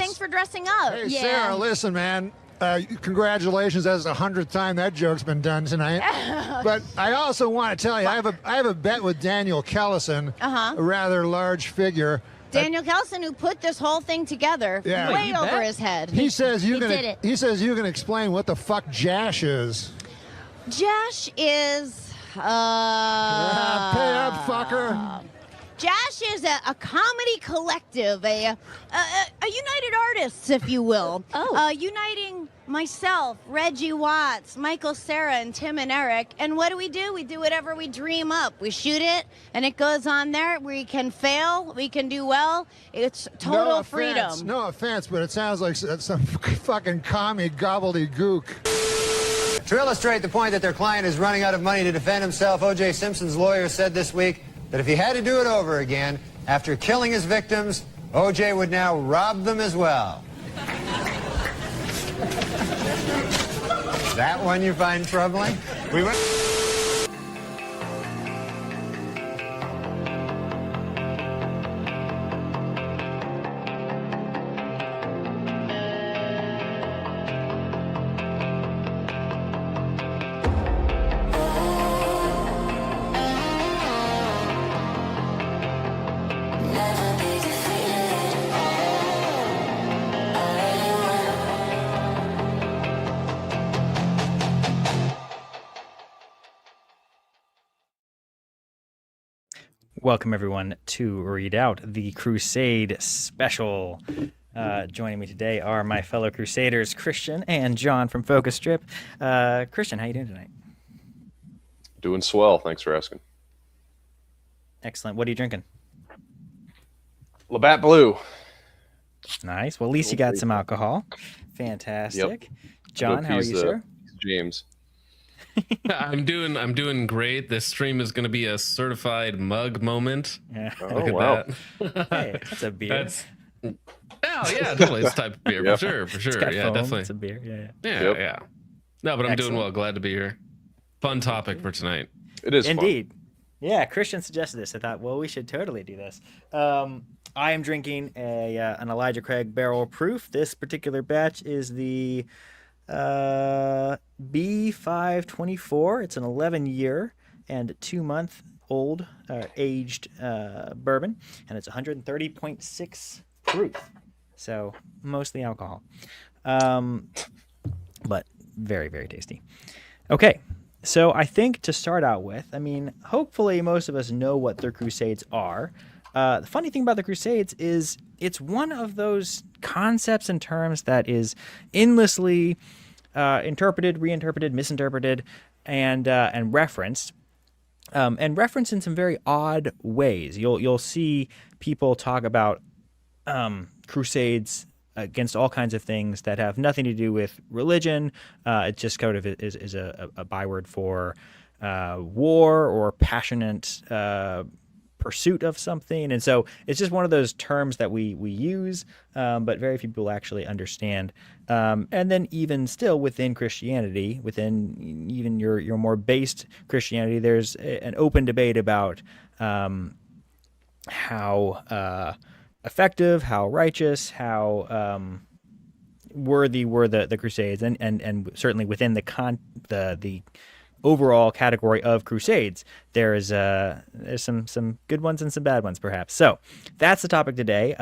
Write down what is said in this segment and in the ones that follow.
Thanks for dressing up. Hey, yeah. Sarah, listen, man. Congratulations. That's the 100th time that joke's been done tonight. But I also want to tell you, I have a bet with Daniel Kellison, a rather large figure. Daniel Kellison, who put this whole thing together, way over his head. He says you can explain what the fuck Jash is. Jash is pay up, fucker. Jash is a comedy collective, a United Artists, if you will. Uniting myself, Reggie Watts, Michael Cera, and Tim and Eric. And what do? We do whatever we dream up. We shoot it, and it goes on there. We can fail, we can do well. It's total freedom. No offense, but it sounds like some fucking commie gobbledygook. To illustrate the point that their client is running out of money to defend himself, O.J. Simpson's lawyer said this week that if he had to do it over again, after killing his victims, O.J. would now rob them as well. That one you find troubling? We went... Welcome, everyone, to Read Out, the Crusade special. Joining me today are my fellow Crusaders, Christian and John from Focus Strip. Christian, how you doing tonight? Doing swell. Thanks for asking. Excellent. What are you drinking? Labatt Blue. Nice. Well, at least you got some alcohol. Fantastic. Yep. John, how are you, sir? James. I'm doing great. This stream is going to be a certified mug moment. Yeah. Look at that. Hey, that's a beer. Definitely it's type of beer. Yep. For sure. Yeah, foam. Definitely. It's a beer. Yeah. No, but I'm Excellent. doing well. Glad to be here. Fun topic for tonight. It is indeed. Fun. Yeah, Christian suggested this. I thought, well, we should totally do this. I am drinking an Elijah Craig Barrel Proof. This particular batch is the B524. It's an 11-year and 2-month old aged bourbon, and it's 130.6 proof, so mostly alcohol, but very, very tasty. Okay, so I think to start out with, I mean, hopefully most of us know what the Crusades are. The funny thing about the Crusades is it's one of those concepts and terms that is endlessly interpreted, reinterpreted, misinterpreted, and referenced, and referenced in some very odd ways. You'll see people talk about Crusades against all kinds of things that have nothing to do with religion. It just kind of is a byword for war or passionate pursuit of something, and so it's just one of those terms that we use, but very few people actually understand. And then even still within Christianity, within even your more based Christianity, there's an open debate about how effective, how righteous, how worthy were the Crusades, and certainly within the overall category of Crusades, there's some good ones and some bad ones, perhaps. So that's the topic today.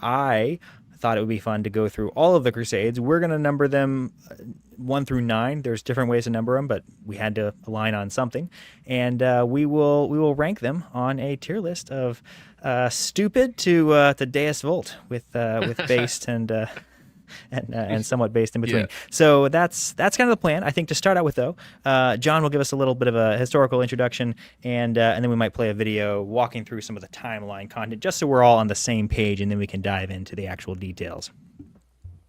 I thought it would be fun to go through all of the Crusades. We're going to number them 1 through 9. There's different ways to number them, but we had to align on something, and we will rank them on a tier list of stupid to Deus Vult with based and somewhat based in between. Yeah. So that's kind of the plan. I think to start out with, though, John will give us a little bit of a historical introduction, and then we might play a video walking through some of the timeline content, just so we're all on the same page, and then we can dive into the actual details.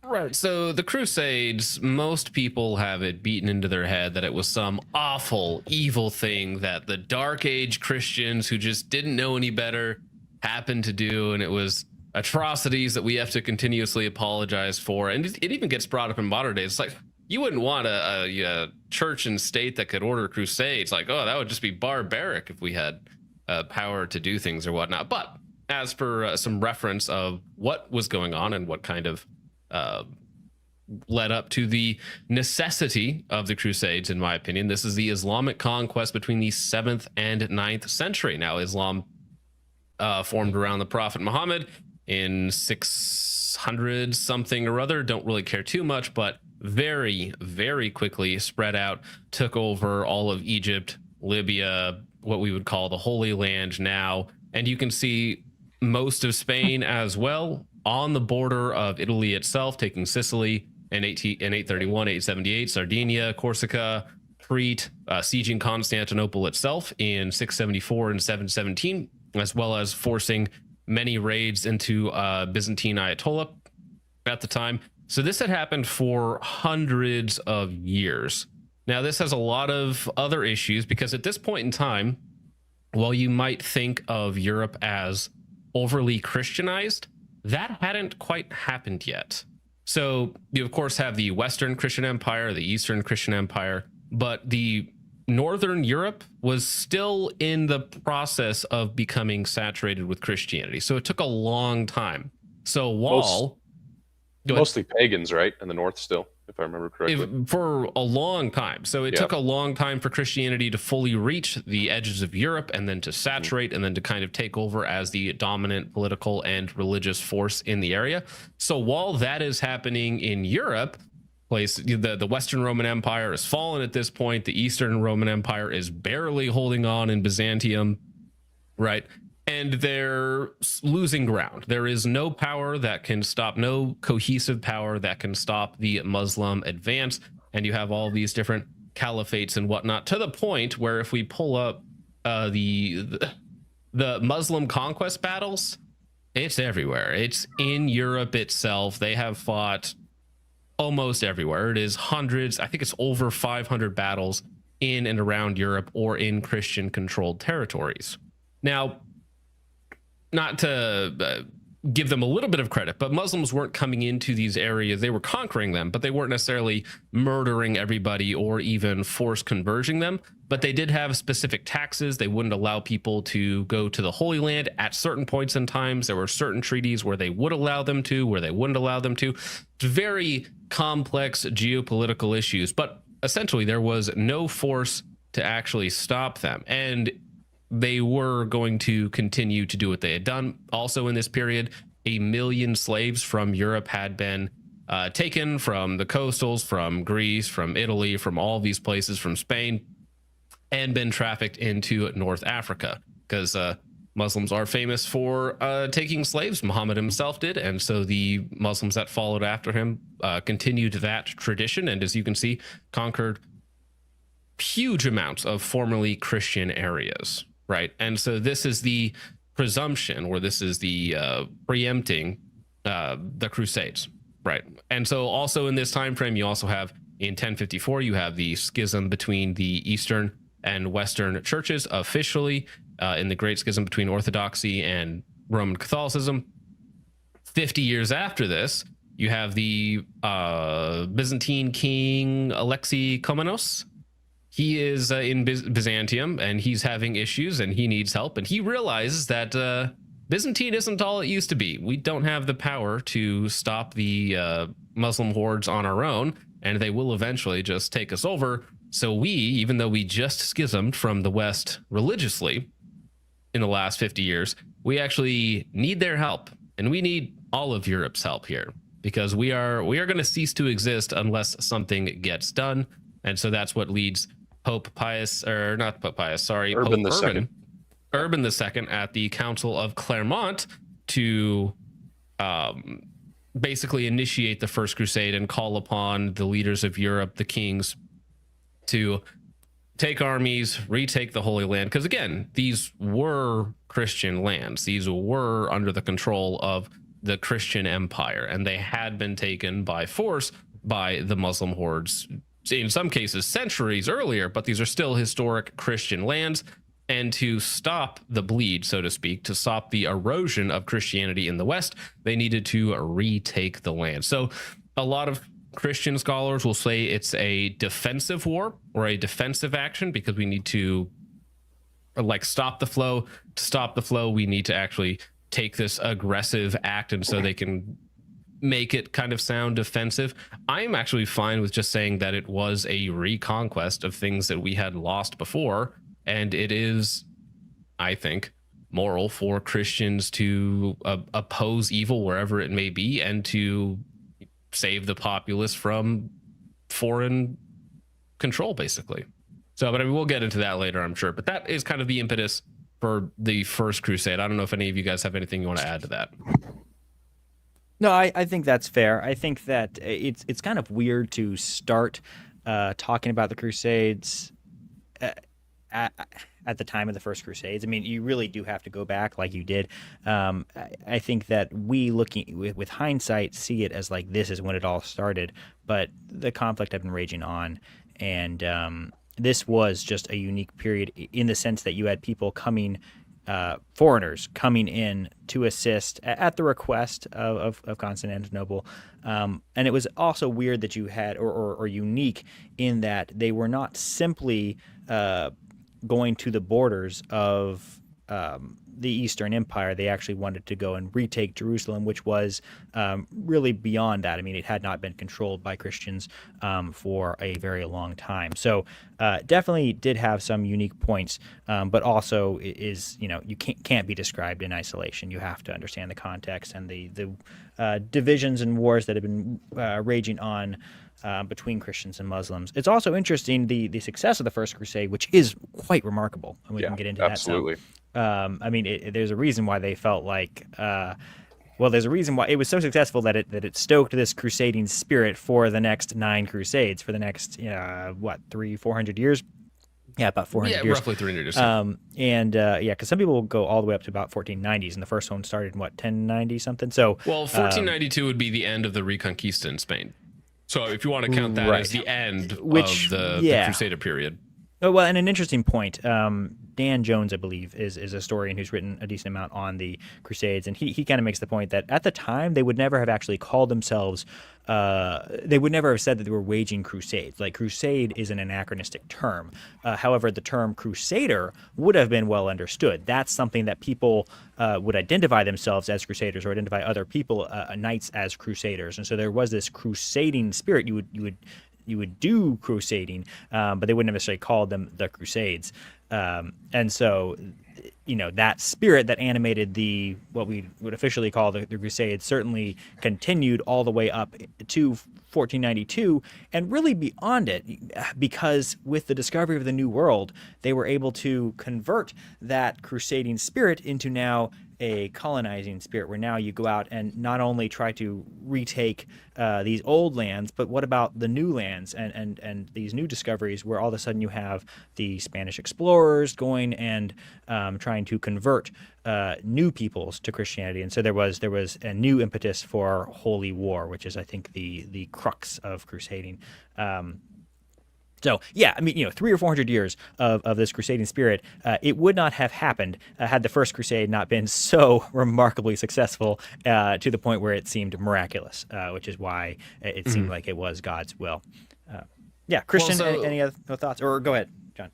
Right. So the Crusades, most people have it beaten into their head that it was some awful, evil thing that the Dark Age Christians who just didn't know any better happened to do, and it was atrocities that we have to continuously apologize for. And it even gets brought up in modern days. It's like, you wouldn't want a church and state that could order crusades. Like, oh, that would just be barbaric if we had power to do things or whatnot. But as for some reference of what was going on and what kind of led up to the necessity of the Crusades, in my opinion. This is the Islamic conquest between the 7th and 9th century. Now, Islam formed around the Prophet Muhammad in 600 something or other. Don't really care too much, but very, very quickly spread out, took over all of Egypt, Libya, what we would call the Holy Land now. And you can see most of Spain as well, on the border of Italy itself, taking Sicily in 831, 878, Sardinia, Corsica, Crete, sieging Constantinople itself in 674 and 717, as well as forcing many raids into Byzantine Ayatollah at the time. So this had happened for hundreds of years. Now, this has a lot of other issues because at this point in time, while you might think of Europe as overly Christianized, that hadn't quite happened yet. So you, of course, have the Western Christian Empire, the Eastern Christian Empire, but the Northern Europe was still in the process of becoming saturated with Christianity. So it took a long time. So while... Mostly pagans, right? In the north still, if I remember correctly. For a long time. So it took a long time for Christianity to fully reach the edges of Europe and then to saturate and then to kind of take over as the dominant political and religious force in the area. So while that is happening in Europe, the Western Roman Empire has fallen at this point. The Eastern Roman Empire is barely holding on in Byzantium, right? And they're losing ground. There is no power that can stop, no cohesive power that can stop the Muslim advance. And you have all these different caliphates and whatnot, to the point where if we pull up the Muslim conquest battles, it's everywhere. It's in Europe itself. They have fought almost everywhere. It is hundreds, I think it's over 500 battles in and around Europe or in Christian controlled territories. Now, not to give them a little bit of credit, but Muslims weren't coming into these areas. They were conquering them, but they weren't necessarily murdering everybody or even force converting them. But they did have specific taxes. They wouldn't allow people to go to the Holy Land at certain points in times. There were certain treaties where they would allow them to, where they wouldn't allow them to. It's very complex geopolitical issues, but essentially there was no force to actually stop them. And they were going to continue to do what they had done. Also in this period, 1 million slaves from Europe had been taken from the coastals, from Greece, from Italy, from all these places, from Spain, and been trafficked into North Africa, because Muslims are famous for taking slaves. Muhammad himself did, and so the Muslims that followed after him continued that tradition, and as you can see, conquered huge amounts of formerly Christian areas. Right. And so this is the presumption, or this is the preempting the Crusades. Right. And so also in this time frame, you also have in 1054, you have the schism between the Eastern and Western churches officially in the Great Schism between Orthodoxy and Roman Catholicism. 50 years after this, you have the Byzantine king Alexei Komnenos. He is in Byzantium, and he's having issues, and he needs help. And he realizes that Byzantine isn't all it used to be. We don't have the power to stop the Muslim hordes on our own, and they will eventually just take us over. So we, even though we just schismed from the West religiously in the last 50 years, we actually need their help, and we need all of Europe's help here, because we are going to cease to exist unless something gets done. And so that's what leads Pope Pius, or not Pope Pius, sorry, Urban Pope II. Urban II at the Council of Clermont to basically initiate the First Crusade and call upon the leaders of Europe, the kings, to take armies, retake the Holy Land. Because again, these were Christian lands. These were under the control of the Christian Empire, and they had been taken by force by the Muslim hordes, in some cases centuries earlier, but these are still historic Christian lands. And to stop the bleed, so to speak, to stop the erosion of Christianity in the West, they needed to retake the land. So a lot of Christian scholars will say it's a defensive war or a defensive action, because we need to stop the flow. To stop the flow, we need to actually take this aggressive act, and so they can make it kind of sound offensive. I'm actually fine with just saying that it was a reconquest of things that we had lost before, and it is, I think, moral for Christians to oppose evil wherever it may be and to save the populace from foreign control, basically. So, but I mean, we'll get into that later, I'm sure. But that is kind of the impetus for the First Crusade. I don't know if any of you guys have anything you want to add to that. No, I think that's fair. I think that it's kind of weird to start talking about the Crusades at the time of the First Crusades. I mean, you really do have to go back like you did. I think that we, looking with hindsight, see it as like this is when it all started, but the conflict had been raging on, and this was just a unique period in the sense that you had people coming, foreigners coming in to assist at the request of Constantinople. And it was also weird that you had, or unique in that they were not simply going to the borders of the Eastern Empire. They actually wanted to go and retake Jerusalem, which was really beyond that. I mean, it had not been controlled by Christians for a very long time. So definitely did have some unique points, but also is, you can't be described in isolation. You have to understand the context and the divisions and wars that have been raging on between Christians and Muslims. It's also interesting the success of the First Crusade, which is quite remarkable, and we can get into absolutely. that. I mean, there's a reason why they felt like, there's a reason why it was so successful that it stoked this crusading spirit for the next 9 crusades, for the next 300-400 years. Yeah, about 400 years. Roughly 300 years. Because some people will go all the way up to about 1490s, and the first one started in 1090 something. So 1492 would be the end of the Reconquista in Spain. So if you want to count that as the end of the Crusader period. Oh, well, and an interesting point. Dan Jones, I believe, is a historian who's written a decent amount on the Crusades, and he kind of makes the point that at the time they would never have actually called themselves. They would never have said that they were waging crusades. Like, crusade is an anachronistic term. However, the term crusader would have been well understood. That's something that people would identify themselves as crusaders, or identify other people, knights, as crusaders. And so there was this crusading spirit. You would do crusading, but they wouldn't necessarily call them the Crusades. And so, that spirit that animated what we would officially call the Crusades certainly continued all the way up to 1492 and really beyond it, because with the discovery of the New World, they were able to convert that crusading spirit into now a colonizing spirit, where now you go out and not only try to retake these old lands, but what about the new lands and these new discoveries, where all of a sudden you have the Spanish explorers going and trying to convert new peoples to Christianity. And so there was a new impetus for holy war, which is, I think, the crux of crusading. So, yeah, I mean, 300 or 400 years of this crusading spirit, it would not have happened had the First Crusade not been so remarkably successful to the point where it seemed miraculous, which is why it seemed like it was God's will. Christian, any other thoughts? Or go ahead, John.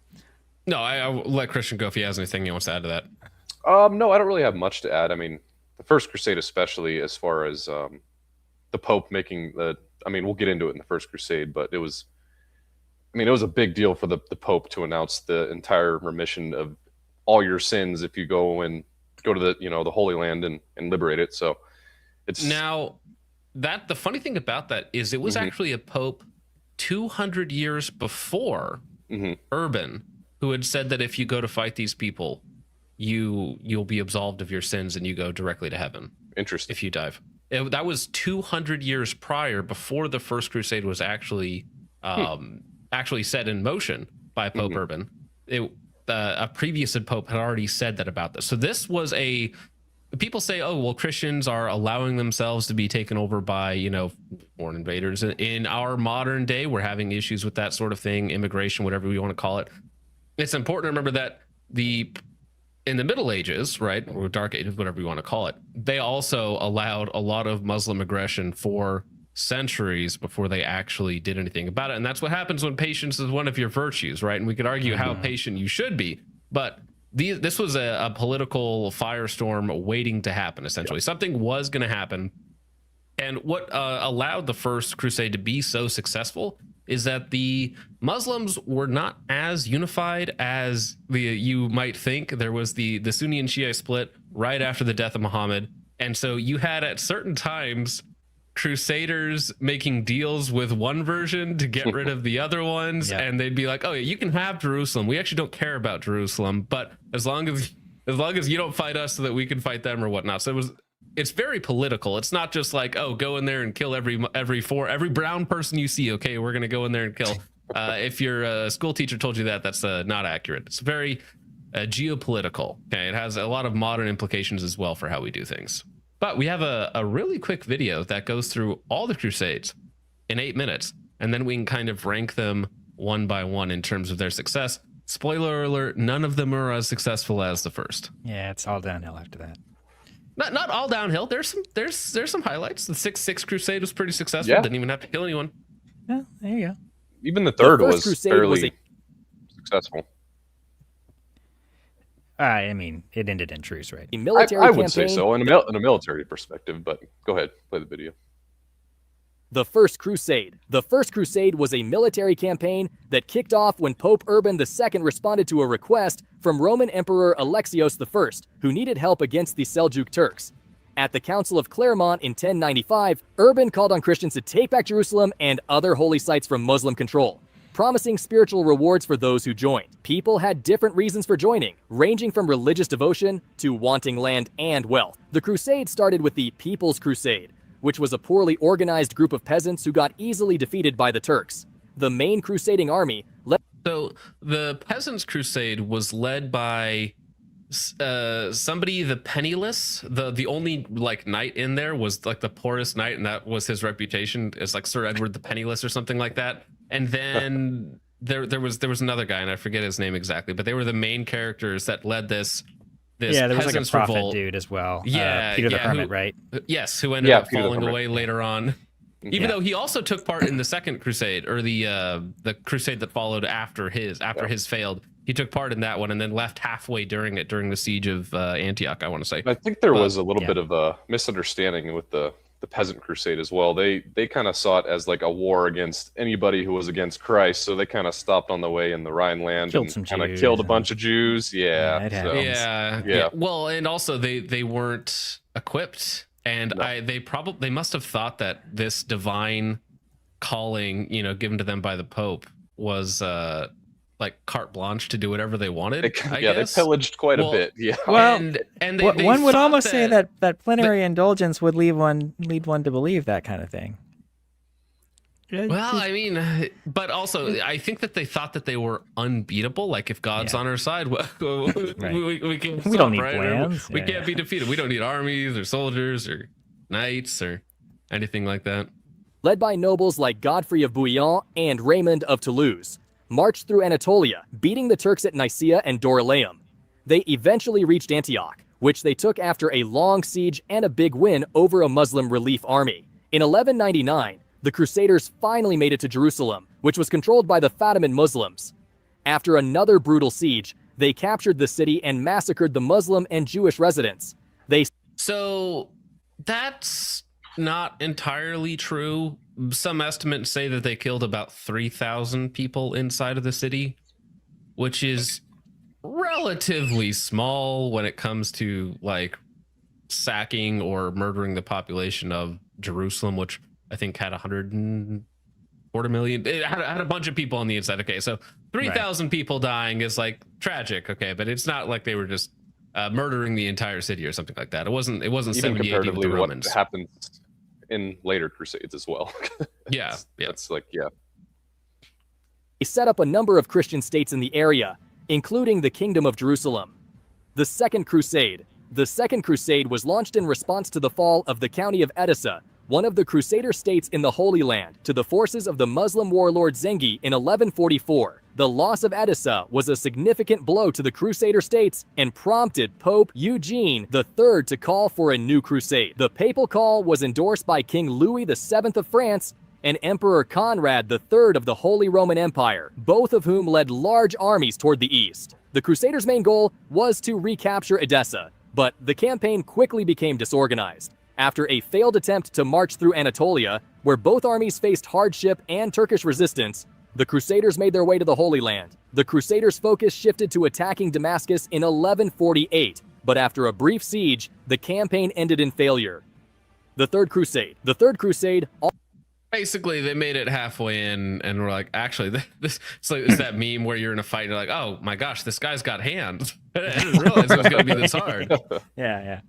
No, I'll let Christian go if he has anything he wants to add to that. No, I don't really have much to add. I mean, the First Crusade, especially as far as the Pope making we'll get into it in the First Crusade, but it was a big deal for the Pope to announce the entire remission of all your sins if you go to the Holy Land and liberate it. So it's now that the funny thing about that is it was actually a Pope 200 years before Urban who had said that if you go to fight these people, you'll be absolved of your sins and you go directly to heaven. Interesting. If you dive. That was 200 years prior, before the First Crusade was actually set in motion by Pope Urban. A previous Pope had already said that about this. So this was people say, oh, well, Christians are allowing themselves to be taken over by, foreign invaders. In our modern day, we're having issues with that sort of thing, immigration, whatever we want to call it. It's important to remember that in the Middle Ages, right, or Dark Ages, whatever you want to call it, they also allowed a lot of Muslim aggression for centuries before they actually did anything about it. And that's what happens when patience is one of your virtues, right? And we could argue how patient you should be, but this was a political firestorm waiting to happen, essentially. Something was going to happen, And what allowed the First Crusade to be so successful is that the Muslims were not as unified as you might think. There was the Sunni and Shia split right after the death of Muhammad. And so you had at certain times Crusaders making deals with one version to get rid of the other ones. Yeah. And they'd be like, oh, yeah, you can have Jerusalem. We actually don't care about Jerusalem. But as long as you don't fight us so that we can fight them or whatnot. So it's very political. It's not just like, oh, go in there and kill every brown person you see. Okay, we're going to go in there and kill. If your school teacher told you that, that's not accurate. It's very geopolitical. Okay, it has a lot of modern implications as well for how we do things. But we have a really quick video that goes through all the Crusades in 8 minutes, and then we can kind of rank them one by one in terms of their success. Spoiler alert, none of them are as successful as the first. Yeah, it's all downhill after that. Not all downhill. There's some highlights. The 6th Crusade was pretty successful. Didn't even have to kill anyone. Yeah, there you go. Even the third was fairly successful. I mean, it ended in truce, right? I would say so in a military perspective, but go ahead, play the video. The First Crusade. The First Crusade was a military campaign that kicked off when Pope Urban II responded to a request from Roman Emperor Alexios I, who needed help against the Seljuk Turks. At the Council of Clermont in 1095, Urban called on Christians to take back Jerusalem and other holy sites from Muslim control, promising spiritual rewards for those who joined. People had different reasons for joining, ranging from religious devotion to wanting land and wealth. The crusade started with the People's Crusade, which was a poorly organized group of peasants who got easily defeated by the Turks. The main crusading army So the Peasants' Crusade was led by somebody, the penniless. The only like knight in there was like the poorest knight, and that was his reputation as like Sir Edward the Penniless or something like that. And then there was another guy, and I forget his name exactly, but they were the main characters that led this. Yeah, there was like a prophet revolt. Dude as well. Yeah, Peter the Hermit, right? Yes, who ended up falling away later on. Even though he also took part in the Second Crusade, or the crusade that followed after his failed. He took part in that one and then left halfway during the siege of Antioch, I want to say. I think there was a little bit of a misunderstanding with the Peasant Crusade as well. They kind of saw it as like a war against anybody who was against Christ, so they kind of stopped on the way in the Rhineland and kind of killed a bunch of Jews. Yeah. Well, and also they weren't equipped, and they must have thought that this divine calling, given to them by the Pope was like carte blanche to do whatever they wanted. I guess. They pillaged quite a bit. Yeah. Well, and one would almost say that plenary indulgence would lead one to believe that kind of thing. Well, I mean, but also I think that they thought that they were unbeatable. Like if God's on our side, we can stop, we don't need plans. We can't be defeated. We don't need armies or soldiers or knights or anything like that. Led by nobles like Godfrey of Bouillon and Raymond of Toulouse, marched through Anatolia, beating the Turks at Nicaea and Dorylaeum. They eventually reached Antioch, which they took after a long siege and a big win over a Muslim relief army. In 1199, the Crusaders finally made it to Jerusalem, which was controlled by the Fatimid Muslims. After another brutal siege, they captured the city and massacred the Muslim and Jewish residents. So that's not entirely true. Some estimates say that they killed about 3,000 people inside of the city, which is relatively small when it comes to like sacking or murdering the population of Jerusalem, which I think had 140 million. It had a bunch of people on the inside. Okay, so 3,000 people dying is like tragic. Okay, but it's not like they were just murdering the entire city or something like that. It wasn't even 70 AD with the Romans. What happens in later crusades as well. It's like They set up a number of Christian states in the area, including the Kingdom of Jerusalem. The Second Crusade. The Second Crusade was launched in response to the fall of the county of Edessa, one of the Crusader states in the Holy Land, to the forces of the Muslim warlord Zengi in 1144. The loss of Edessa was a significant blow to the Crusader states and prompted Pope Eugene III to call for a new crusade. The papal call was endorsed by King Louis VII of France and Emperor Conrad III of the Holy Roman Empire, both of whom led large armies toward the east. The Crusaders' main goal was to recapture Edessa, but the campaign quickly became disorganized. After a failed attempt to march through Anatolia, where both armies faced hardship and Turkish resistance, the Crusaders made their way to the Holy Land. The Crusaders' focus shifted to attacking Damascus in 1148, but after a brief siege, the campaign ended in failure. The Third Crusade. The Third Crusade... Basically, they made it halfway in and were like, actually, this it's that meme where you're in a fight and you're like, oh my gosh, this guy's got hands. I didn't realize it was going to be this hard. Yeah.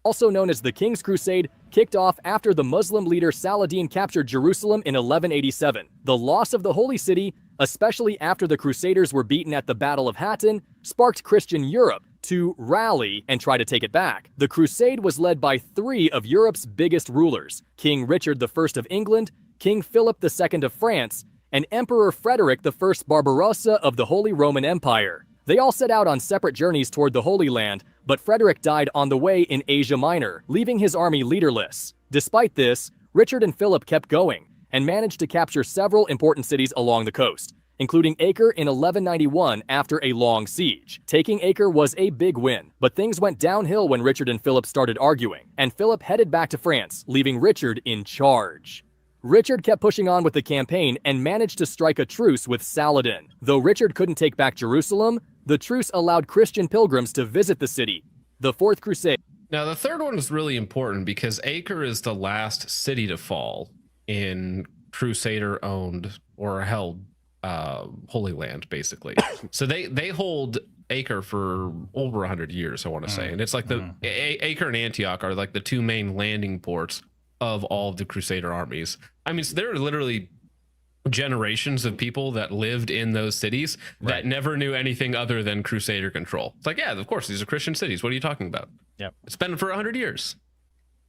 Also known as the King's Crusade, kicked off after the Muslim leader Saladin captured Jerusalem in 1187. The loss of the Holy City, especially after the Crusaders were beaten at the Battle of Hattin, sparked Christian Europe to rally and try to take it back. The crusade was led by 3 of Europe's biggest rulers, King Richard I of England, King Philip II of France, and Emperor Frederick I Barbarossa of the Holy Roman Empire. They all set out on separate journeys toward the Holy Land, but Frederick died on the way in Asia Minor, leaving his army leaderless. Despite this, Richard and Philip kept going and managed to capture several important cities along the coast, including Acre in 1191 after a long siege. Taking Acre was a big win, but things went downhill when Richard and Philip started arguing, and Philip headed back to France, leaving Richard in charge. Richard kept pushing on with the campaign and managed to strike a truce with Saladin. Though Richard couldn't take back Jerusalem, the truce allowed Christian pilgrims to visit the city. The Fourth Crusade. Now, the third one is really important because Acre is the last city to fall in Crusader-owned or held Holy Land, basically. So they hold Acre for over 100 years, I want to say. And it's like the Acre and Antioch are like the 2 main landing ports of all of the Crusader armies. I mean, so there are literally generations of people that lived in those cities that never knew anything other than Crusader control. It's like, yeah, of course, these are Christian cities. What are you talking about? Yep. It's been for 100 years.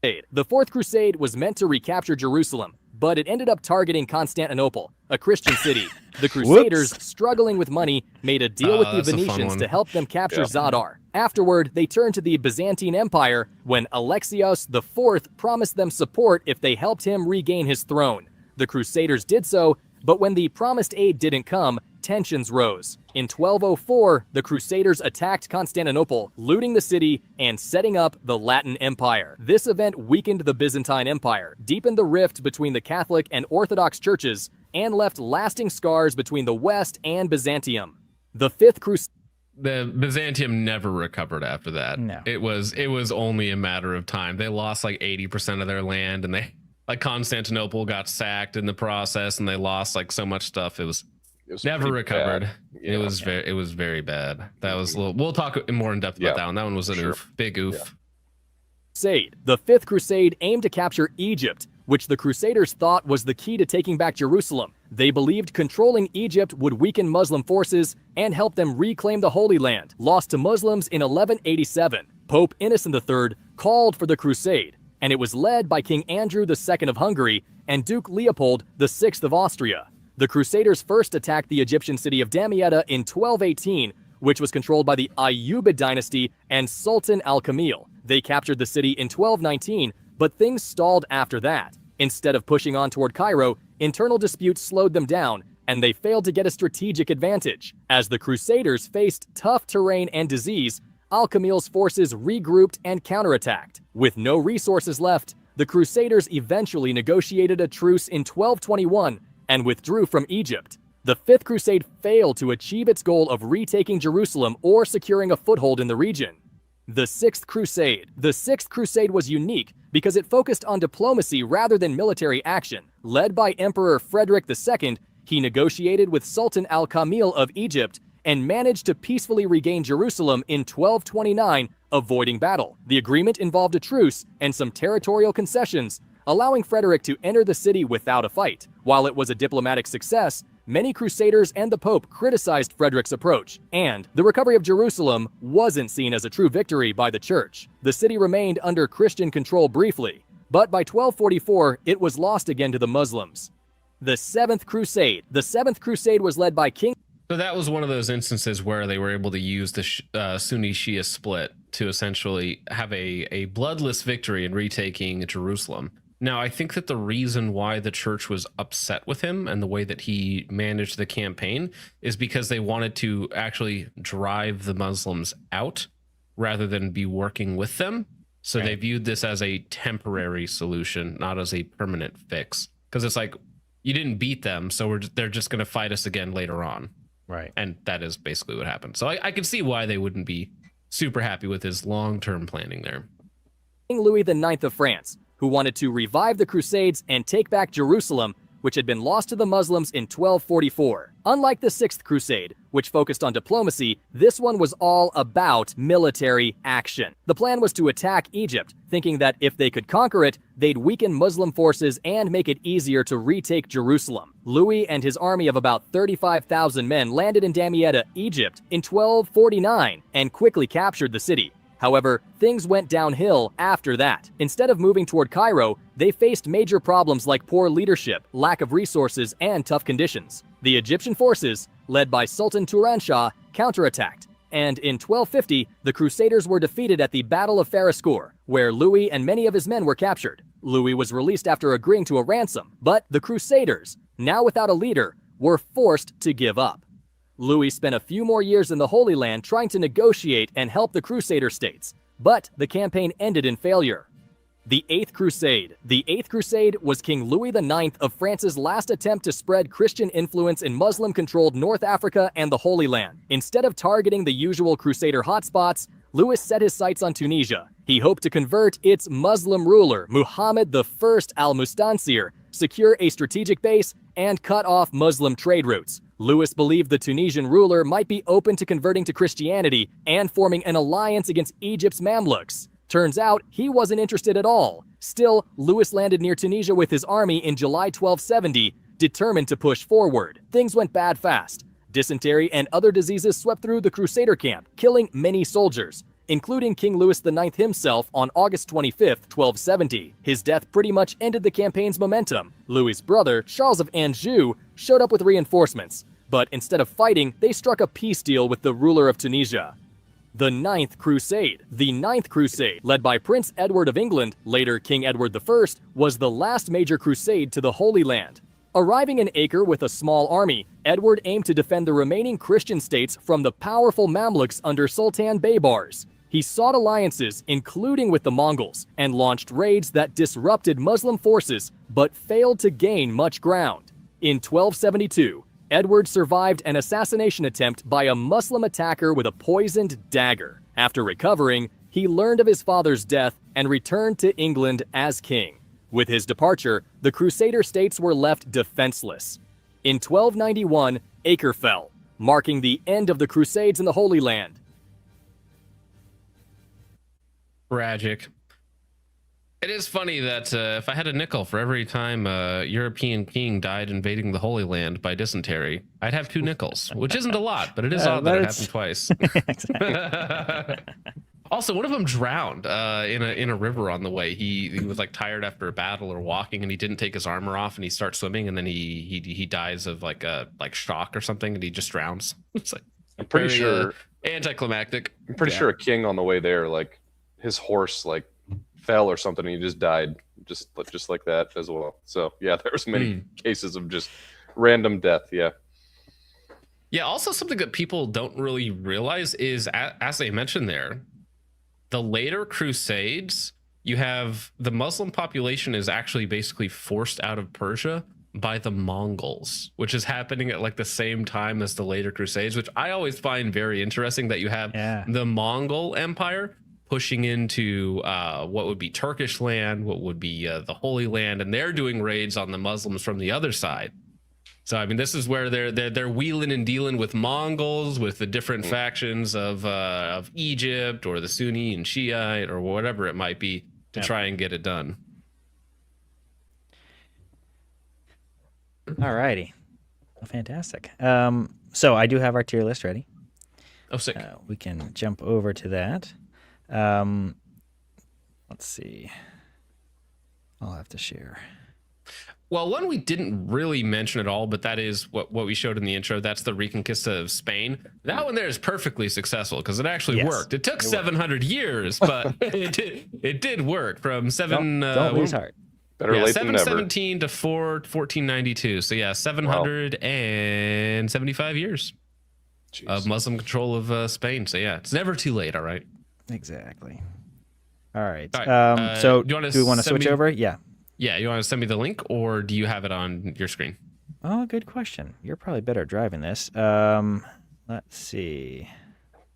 The Fourth Crusade was meant to recapture Jerusalem, but it ended up targeting Constantinople, a Christian city. The Crusaders, struggling with money, made a deal with the Venetians to help them capture Zadar. Afterward, they turned to the Byzantine Empire when Alexios IV promised them support if they helped him regain his throne. The Crusaders did so, but when the promised aid didn't come, tensions rose. In 1204, the Crusaders attacked Constantinople, looting the city and setting up the Latin Empire. This event weakened the Byzantine Empire, deepened the rift between the Catholic and Orthodox churches, and left lasting scars between the West and Byzantium. The Fifth Crusade. The Byzantium never recovered after that. No. It was only a matter of time. They lost like 80% of their land, and Constantinople got sacked in the process, and they lost like so much stuff. It was never recovered. Yeah. It was very bad. That was a little. We'll talk more in depth about that one. That one was an oof, big oof. Crusade. The Fifth Crusade aimed to capture Egypt, which the Crusaders thought was the key to taking back Jerusalem. They believed controlling Egypt would weaken Muslim forces and help them reclaim the Holy Land, lost to Muslims in 1187. Pope Innocent III called for the crusade, and it was led by King Andrew II of Hungary and Duke Leopold VI of Austria. The Crusaders first attacked the Egyptian city of Damietta in 1218, which was controlled by the Ayyubid dynasty and Sultan al-Kamil. They captured the city in 1219, but things stalled after that. Instead of pushing on toward Cairo, internal disputes slowed them down, and they failed to get a strategic advantage. As the Crusaders faced tough terrain and disease, al-Kamil's forces regrouped and counterattacked. With no resources left, the Crusaders eventually negotiated a truce in 1221 and withdrew from Egypt. The Fifth Crusade failed to achieve its goal of retaking Jerusalem or securing a foothold in the region. The Sixth Crusade. The Sixth Crusade was unique because it focused on diplomacy rather than military action. Led by Emperor Frederick II, he negotiated with Sultan al-Kamil of Egypt and managed to peacefully regain Jerusalem in 1229, avoiding battle. The agreement involved a truce and some territorial concessions, allowing Frederick to enter the city without a fight. While it was a diplomatic success, many Crusaders and the Pope criticized Frederick's approach, and the recovery of Jerusalem wasn't seen as a true victory by the Church. The city remained under Christian control briefly, but by 1244, it was lost again to the Muslims. The Seventh Crusade. The Seventh Crusade was led by King... So that was one of those instances where they were able to use the Sunni-Shia split to essentially have a bloodless victory in retaking Jerusalem. Now, I think that the reason why the church was upset with him and the way that he managed the campaign is because they wanted to actually drive the Muslims out rather than be working with them. So they viewed this as a temporary solution, not as a permanent fix. Because it's like, you didn't beat them, so they're just going to fight us again later on. Right. And that is basically what happened. So I can see why they wouldn't be super happy with his long-term planning there. King Louis IX of France, who wanted to revive the Crusades and take back Jerusalem, which had been lost to the Muslims in 1244. Unlike the Sixth Crusade, which focused on diplomacy, this one was all about military action. The plan was to attack Egypt, thinking that if they could conquer it, they'd weaken Muslim forces and make it easier to retake Jerusalem. Louis and his army of about 35,000 men landed in Damietta, Egypt in 1249 and quickly captured the city. However, things went downhill after that. Instead of moving toward Cairo, they faced major problems like poor leadership, lack of resources, and tough conditions. The Egyptian forces, led by Sultan Turanshah, counterattacked, and in 1250, the Crusaders were defeated at the Battle of Faraskour, where Louis and many of his men were captured. Louis was released after agreeing to a ransom, but the Crusaders, now without a leader, were forced to give up. Louis spent a few more years in the Holy Land trying to negotiate and help the Crusader states, but the campaign ended in failure. The Eighth Crusade. The Eighth Crusade was King Louis IX of France's last attempt to spread Christian influence in Muslim-controlled North Africa and the Holy Land. Instead of targeting the usual Crusader hotspots, Louis set his sights on Tunisia. He hoped to convert its Muslim ruler, Muhammad I al-Mustansir, secure a strategic base, and cut off Muslim trade routes. Louis believed the Tunisian ruler might be open to converting to Christianity and forming an alliance against Egypt's Mamluks. Turns out, he wasn't interested at all. Still, Louis landed near Tunisia with his army in July 1270, determined to push forward. Things went bad fast. Dysentery and other diseases swept through the Crusader camp, killing many soldiers, including King Louis IX himself on August 25, 1270. His death pretty much ended the campaign's momentum. Louis's brother, Charles of Anjou, showed up with reinforcements, but instead of fighting, they struck a peace deal with the ruler of Tunisia. The Ninth Crusade. The Ninth Crusade, led by Prince Edward of England, later King Edward I, was the last major crusade to the Holy Land. Arriving in Acre with a small army, Edward aimed to defend the remaining Christian states from the powerful Mamluks under Sultan Baybars. He sought alliances, including with the Mongols, and launched raids that disrupted Muslim forces but failed to gain much ground. In 1272, Edward survived an assassination attempt by a Muslim attacker with a poisoned dagger. After recovering, he learned of his father's death and returned to England as king. With his departure, the Crusader states were left defenseless. In 1291, Acre fell, marking the end of the Crusades in the Holy Land. Tragic. It is funny that if I had a nickel for every time a European king died invading the Holy Land by dysentery, I'd have 2 nickels, which isn't a lot, but it is odd that it happened twice. Also, one of them drowned in a river on the way. He was like tired after a battle or walking, and he didn't take his armor off, and he starts swimming, and then he dies of like shock or something, and he just drowns. It's like I'm pretty sure anticlimactic. I'm pretty sure a king on the way there, like his horse like fell or something, and he just died just like that as well. So yeah, there was many cases of just random death. Yeah. Also something that people don't really realize is, as they mentioned there, the later Crusades, you have the Muslim population is actually basically forced out of Persia by the Mongols, which is happening at like the same time as the later Crusades, which I always find very interesting, that you have the Mongol Empire pushing into what would be Turkish land, what would be the Holy Land, and they're doing raids on the Muslims from the other side. So I mean, this is where they're wheeling and dealing with Mongols, with the different factions of Egypt or the Sunni and Shiite or whatever it might be to try and get it done. All righty, well, fantastic. So I do have our tier list ready. Oh, sick. We can jump over to that. Let's see. I'll have to share. Well, one we didn't really mention at all, but that is what we showed in the intro. That's the Reconquista of Spain. That one there is perfectly successful because it actually worked. It took 700 years, but it did work from don't lose heart. Better late than never. 717 to 1492. So yeah, 775 years of Muslim control of Spain. So yeah, it's never too late. All right. Exactly. All right. All right. So do we want to switch over? Yeah. Yeah, you want to send me the link, or do you have it on your screen? Oh, good question. You're probably better at driving this. Let's see.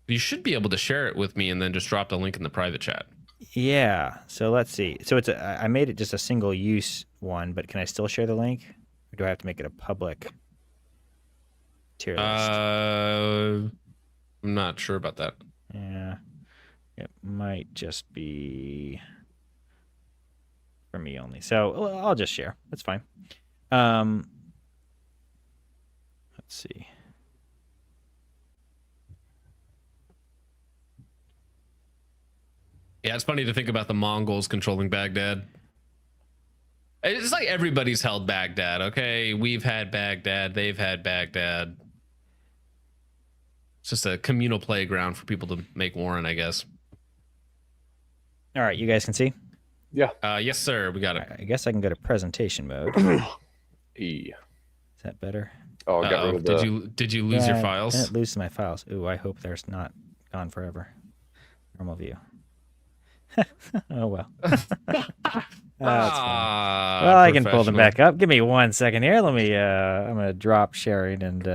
You should be able to share it with me and then just drop the link in the private chat. Yeah. So let's see. So I made it just a single use one, but can I still share the link? Or do I have to make it a public tier list? I'm not sure about that. Yeah. It might just be for me only. So I'll just share. That's fine. Let's see. Yeah, it's funny to think about the Mongols controlling Baghdad. It's like everybody's held Baghdad, okay? We've had Baghdad, they've had Baghdad. It's just a communal playground for people to make war in, I guess. All right, you guys can see? Yeah. Yes, sir, we got it. I guess I can go to presentation mode. E. Is that better? Oh, I got rid of the... Did you lose your files? I didn't lose my files. Ooh, I hope there's not gone forever. Normal view. Oh well. That's fine. Well, I can pull them back up. Give me 1 second here. Let me. I'm gonna drop sharing and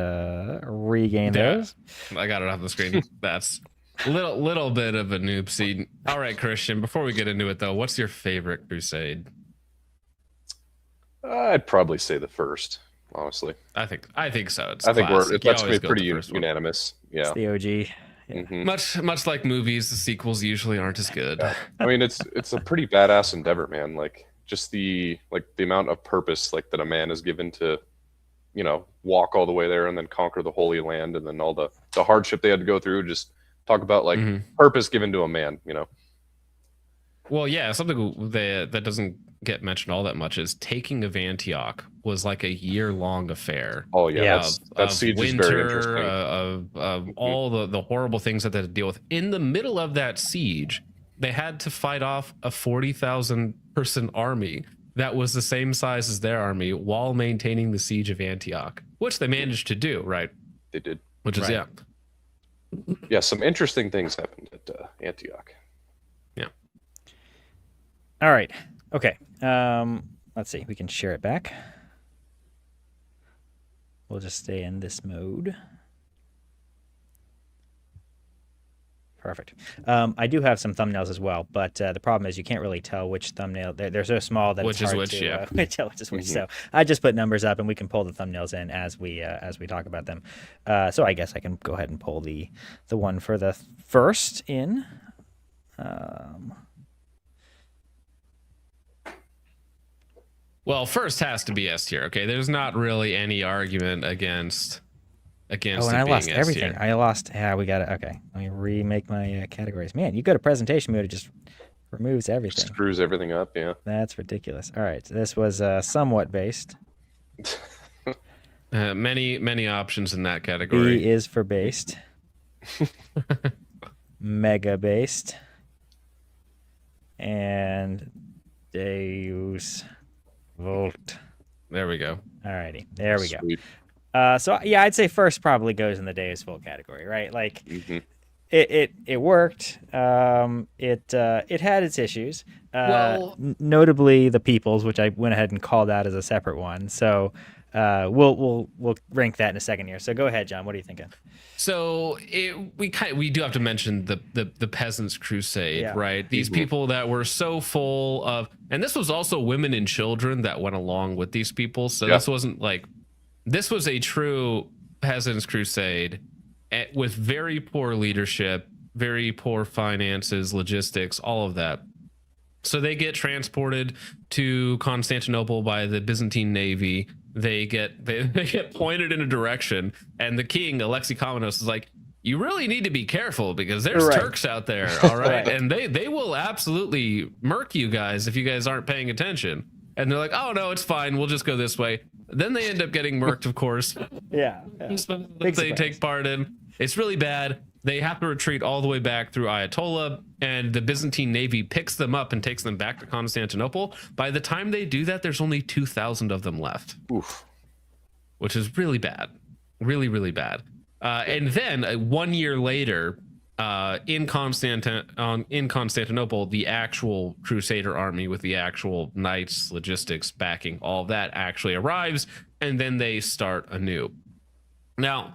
regain those. I got it off the screen. That's little bit of a noob seed. All right, Christian. Before we get into it, though, what's your favorite Crusade? I'd probably say the first, honestly. I think so. It's I think classic. that's pretty unanimous. Yeah. It's the OG. Yeah. Mm-hmm. Much like movies, the sequels usually aren't as good. Yeah. I mean, it's a pretty badass endeavor, man. Like just the amount of purpose that a man is given to, walk all the way there and then conquer the Holy Land, and then all the hardship they had to go through. Just talk about purpose given to a man, Well, yeah, something that doesn't get mentioned all that much is taking of Antioch was like a year-long affair. Oh yeah, that siege is very interesting. Of all the horrible things that they had to deal with. In the middle of that siege, they had to fight off a 40,000 person army that was the same size as their army while maintaining the siege of Antioch, which they managed to do, right? They did. Which is yeah, some interesting things happened at Antioch. Yeah. All right. Okay. Let's see. We can share it back. We'll just stay in this mode. Perfect. I do have some thumbnails as well, but the problem is you can't really tell which thumbnail. They're so small that which it's hard is which, to tell which is which. So I just put numbers up, and we can pull the thumbnails in as we talk about them. So I guess I can go ahead and pull the one for the first in. Well, first has to be S tier. Okay, there's not really any argument against. Oh, and I lost everything. I lost. Yeah, we got it. Okay, let me remake my categories. Man, you go to presentation mode, it just removes everything. Screws everything up. Yeah. That's ridiculous. All right, so this was somewhat based. Many options in that category. B is for based. Mega based. And Deus Volt. There we go. Alrighty, there we Sweet. go. So yeah, I'd say first probably goes in the Deus Volt category, right? Like it worked. It had its issues. Notably the Peoples, which I went ahead and called out as a separate one. So we'll rank that in a second here. So go ahead, John. What are you thinking? So we do have to mention the Peasants' Crusade, right? These people that were so full of, and this was also women and children that went along with these people. So this wasn't like, this was a true Peasants' Crusade with very poor leadership, very poor finances, logistics, all of that. So they get transported to Constantinople by the Byzantine navy. They get pointed in a direction, and the king, Alexei Komnenos, is like, you really need to be careful because there's Turks out there, all right? And they will absolutely murk you guys if you guys aren't paying attention. And they're like, oh, no, it's fine. We'll just go this way. Then they end up getting murked, of course. They take part in. It's really bad. They have to retreat all the way back through Ayatollah, and the Byzantine navy picks them up and takes them back to Constantinople. By the time they do that, there's only 2,000 of them left. Oof. Which is really bad. Really, really bad. And then 1 year later, in Constantinople, the actual Crusader army with the actual knights, logistics, backing, all of that actually arrives, and then they start anew. Now,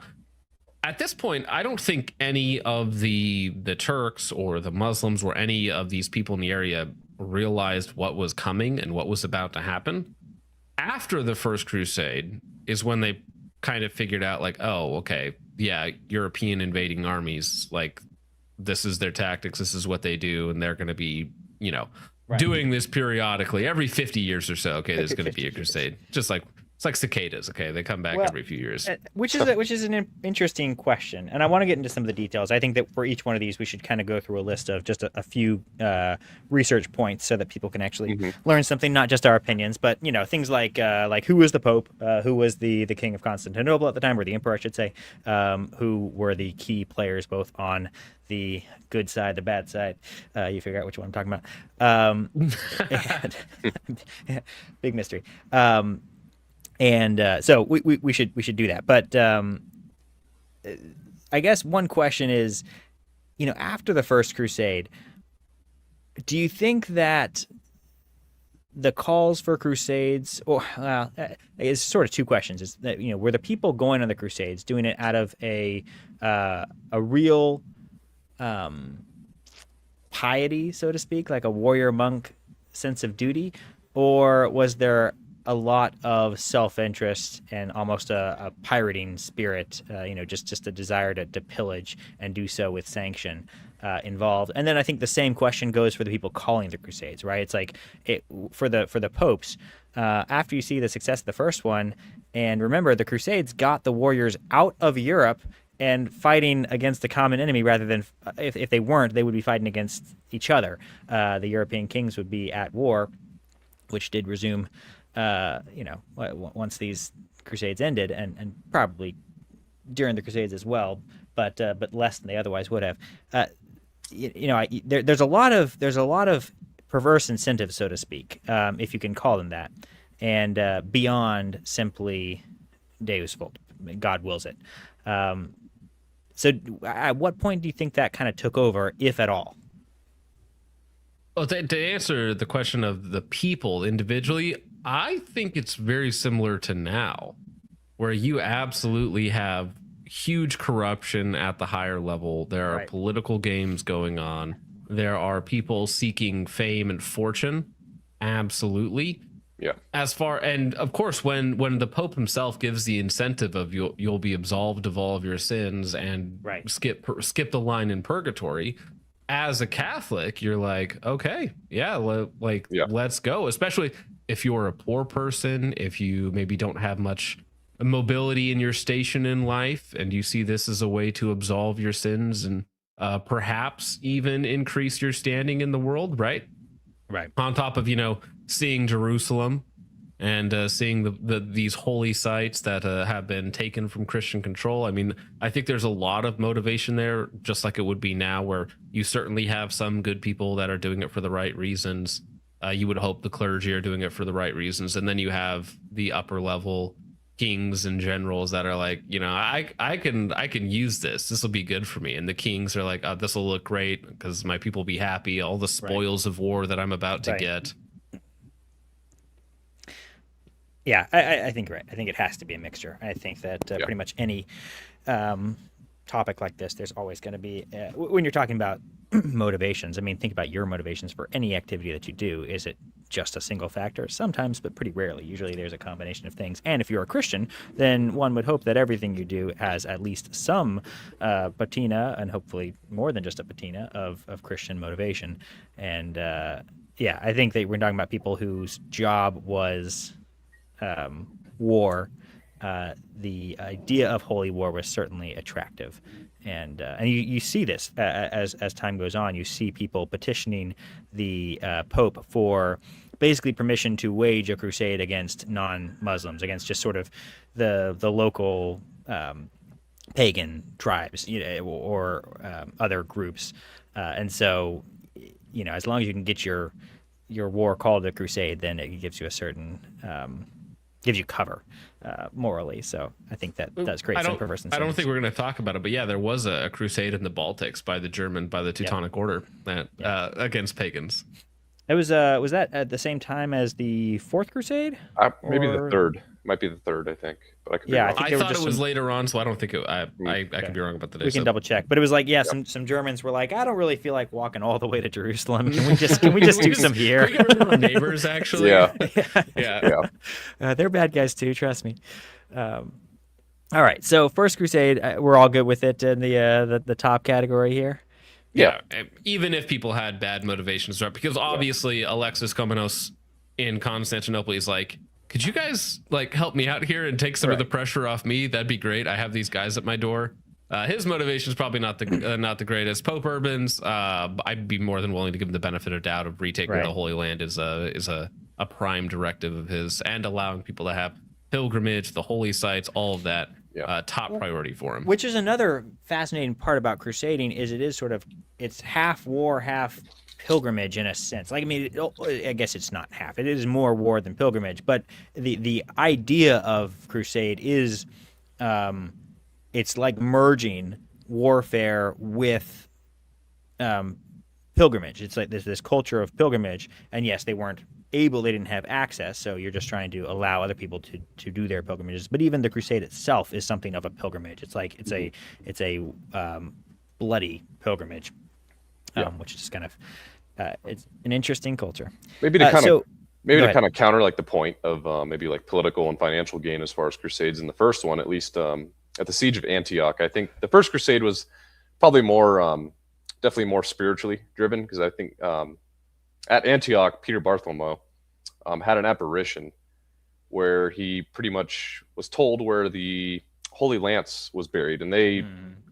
at this point, I don't think any of the Turks or the Muslims or any of these people in the area realized what was coming and what was about to happen. After the First Crusade is when they kind of figured out, like, oh, okay, yeah, European invading armies, like, this is their tactics, this is what they do, and they're going to be, doing this periodically every 50 years or so. Okay, there's going to be a crusade. Just like, it's like cicadas. Okay, they come back every few years. Which is an interesting question, and I want to get into some of the details. I think that for each one of these, we should kind of go through a list of just a few research points so that people can actually learn something, not just our opinions, but things like who was the Pope, who was the king of Constantinople at the time, or the emperor, I should say, who were the key players both on the good side, the bad side. You figure out which one I'm talking about. Big mystery. So we should do that. But I guess one question is, after the First Crusade, do you think that the calls for crusades, or it's sort of two questions, is that were the people going on the crusades doing it out of a real piety, so to speak, like a warrior monk sense of duty, or was there a lot of self-interest and almost a pirating spirit, just a desire to pillage and do so with sanction involved? And then I think the same question goes for the people calling the Crusades, right? It's like for the popes, after you see the success of the first one, and remember, the Crusades got the warriors out of Europe and fighting against the common enemy, rather than, if they weren't, they would be fighting against each other. The European kings would be at war, which did resume once these crusades ended, and probably during the crusades as well, but less than they otherwise would have. There's a lot of perverse incentives, so to speak, if you can call them that, and beyond simply Deus vult, God wills it. So at what point do you think that kind of took over, if at all? Well, to answer the question of the people individually, I think it's very similar to now, where you absolutely have huge corruption at the higher level. There are political games going on. There are people seeking fame and fortune. Absolutely. Yeah. And of course, when the Pope himself gives the incentive of you'll be absolved of all of your sins and skip the line in purgatory, as a Catholic, you're like, okay, let's go. Especially if you're a poor person, if you maybe don't have much mobility in your station in life, and you see this as a way to absolve your sins and perhaps even increase your standing in the world, right? On top of, seeing Jerusalem and seeing these holy sites that have been taken from Christian control. I mean, I think there's a lot of motivation there, just like it would be now, where you certainly have some good people that are doing it for the right reasons. You would hope the clergy are doing it for the right reasons. And then you have the upper level kings and generals that are like, I can use this. This will be good for me. And the kings are like, oh, this will look great because my people will be happy. All the spoils of war that I'm about to get. Yeah, I think you're right. I think it has to be a mixture. I think that pretty much any topic like this, there's always going to be, when you're talking about motivations, I mean, think about your motivations for any activity that you do. Is it just a single factor? Sometimes, but pretty rarely. Usually there's a combination of things. And if you're a Christian, then one would hope that everything you do has at least some patina, and hopefully more than just a patina, of Christian motivation. And I think that we're talking about people whose job was war. The idea of holy war was certainly attractive, and you see this as time goes on. You see people petitioning the Pope for basically permission to wage a crusade against non-Muslims, against just sort of the local pagan tribes, or other groups, and so as long as you can get your war called a crusade, then it gives you a certain gives you cover morally. So I think that does create some perverse incentives. I don't think we're going to talk about it, but yeah, there was a crusade in the Baltics by the Teutonic Order that against pagans. It was that at the same time as the Fourth Crusade? Maybe the third. Might be the third, I think. But I could be wrong. I thought it was later on, so I don't think it. I could be wrong about the day. We can double check, but it was like some Germans were like, I don't really feel like walking all the way to Jerusalem. Can we just do some here? We get rid of our neighbors, actually. Yeah. They're bad guys too. Trust me. All right, so First Crusade, we're all good with it in the top category here. Yeah, even if people had bad motivations, right? Because obviously Alexis Komnenos in Constantinople is like, could you guys like help me out here and take some of the pressure off me? That'd be great. I have these guys at my door. His motivation is probably not the greatest. Pope Urban's, I'd be more than willing to give him the benefit of doubt of retaking the Holy Land is a prime directive of his, and allowing people to have pilgrimage, the holy sites, all of that. Top priority for him. Which is another fascinating part about crusading, is it is sort of, it's half war, half pilgrimage in a sense. Like, I mean, I guess it's not half. It is more war than pilgrimage. But the idea of crusade is, it's like merging warfare with pilgrimage. It's like there's this culture of pilgrimage. And yes, they didn't have access, so you're just trying to allow other people to do their pilgrimages. But even the crusade itself is something of a pilgrimage. It's like it's a bloody pilgrimage, which is kind of it's an interesting culture. Maybe to kind of counter like the point of maybe like political and financial gain as far as crusades in the first one, at least at the siege of Antioch, I think the first crusade was probably more definitely more spiritually driven, because I think at Antioch, Peter Bartholomew had an apparition where he pretty much was told where the Holy Lance was buried, and they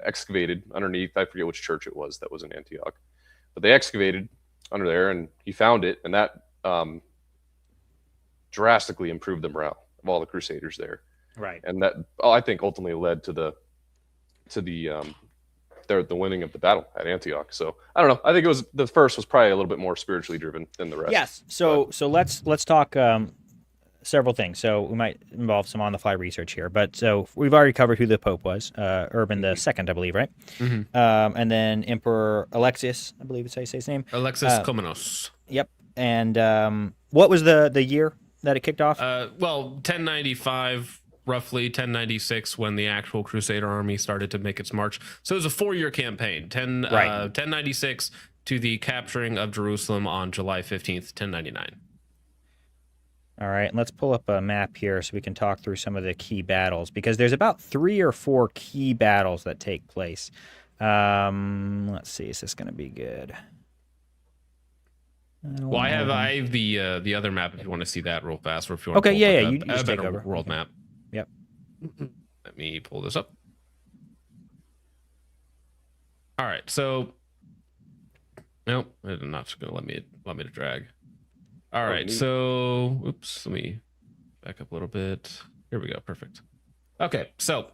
excavated underneath. I forget which church it was that was in Antioch, but they excavated under there, and he found it, and that drastically improved the morale of all the Crusaders there. Right, and that I think ultimately led to the winning of the battle at Antioch. So I don't know. I think the first was probably a little bit more spiritually driven than the rest. Yes. So let's talk several things. So we might involve some on the fly research here. But so we've already covered who the Pope was, Urban II, I believe, right? Mm-hmm. And then Emperor Alexius, I believe is how you say his name. Alexis Komnenos. Yep. And what was the year that it kicked off? 1095. Roughly 1096 when the actual Crusader army started to make its march. So it was a 4-year campaign, 1096 to the capturing of Jerusalem on July 15th, 1099. All right, let's pull up a map here so we can talk through some of the key battles, because there's about 3 or 4 key battles that take place. Let's see, is this going to be good? I have the other map if you want to see that real fast, or if you want to pull you just take over. World map. Yep. Let me pull this up. All right, so nope, it's not going to let me to drag. All right, so oops, let me back up a little bit. Here we go, perfect. Okay, so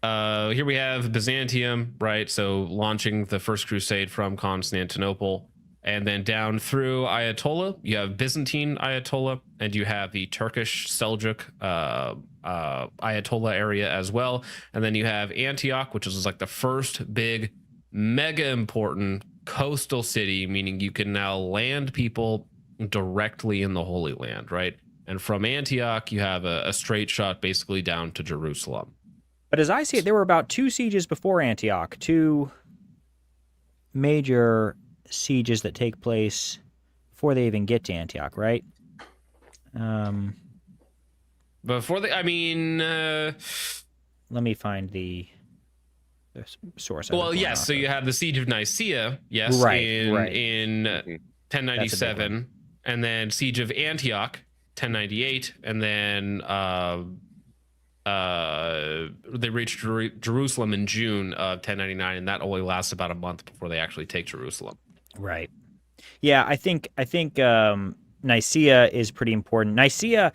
here we have Byzantium, right? So launching the first crusade from Constantinople. And then down through Ayatollah, you have Byzantine Ayatollah, and you have the Turkish Seljuk Ayatollah area as well. And then you have Antioch, which is like the first big, mega important coastal city, meaning you can now land people directly in the Holy Land, right? And from Antioch, you have a straight shot basically down to Jerusalem. But as I see it, there were about 2 sieges before Antioch, 2 major sieges that take place before they even get to Antioch, right? Before let me find the source. Well, yes. So you have the Siege of Nicaea, yes, in 1097, and then Siege of Antioch, 1098, and then they reached Jerusalem in June of 1099, and that only lasts about a month before they actually take Jerusalem. Right. Yeah, I think Nicaea is pretty important. Nicaea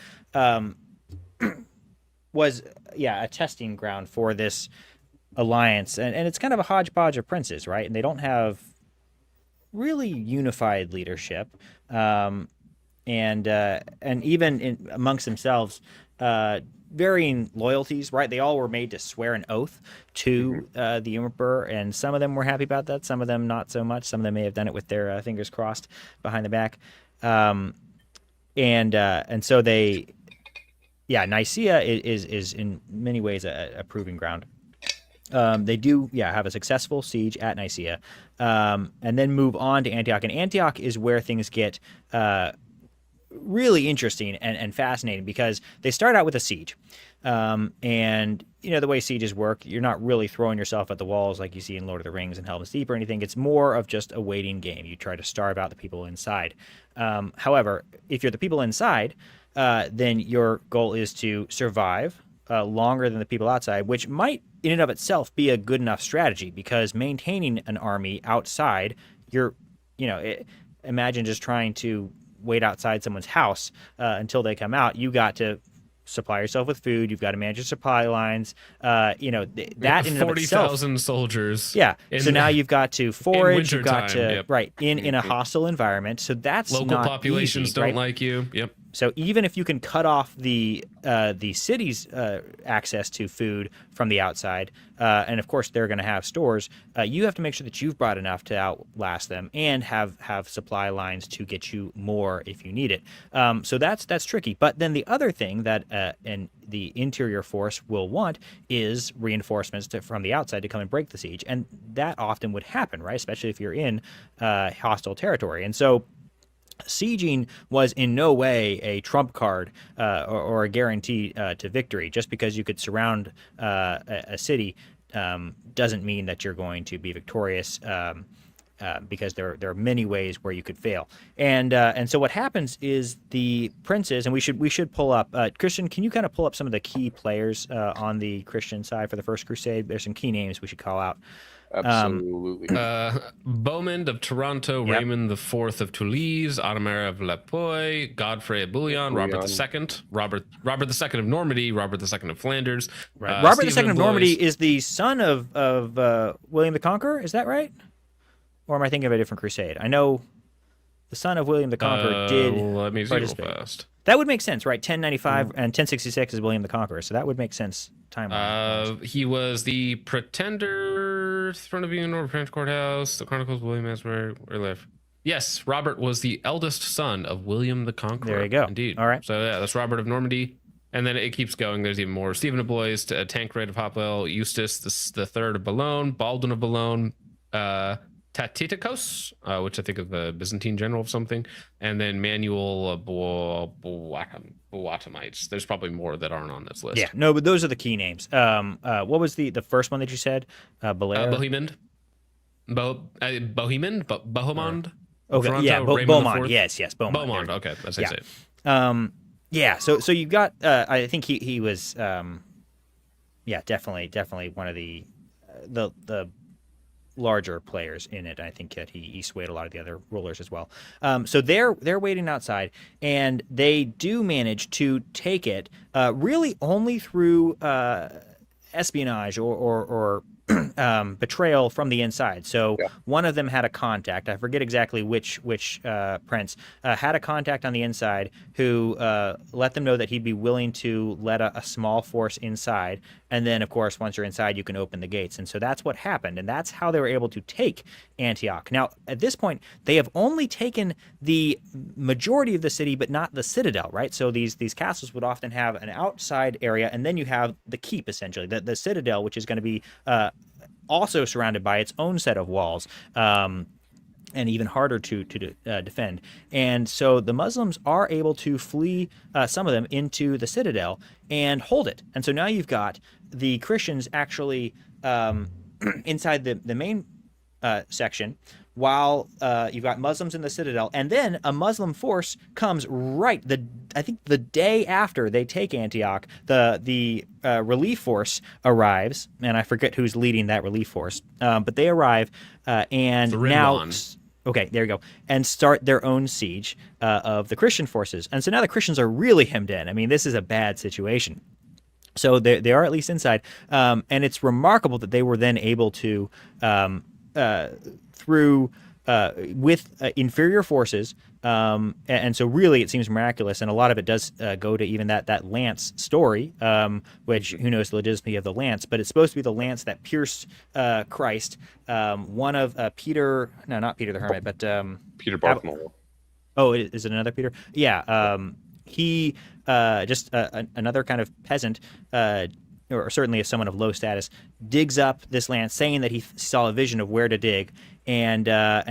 was a testing ground for this alliance, and it's kind of a hodgepodge of princes, right? And they don't have really unified leadership, and even amongst themselves, varying loyalties, right? They all were made to swear an oath to the emperor, and some of them were happy about that, some of them not so much. Some of them may have done it with their fingers crossed behind the back. And so they, Nicaea is in many ways a proving ground. They do, have a successful siege at Nicaea, and then move on to Antioch. And Antioch is where things get really interesting and fascinating, because they start out with a siege. And, the way sieges work, you're not really throwing yourself at the walls like you see in Lord of the Rings and Helm's Deep or anything. It's more of just a waiting game. You try to starve out the people inside. However, if you're the people inside, then your goal is to survive longer than the people outside, which might in and of itself be a good enough strategy, because maintaining an army outside, imagine just trying to wait outside someone's house until they come out. You got to supply yourself with food. You've got to manage your supply lines. That in and of itself, 40,000 soldiers. Yeah. So now you've got to forage. You've got to yep. in a hostile environment. So that's local not populations easy, don't right? like you. Yep. So even if you can cut off the city's access to food from the outside, and of course they're going to have stores, you have to make sure that you've brought enough to outlast them and have supply lines to get you more if you need it. So that's tricky. But then the other thing that and the interior force will want is reinforcements from the outside to come and break the siege, and that often would happen, right? Especially if you're in hostile territory, and so. Sieging was in no way a trump card or a guarantee to victory. Just because you could surround a city doesn't mean that you're going to be victorious, because there are many ways where you could fail. And so what happens is the princes, and we should pull up Christian. Can you kind of pull up some of the key players on the Christian side for the First Crusade? There's some key names we should call out. Absolutely. Bohemond of Toronto, Yep. Raymond IV of Toulouse, Audemer of Lapoy, Godfrey of Bouillon, Robert II, Robert II of Normandy, Robert II of Flanders. Right. Robert II Stephen of Normandy is the son of William the Conqueror. Is that right? Or am I thinking of a different crusade? I know the son of William the Conqueror did Let me see real participate. fast. That would make sense, right? 1095 and 1066 is William the Conqueror, so that would make sense timeline. He was the pretender, throne of Union, French courthouse, the Chronicles of William as where live. Yes, Robert was the eldest son of William the Conqueror. There you go. Indeed. All right. So yeah, that's Robert of Normandy. And then it keeps going. There's even more. Stephen of Blois, Tancred of Hopwell, Eustace the third of Boulogne, Baldwin of Boulogne, Tatiticos, which I think is the Byzantine general of something, and then Manuel Boatamites. There's probably more that aren't on this list. Yeah, no, but those are the key names. What was the first one that you said? Belair? Bohemond. Bohemond? Okay, Toronto, yeah, Raymond Beaumont. IV? Yes, Beaumont. Beaumont, okay, that's how you say it. Yeah, so you've got. I think he was. Definitely one of the larger players in it. I think that he swayed a lot of the other rulers as well. So they're waiting outside, and they do manage to take it really only through espionage or betrayal from the inside. So one of them had a contact. I forget exactly which prince had a contact on the inside who let them know that he'd be willing to let a small force inside. And then, of course, once you're inside, you can open the gates. And so that's what happened. And that's how they were able to take Antioch. Now, at this point, they have only taken the majority of the city, but not the citadel, right? So these castles would often have an outside area, and then you have the keep, essentially, the citadel, which is going to be also surrounded by its own set of walls. And even harder to defend. And so the Muslims are able to flee, some of them, into the citadel and hold it. And so now you've got the Christians actually inside the main section, while you've got Muslims in the citadel. And then a Muslim force comes I think the day after they take Antioch, the relief force arrives, and I forget who's leading that relief force, but they arrive and now... Okay, there you go. And start their own siege of the Christian forces. And so now the Christians are really hemmed in. I mean, this is a bad situation. So they are at least inside. And it's remarkable that they were then able to, through with inferior forces, and so really it seems miraculous, and a lot of it does go to even that lance story, which who knows the legitimacy of the lance, but it's supposed to be the lance that pierced Christ. One of Peter, no, not Peter the Hermit, but Peter Bartholomew. Oh, is it another Peter? Yeah. He just another kind of peasant, or certainly someone of low status, digs up this lance, saying that he saw a vision of where to dig, and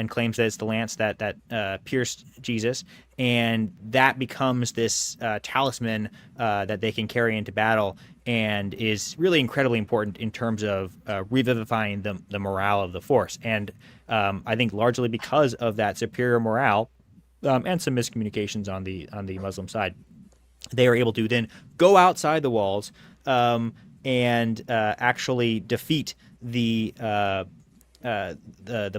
claims that it's the lance that pierced Jesus, and that becomes this talisman that they can carry into battle, and is really incredibly important in terms of revivifying the morale of the force. And I think largely because of that superior morale. And some miscommunications on the Muslim side, they are able to then go outside the walls and actually defeat the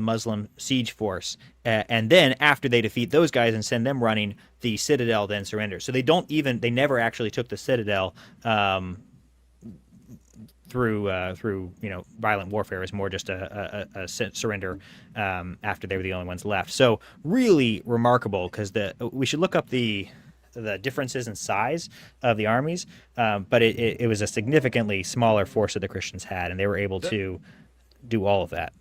Muslim siege force. And then after they defeat those guys and send them running, the citadel then surrenders. So they never actually took the citadel through violent warfare. Is more just a surrender after they were the only ones left. So really remarkable, because we should look up the differences in size of the armies, but it was a significantly smaller force that the Christians had, and they were able to do all of that.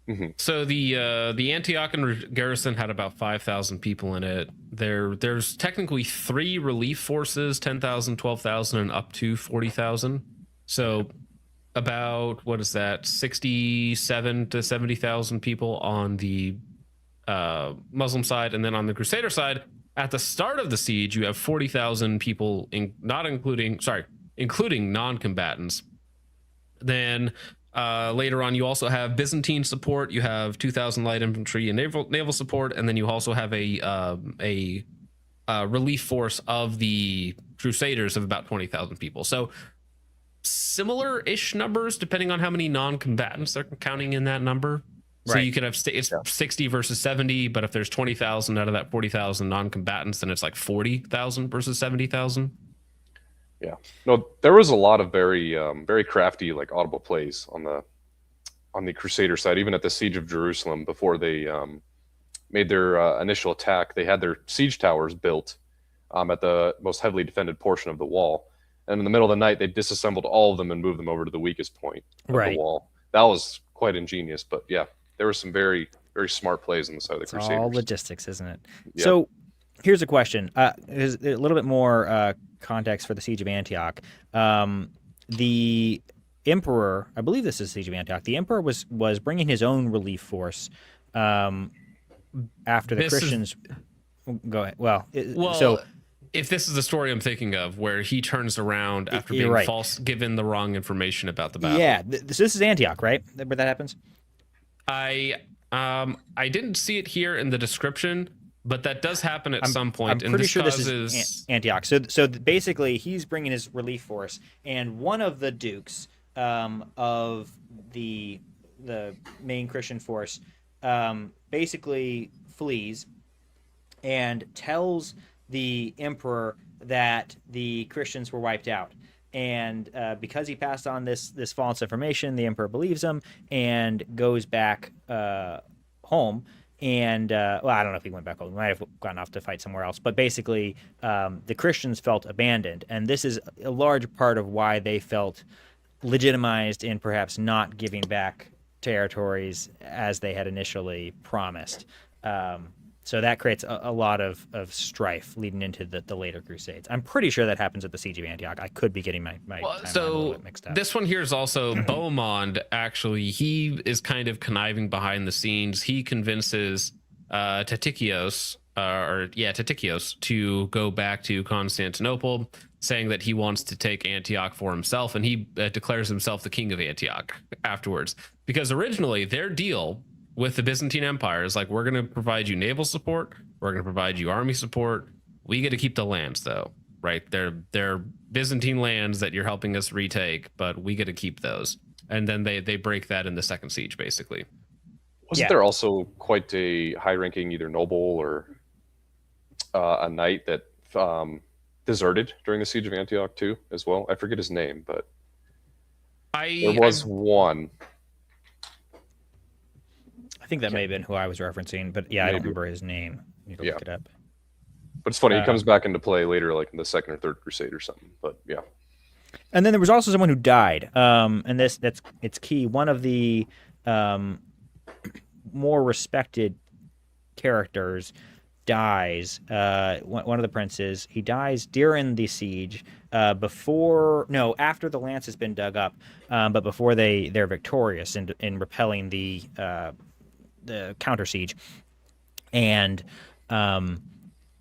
Mm-hmm. So the Antiochian garrison had about 5,000 people in it. There's technically 3 relief forces, 10,000, 12,000, and up to 40,000. So about, what is that, 67 to 70,000 people on the Muslim side, and then on the Crusader side, at the start of the siege, you have 40,000 people, including non-combatants. Then later on, you also have Byzantine support. You have 2,000 light infantry and naval support, and then you also have a relief force of the Crusaders of about 20,000 people. So similar-ish numbers, depending on how many non-combatants they're counting in that number. So you could have it's 60 versus 70, but if there's 20,000 out of that 40,000 non-combatants, then it's like 40,000 versus 70,000. Yeah, no, there was a lot of very very crafty, like, audible plays on the Crusader side. Even at the siege of Jerusalem, before they made their initial attack, they had their siege towers built at the most heavily defended portion of the wall. And in the middle of the night, they disassembled all of them and moved them over to the weakest point of the wall. That was quite ingenious, but yeah, there were some very, very smart plays on the side of the Crusaders. All logistics, isn't it? Yep. So here's a question. There's a little bit more context for the Siege of Antioch. The Emperor, I believe this is the Siege of Antioch, the Emperor was bringing his own relief force after the Christians... Go ahead. Well, if this is the story I'm thinking of, where he turns around after being given the wrong information about the battle. Yeah, so this is Antioch, right? Where that happens? I didn't see it here in the description, but that does happen at some point. I'm pretty sure this is Antioch. So basically, he's bringing his relief force, and one of the dukes of the main Christian force basically flees and tells the emperor that the Christians were wiped out. And because he passed on this false information, the emperor believes him and goes back home. And well, I don't know if he went back home. He might have gone off to fight somewhere else. But basically, the Christians felt abandoned. And this is a large part of why they felt legitimized in perhaps not giving back territories as they had initially promised. So that creates a lot of strife leading into the later Crusades. I'm pretty sure that happens at the Siege of Antioch. I could be getting my timeline a little bit mixed up. This one here is also Beaumont. Actually, he is kind of conniving behind the scenes. He convinces Tatikios to go back to Constantinople, saying that he wants to take Antioch for himself, and he declares himself the king of Antioch afterwards. Because originally their deal with the Byzantine Empire is like, we're going to provide you naval support, we're going to provide you army support, we get to keep the lands though, right? They're Byzantine lands that you're helping us retake, but we get to keep those. And then they break that in the second siege, basically. Wasn't there also quite a high-ranking either noble or a knight that deserted during the siege of Antioch too, as well? I forget his name, but there was one. I think that may have been who I was referencing, but yeah, I don't Maybe. remember his name. I need to look it up. But it's funny, he comes back into play later, like in the second or third Crusade or something. But yeah. And then there was also someone who died. And it's key. One of the more respected characters dies. One of the princes, he dies during the siege, after the lance has been dug up, but before they're victorious in repelling the counter siege. And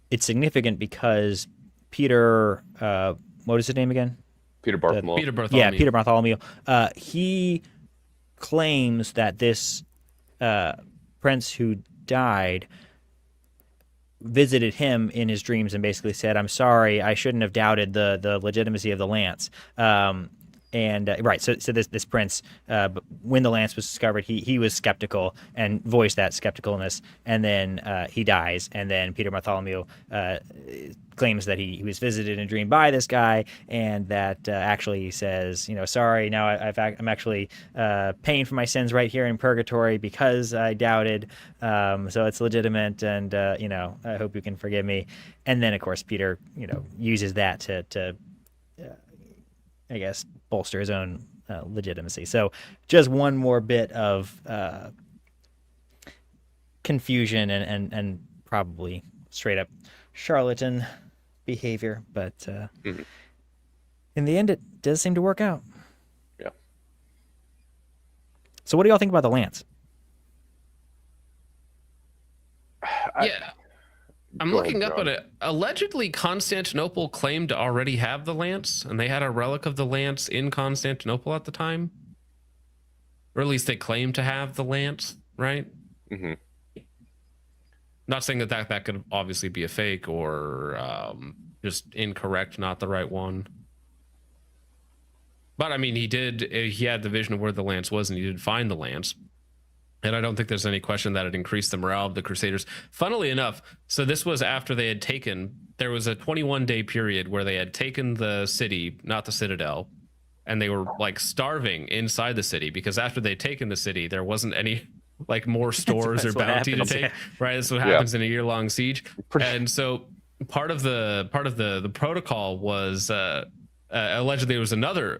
it's significant because Peter, what is his name again? Peter Bartholomew. Peter Bartholomew. Yeah, Peter Bartholomew. He claims that this prince who died visited him in his dreams and basically said, "I'm sorry, I shouldn't have doubted the legitimacy of the lance." So this prince, when the lance was discovered, he was skeptical and voiced that skepticalness, and then he dies, and then Peter Bartholomew claims that he was visited in a dream by this guy, and that actually he says, sorry, now I'm actually paying for my sins right here in purgatory because I doubted, so it's legitimate, and I hope you can forgive me. And then of course Peter uses that to I guess bolster his own legitimacy. So just one more bit of confusion and probably straight up charlatan behavior, but in the end it does seem to work out. Yeah. So what do y'all think about the lance? I'm looking up at it. Allegedly, Constantinople claimed to already have the lance, and they had a relic of the lance in Constantinople at the time. Or at least they claimed to have the lance, right? Mm-hmm. Not saying that could obviously be a fake or just incorrect, not the right one. But I mean, he had the vision of where the lance was, and he did find the lance. And I don't think there's any question that it increased the morale of the Crusaders. Funnily enough, so this was after they had there was a 21-day period where they had taken the city, not the citadel, and they were like starving inside the city because after they'd taken the city, there wasn't any like more stores or bounty to take. Right, that's what happens in a year-long siege. And so part of the protocol was allegedly there was another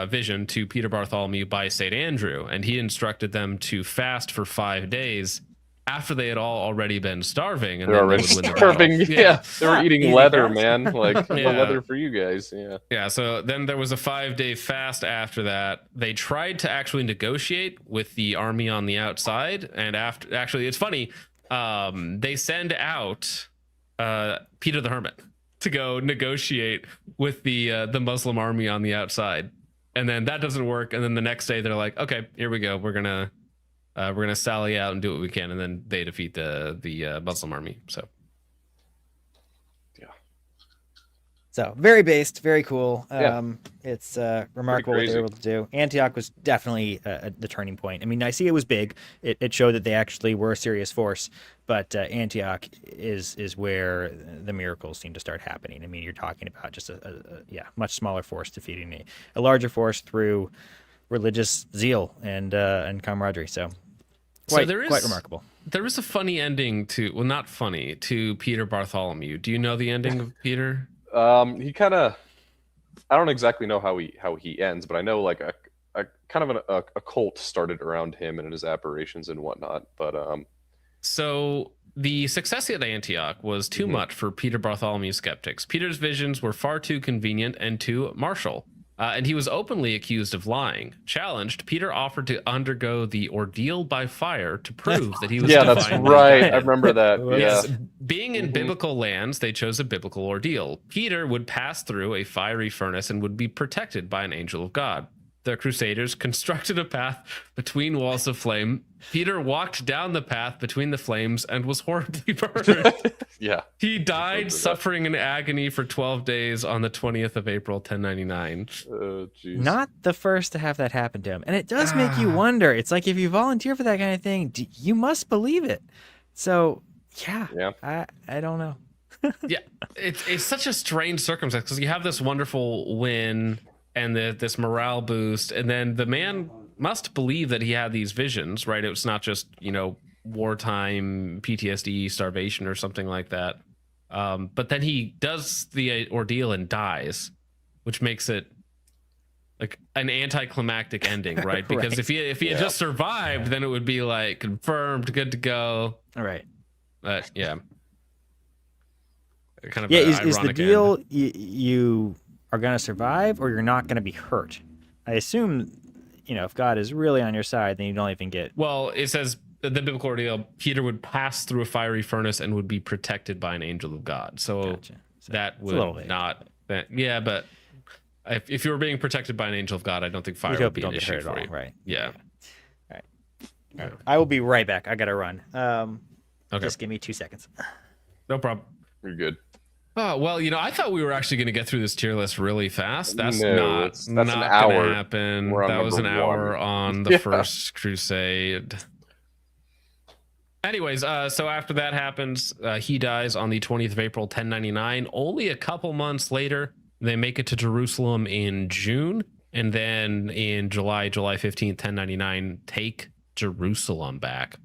vision to Peter Bartholomew by St. Andrew, and he instructed them to fast for 5 days after they had already been starving. And they're already starving. Yeah. They were eating leather, man. Like leather for you guys. Yeah. Yeah. So then there was a 5-day fast after that. They tried to actually negotiate with the army on the outside, and actually, it's funny. They send out Peter the Hermit to go negotiate with the Muslim army on the outside, and then that doesn't work. And then the next day they're like, okay, here we go, we're gonna sally out and do what we can, and then they defeat the Muslim army. So So very based, very cool. Yeah. It's remarkable what they were able to do. Antioch was definitely the turning point. I mean, Nicaea was big. It showed that they actually were a serious force, but Antioch is where the miracles seem to start happening. I mean, you're talking about just a much smaller force defeating a larger force through religious zeal and camaraderie. So quite remarkable. There is a funny ending not funny, to Peter Bartholomew. Do you know the ending of Peter? He kind of, I don't exactly know how he ends, but I know like a kind of a cult started around him and his apparitions and whatnot. But so the success at Antioch was too much for Peter Bartholomew's skeptics. Peter's visions were far too convenient and too martial. And he was openly accused of lying. Challenged, Peter offered to undergo the ordeal by fire to prove that he was yeah, that's right. I remember that. Yes. Yeah. Being in biblical lands, they chose a biblical ordeal. Peter would pass through a fiery furnace and would be protected by an angel of God. The Crusaders constructed a path between walls of flame. Peter walked down the path between the flames and was horribly burned. Yeah. He died suffering in agony for 12 days on the 20th of April, 1099. Oh, geez. Not the first to have that happen to him. And it does make you wonder. It's like if you volunteer for that kind of thing, you must believe it. So, yeah. I don't know. Yeah, it's such a strange circumstance because you have this wonderful win and this morale boost, and then the man must believe that he had these visions, right? It was not just, wartime PTSD, starvation, or something like that. But then he does the ordeal and dies, which makes it like an anticlimactic ending, right? Because Right. if he had just survived, then it would be like confirmed, good to go. All right. But yeah, kind of Is the ironic deal end. you are going to survive or you're not going to be hurt? I assume, if God is really on your side, then you don't even get. Well, it says the biblical ordeal, Peter would pass through a fiery furnace and would be protected by an angel of God. So Gotcha. So that it's a little would vague. not. Yeah, but if you were being protected by an angel of God, I don't think fire We would hope be you an don't get issue hurt for at you. all, right? Yeah. All right. I will be right back. I got to run. Okay. Just give me 2 seconds. No problem. You're good. Oh, well, I thought we were actually going to get through this tier list really fast. That's No, that's an not hour. going to happen. We're on That was an number hour one. on the Yeah. first Crusade. Anyways, so after that happens, he dies on the 20th of April, 1099. Only a couple months later, they make it to Jerusalem in June. And then in July 15th, 1099, take Jerusalem back.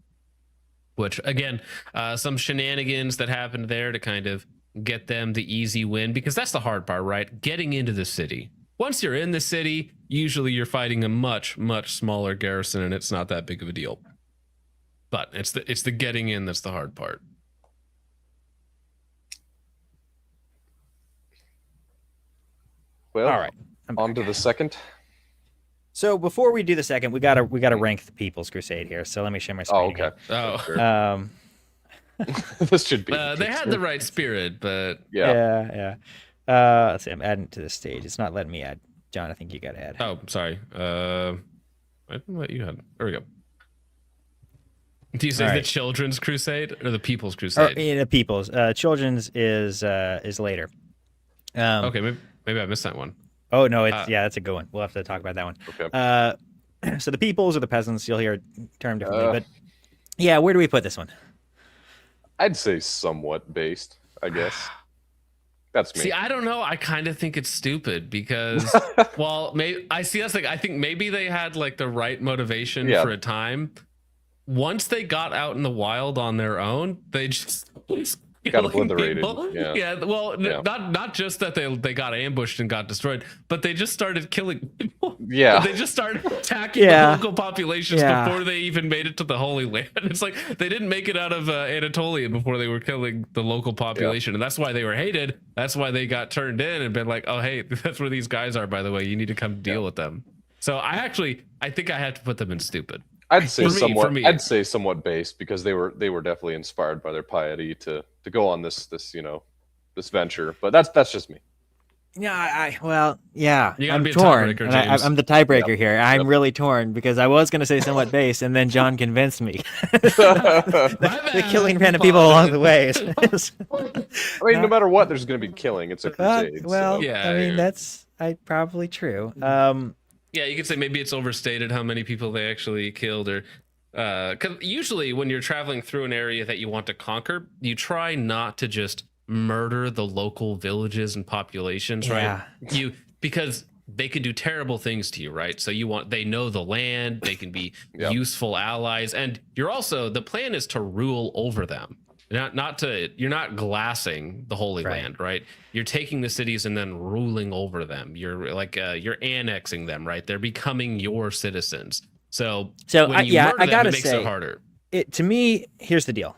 Which, again, some shenanigans that happened there to kind of get them the easy win. Because that's the hard part, right? Getting into the city. Once you're in the city, usually you're fighting a much, much smaller garrison, and it's not that big of a deal. But it's the getting in that's the hard part. Well, All right. on to the second. So before we do the second, we gotta rank the People's Crusade here. So let me share my screen. Oh, okay. Oh, Sure. This should be. they had the right spirit, but Yeah. Yeah. Let's see. I'm adding to the stage. It's not letting me add. John, I think you got to add. oh, sorry. I didn't let you had. There we go. Do you say All the right. Children's Crusade or the People's Or, Crusade? the People's. Children's is later. Okay, maybe I missed that one. Oh no, it's that's a good one. We'll have to talk about that one. Okay. So the Peoples or the peasants, you'll hear a term differently, but yeah, where do we put this one? I'd say somewhat based, I guess. That's me. See, I don't know. I kind of think it's stupid because, well, I think maybe they had like the right motivation for a time. Once they got out in the wild on their own, they just Got killing obliterated. people. Yeah. Well, Yeah. not just that they got ambushed and got destroyed, but they just started killing people. Yeah. They just started attacking Yeah. the local populations Yeah. before they even made it to the Holy Land. It's like they didn't make it out of Anatolia before they were killing the local population, and that's why they were hated. That's why they got turned in and been like, "Oh, hey, that's where these guys are. By the way, you need to come deal with them." So I think I have to put them in stupid. I'd say For me. I'd say somewhat based because they were definitely inspired by their piety to go on this venture. But that's just me. Yeah, You gotta I'm be a torn. tiebreaker, And James. I'm the tiebreaker here. I'm Yep. really torn because I was going to say somewhat base, and then John convinced me. the killing random people along the way. I mean, no matter what, there's going to be killing. It's a crusade. well, so. Yeah, I mean yeah. that's probably true. Yeah, you could say maybe it's overstated how many people they actually killed, or because usually when you're traveling through an area that you want to conquer, you try not to just murder the local villages and populations, right? Because they can do terrible things to you, right? So they know the land, they can be Yep. useful allies, and the plan is to rule over them. You're not glassing the Holy Right. Land, right? You're taking the cities and then ruling over them. You're annexing them, right? They're becoming your citizens. So when you murder them, gotta it makes say, it harder. To me, here's the deal.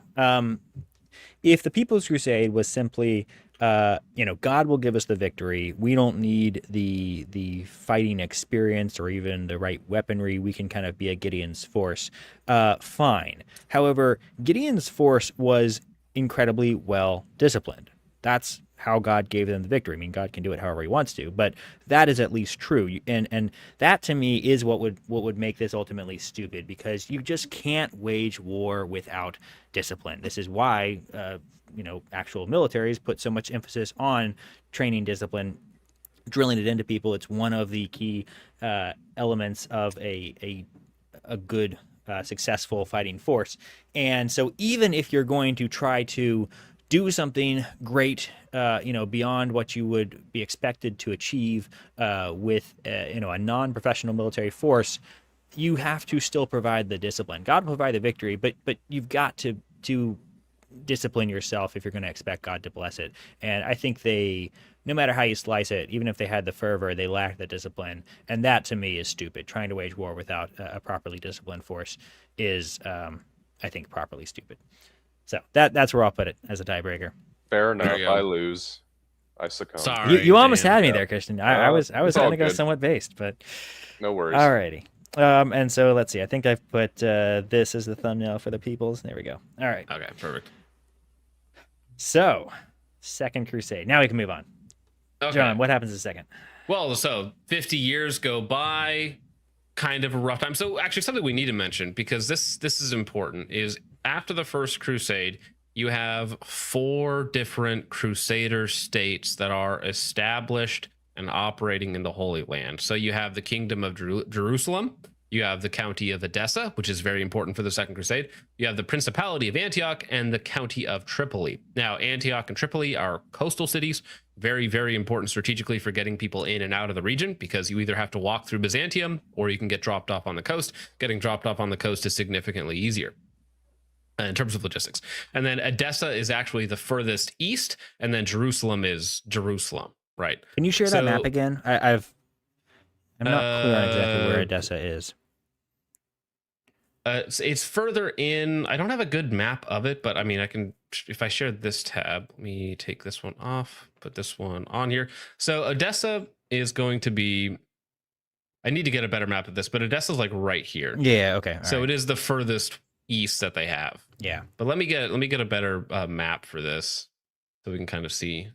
If the People's Crusade was simply, God will give us the victory. We don't need the fighting experience or even the right weaponry. We can kind of be a Gideon's force. Fine. However, Gideon's force was incredibly well disciplined. That's how God gave them the victory. I mean, God can do it however he wants to, but that is at least true. And that to me is what would make this ultimately stupid, because you just can't wage war without discipline. This is why actual militaries put so much emphasis on training discipline, drilling it into people. It's one of the key elements of a good successful fighting force. And so even if you're going to try to do something great, beyond what you would be expected to achieve with, a non-professional military force, you have to still provide the discipline. God will provide the victory, but you've got to discipline yourself if you're going to expect God to bless it. And I think they, no matter how you slice it, even if they had the fervor, they lack the discipline. And that to me is stupid. Trying to wage war without a properly disciplined force is, I think, properly stupid. So that's where I'll put it as a tiebreaker. Fair enough. I lose. I succumb. Sorry, You almost Dan. had me there, Christian. I was it's going all to go good. somewhat based, but No worries. alrighty. And so let's see. I think I've put this as the thumbnail for the peoples. There we go. All right. Okay, perfect. So, Second Crusade. Now we can move on. Okay. John, what happens in second? Well, so 50 years go by, kind of a rough time. So actually something we need to mention, because this is important, is after the First Crusade, you have 4 different Crusader states that are established and operating in the Holy Land. So you have the Kingdom of Jerusalem, you have the County of Edessa, which is very important for the Second Crusade. You have the Principality of Antioch and the County of Tripoli. Now, Antioch and Tripoli are coastal cities, very, very important strategically for getting people in and out of the region, because you either have to walk through Byzantium or you can get dropped off on the coast. Getting dropped off on the coast is significantly easier in terms of logistics. And then Edessa is actually the furthest east, and then Jerusalem is Jerusalem, right? Can you share that So- map again? I'm not clear on exactly where Edessa is. It's further in. I don't have a good map of it, but I mean, I can, if I share this tab, let me take this one off, put this one on here. So Edessa is going to be, I need to get a better map of this, but Edessa's like right here. Yeah, okay. all So right. it is the furthest east that they have. Yeah. But let me get a better map for this, so we can kind of see.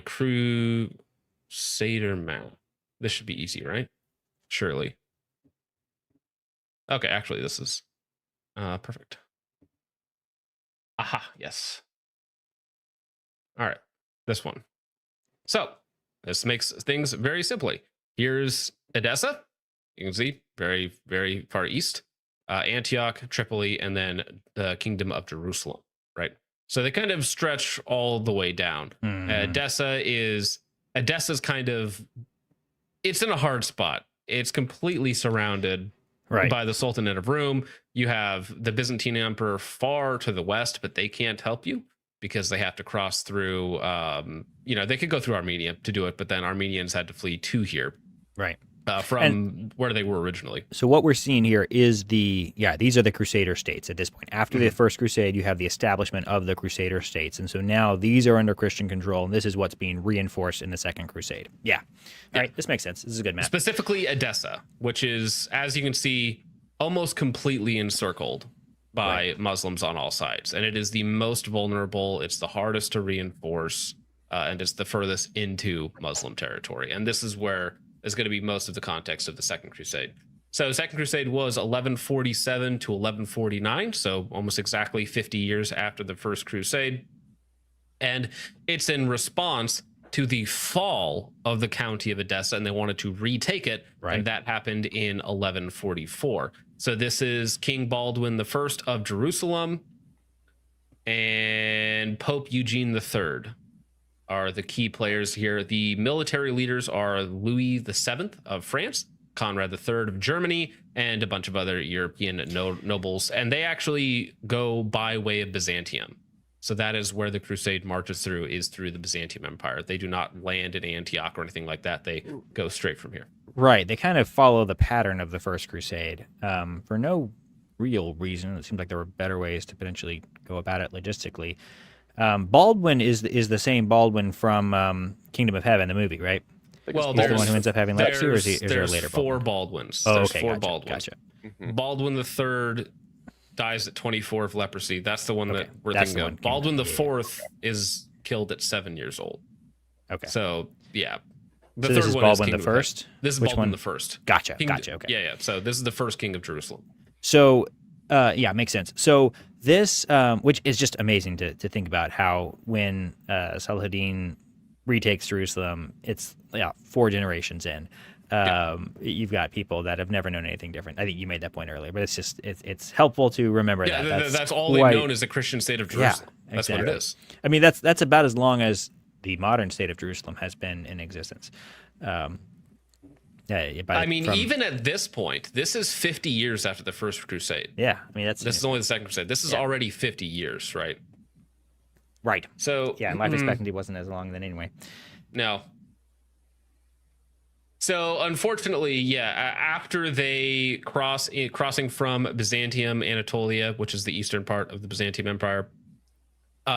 Crusader map. This should be easy, right? Surely. Okay, actually, this is perfect. Aha, yes. All right, this one. So this makes things very simply. Here's Edessa. You can see very, very far east. Antioch, Tripoli, and then the Kingdom of Jerusalem, right? So they kind of stretch all the way down. Edessa's kind of, it's in a hard spot. It's completely surrounded by the Sultanate of Rome. You have the Byzantine Emperor far to the west, but they can't help you because they have to cross through, they could go through Armenia to do it, but then Armenians had to flee to here. Right. From where they were originally. So what we're seeing here is these are the Crusader states at this point. After the First Crusade, you have the establishment of the Crusader states. And so now these are under Christian control, and this is what's being reinforced in the Second Crusade. Yeah. All right, this makes sense. This is a good map. Specifically Edessa, which is, as you can see, almost completely encircled by Muslims on all sides. And it is the most vulnerable. It's the hardest to reinforce, and it's the furthest into Muslim territory. And this is where is going to be most of the context of the Second Crusade. So the Second Crusade was 1147 to 1149, so almost exactly 50 years after the First Crusade. And it's in response to the fall of the County of Edessa, and they wanted to retake it, and that happened in 1144. So this is King Baldwin I of Jerusalem and Pope Eugene III. Are the key players here. The military leaders are Louis VII of France, Conrad III of Germany, and a bunch of other European nobles. And they actually go by way of Byzantium. So that is where the Crusade marches through, is through the Byzantium Empire. They do not land in Antioch or anything like that. They go straight from here. Right. They kind of follow the pattern of the First Crusade for no real reason. It seems like there were better ways to potentially go about it logistically. Baldwin is the same Baldwin from Kingdom of Heaven, the movie, right? Well, He's the one who ends up having leprosy, or is there there's later 4 Baldwins. Oh, There's okay, 4 gotcha, Baldwins. gotcha. Baldwin III dies at 24 of leprosy. That's the one that we're that's thinking the one. of. Baldwin IV is killed at 7 years old. Okay. So, yeah. The So third this is one Baldwin King the of Heaven. First? This is Which Baldwin one? the First. Gotcha, okay. Yeah. So this is the first king of Jerusalem. So, makes sense. So this, which is just amazing to think about how when Saladin retakes Jerusalem, it's 4 generations in. You've got people that have never known anything different. I think you made that point earlier, but it's just it's helpful to remember that. That's all they've known is the Christian state of Jerusalem. Yeah, that's what it is. I mean, that's about as long as the modern state of Jerusalem has been in existence. Even at this point, this is 50 years after the First Crusade. Yeah, I mean this is only the Second Crusade. This is already 50 years, right? Right. So yeah, life expectancy wasn't as long then anyway. No. So unfortunately, after they crossing from Byzantium, Anatolia, which is the eastern part of the Byzantium Empire,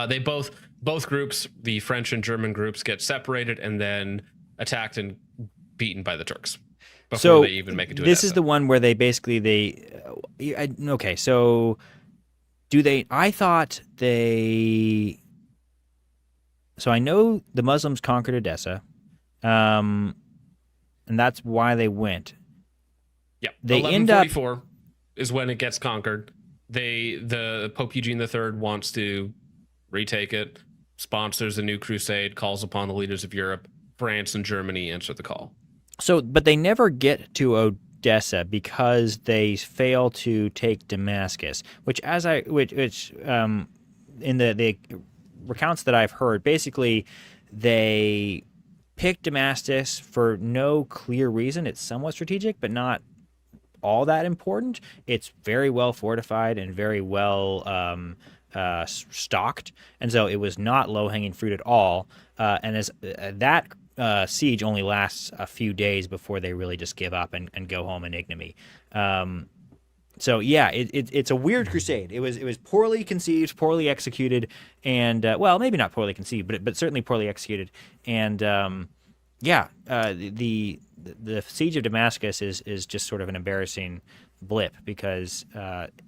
they both groups, the French and German groups, get separated and then attacked and beaten by the Turks before they even make it to Edessa. This is the one where they basically okay. So do they? I thought they. So I know the Muslims conquered Edessa, and that's why they went. Yeah, they 1144 is when it gets conquered. The Pope Eugene III wants to retake it, sponsors a new crusade, calls upon the leaders of Europe. France and Germany answer the call. So, but they never get to Odessa because they fail to take Damascus, which in the recounts that I've heard, basically they picked Damascus for no clear reason. It's somewhat strategic, but not all that important. It's very well fortified and very well stocked, and so it was not low-hanging fruit at all. And as that siege only lasts a few days before they really just give up and go home in ignominy. So yeah, it's a weird crusade. It was poorly conceived, poorly executed, and well, maybe not poorly conceived, but certainly poorly executed. And the siege of Damascus is just sort of an embarrassing blip because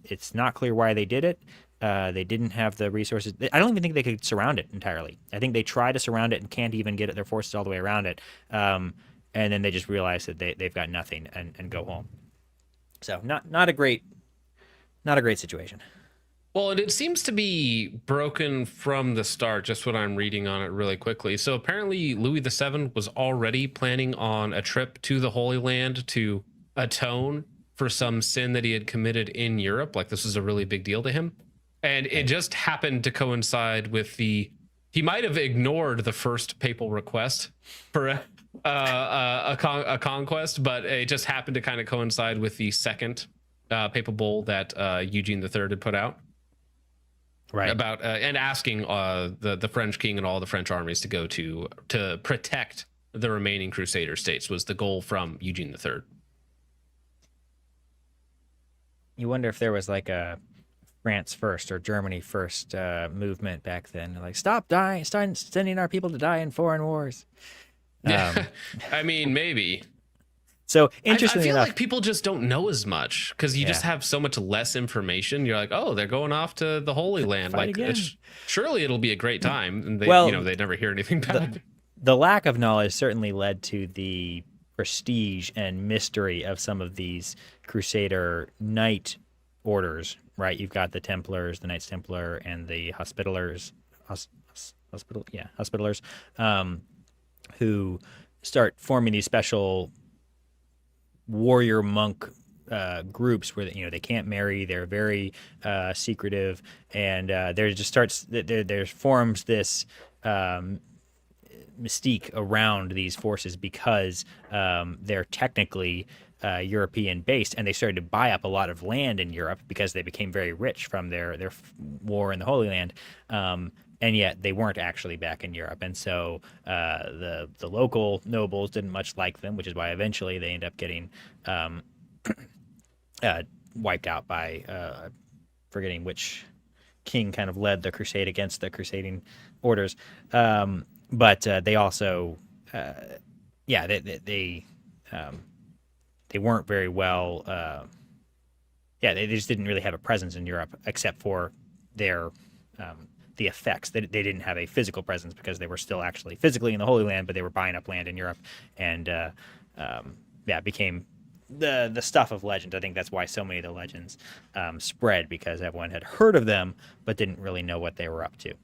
it's not clear why they did it. They didn't have the resources. I don't even think they could surround it entirely. I think they try to surround it and can't even get their forces all the way around it. And then they just realize that they've got nothing and go home. So not a great situation. Well, it seems to be broken from the start, just what I'm reading on it really quickly. So apparently Louis VII was already planning on a trip to the Holy Land to atone for some sin that he had committed in Europe. Like this was a really big deal to him. And it just happened to coincide with he might have ignored the first papal request for a conquest, but it just happened to kind of coincide with the second papal bull that Eugene III had put out. Right. About and asking the French king and all the French armies to go to protect the remaining Crusader states was the goal from Eugene III. You wonder if there was like a France first or Germany first movement back then. Like, stop sending our people to die in foreign wars. I mean, maybe. So interestingly I feel enough, like people just don't know as much because you just have so much less information. You're like, oh, they're going off to the Holy Land. Like, surely it'll be a great time. And they never hear anything back. The lack of knowledge certainly led to the prestige and mystery of some of these Crusader knight orders. Right, you've got the Templars, the Knights Templar, and the Hospitallers. Hospitallers, who start forming these special warrior monk groups where they can't marry, they're very secretive, and there forms this mystique around these forces because they're technically European based, and they started to buy up a lot of land in Europe because they became very rich from their war in the Holy Land. And yet they weren't actually back in Europe. And so the local nobles didn't much like them, which is why eventually they end up getting wiped out by forgetting which king kind of led the crusade against the crusading orders. But they also, they weren't very well. They just didn't really have a presence in Europe except for their the effects. They didn't have a physical presence because they were still actually physically in the Holy Land, but they were buying up land in Europe, and became the stuff of legend. I think that's why so many of the legends spread, because everyone had heard of them but didn't really know what they were up to.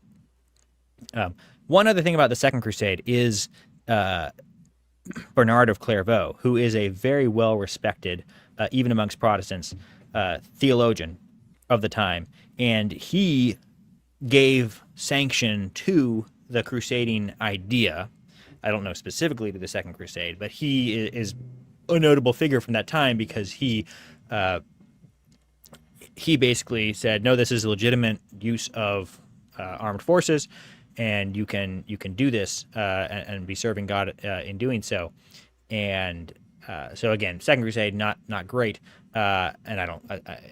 One other thing about the Second Crusade is Bernard of Clairvaux, who is a very well-respected, even amongst Protestants, theologian of the time, and he gave sanction to the crusading idea. I don't know specifically to the Second Crusade, but he is a notable figure from that time because he basically said, no, this is a legitimate use of armed forces, and you can do this and be serving God in doing so. And so again, Second Crusade, not great. And I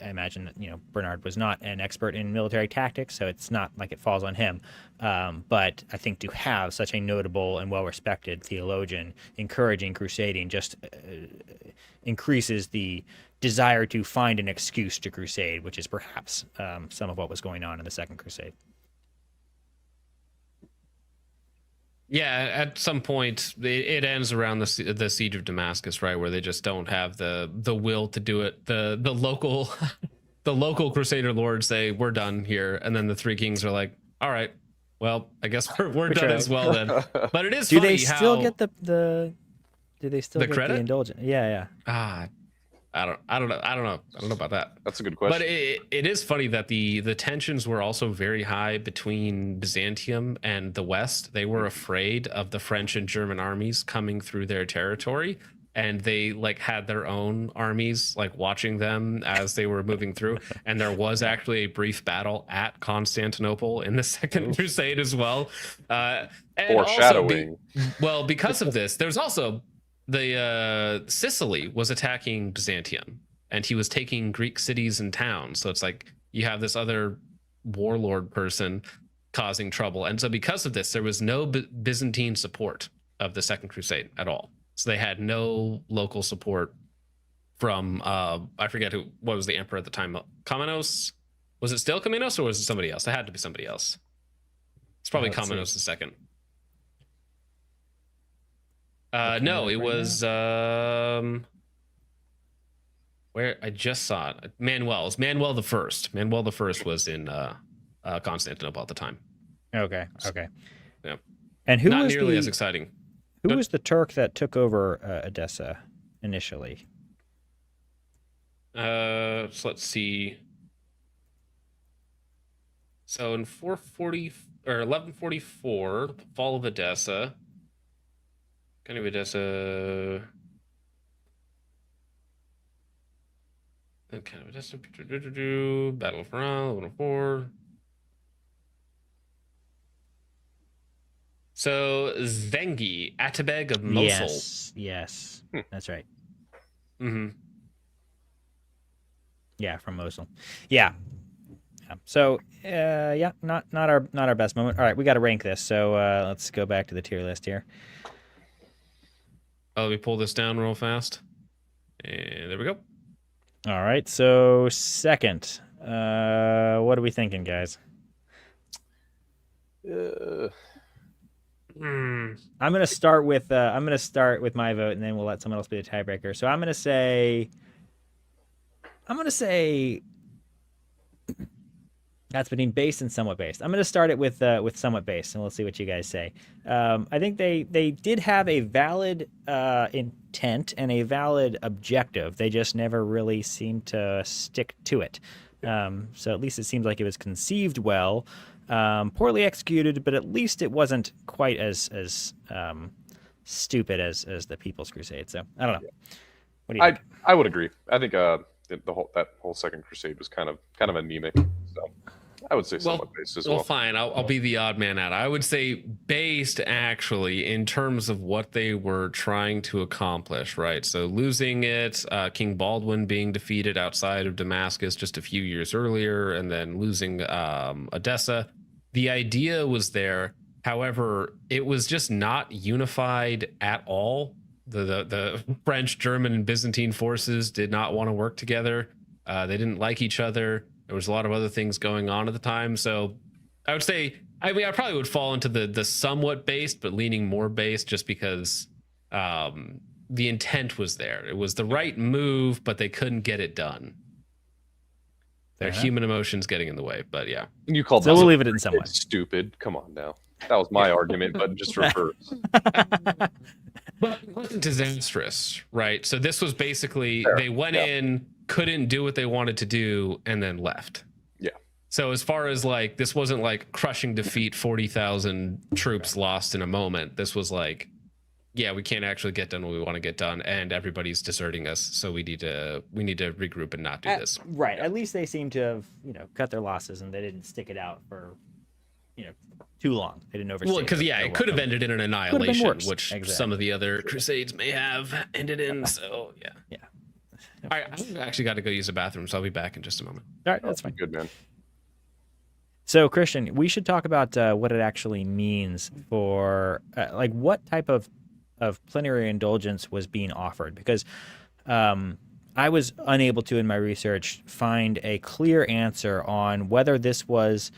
imagine that, Bernard was not an expert in military tactics, so it's not like it falls on him. But I think to have such a notable and well-respected theologian encouraging crusading just increases the desire to find an excuse to crusade, which is perhaps some of what was going on in the Second Crusade. Yeah, at some point it ends around the siege of Damascus, right, where they just don't have the will to do it. The local the local Crusader lords say, we're done here, and then the three kings are like, all right, well, I guess we're done as well then. But it is do funny they still get the do they still get credit? the indulgence? Yeah. I don't know about that. That's a good question. But it is funny that the tensions were also very high between Byzantium and the West. They were afraid of the French and German armies coming through their territory, and they had their own armies watching them as they were moving through. And there was actually a brief battle at Constantinople in the Second Crusade as well. And foreshadowing. Also because of this, there's also the Sicily was attacking Byzantium, and he was taking Greek cities and towns. So it's like you have this other warlord person causing trouble. And so because of this, there was no Byzantine support of the Second Crusade at all. So they had no local support from, I forget what was the emperor at the time. Komnenos? Was it still Komnenos, or was it somebody else? It had to be somebody else. It's probably Komnenos the second. No, it was where I just saw it. Manuel. It was Manuel the First. Manuel the First was in Constantinople at the time. Okay. Yeah. And who not was nearly as exciting? Who was the Turk that took over Edessa initially? So let's see. So in 440 or 1144, the fall of Edessa. Kind of Edessa. Kind of Edessa. Battle of Iran, 104. So Zengi, Atabeg of Mosul. Yes, that's right. Mm-hmm. Yeah, from Mosul. Yeah. So not our best moment. All right, we got to rank this. So let's go back to the tier list here. Let me pull this down real fast. And there we go. All right, so second. What are we thinking, guys? I'm gonna start with my vote, and then we'll let someone else be the tiebreaker. So I'm gonna say that's between based and somewhat based. I'm gonna start it with somewhat based, and we'll see what you guys say. I think they did have a valid intent and a valid objective. They just never really seemed to stick to it. So at least it seems like it was conceived well. Poorly executed, but at least it wasn't quite as stupid as the People's Crusade. So I don't know. What do you think? I would agree. I think that whole Second Crusade was kind of anemic. So I would say somewhat based as well. Well, fine. I'll be the odd man out. I would say based actually in terms of what they were trying to accomplish, right? So losing it, King Baldwin being defeated outside of Damascus just a few years earlier, and then losing Edessa. The idea was there. However, it was just not unified at all. The French, German, and Byzantine forces did not want to work together. They didn't like each other. There was a lot of other things going on at the time. So I would say, I probably would fall into the somewhat based, but leaning more based, just because the intent was there. It was the right move, but they couldn't get it done. Their human emotions getting in the way, but yeah. You called so we'll leave it in somewhat stupid. Come on now. That was my argument, but just reverse. But it wasn't disastrous, right? So this was basically they went in, couldn't do what they wanted to do, and then left. Yeah. So as far as this wasn't crushing defeat, 40,000 troops lost in a moment. This was yeah, we can't actually get done what we want to get done, and everybody's deserting us. So we need to regroup and not do this. Right. At least they seem to have, cut their losses, and they didn't stick it out for, too long. They didn't overstay. Well, because it could have ended in an annihilation, which exactly. some of the other crusades may have ended in. So yeah. All right, I've actually got to go use the bathroom, so I'll be back in just a moment. All right, that's fine. Good, man. So, Christian, we should talk about what it actually means for, what type of plenary indulgence was being offered, because I was unable to, in my research, find a clear answer on whether this was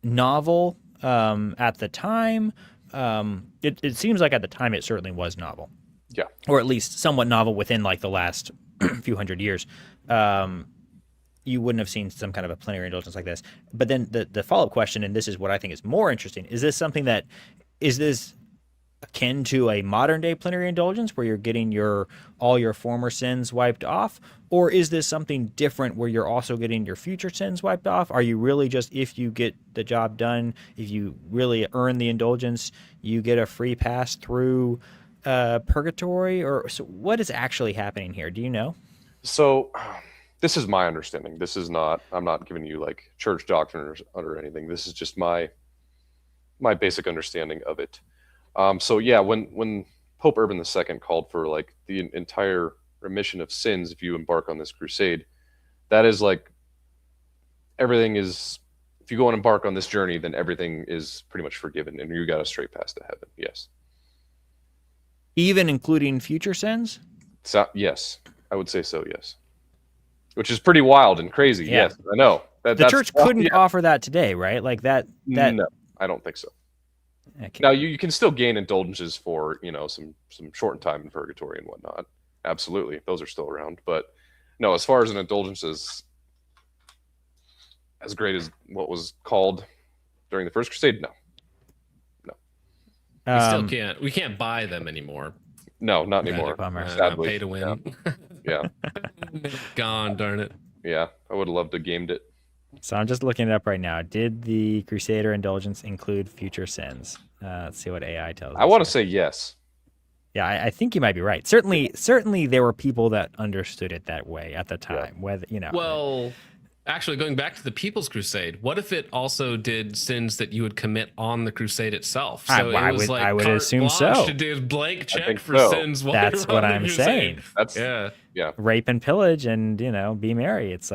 novel at the time. It seems like at the time it certainly was novel. Yeah. Or at least somewhat novel within the last few hundred years. You wouldn't have seen some kind of a plenary indulgence like this. But then the follow-up question, and this is what I think is more interesting, is this akin to a modern day plenary indulgence where you're getting all your former sins wiped off? Or is this something different where you're also getting your future sins wiped off? Are you really just, if you get the job done, if you really earn the indulgence, you get a free pass through purgatory? Or so what is actually happening here? Do you know? So this is my understanding. This is not, I'm not giving you church doctrine or anything. This is just my basic understanding of it. So yeah, when Pope Urban II called for the entire remission of sins if you embark on this crusade, that is everything is, if you go and embark on this journey, then everything is pretty much forgiven and you got a straight pass to heaven. Yes. Even including future sins? So, yes, I would say so. Yes. Which is pretty wild and crazy. Yeah. Yes, I know. The church couldn't offer that today, right? No, I don't think so. Okay. Now you can still gain indulgences for some shortened time in purgatory and whatnot. Absolutely, those are still around. But no, as far as an indulgence is as great as what was called during the First Crusade, no. We can't buy them anymore. No, not anymore. Bummer. Sadly. Pay to win. Yeah. Gone, darn it. Yeah, I would have loved to have gamed it. So I'm just looking it up right now. Did the Crusader indulgence include future sins? Let's see what AI tells us. I want to say yes. Yeah, I think you might be right. Certainly, there were people that understood it that way at the time. Yeah. Well, actually, going back to the People's Crusade, what if it also did sins that you would commit on the crusade itself? So I would assume so. To do a blank check for so. sins. That's what I'm saying. That's yeah. Rape and pillage, and be merry. It's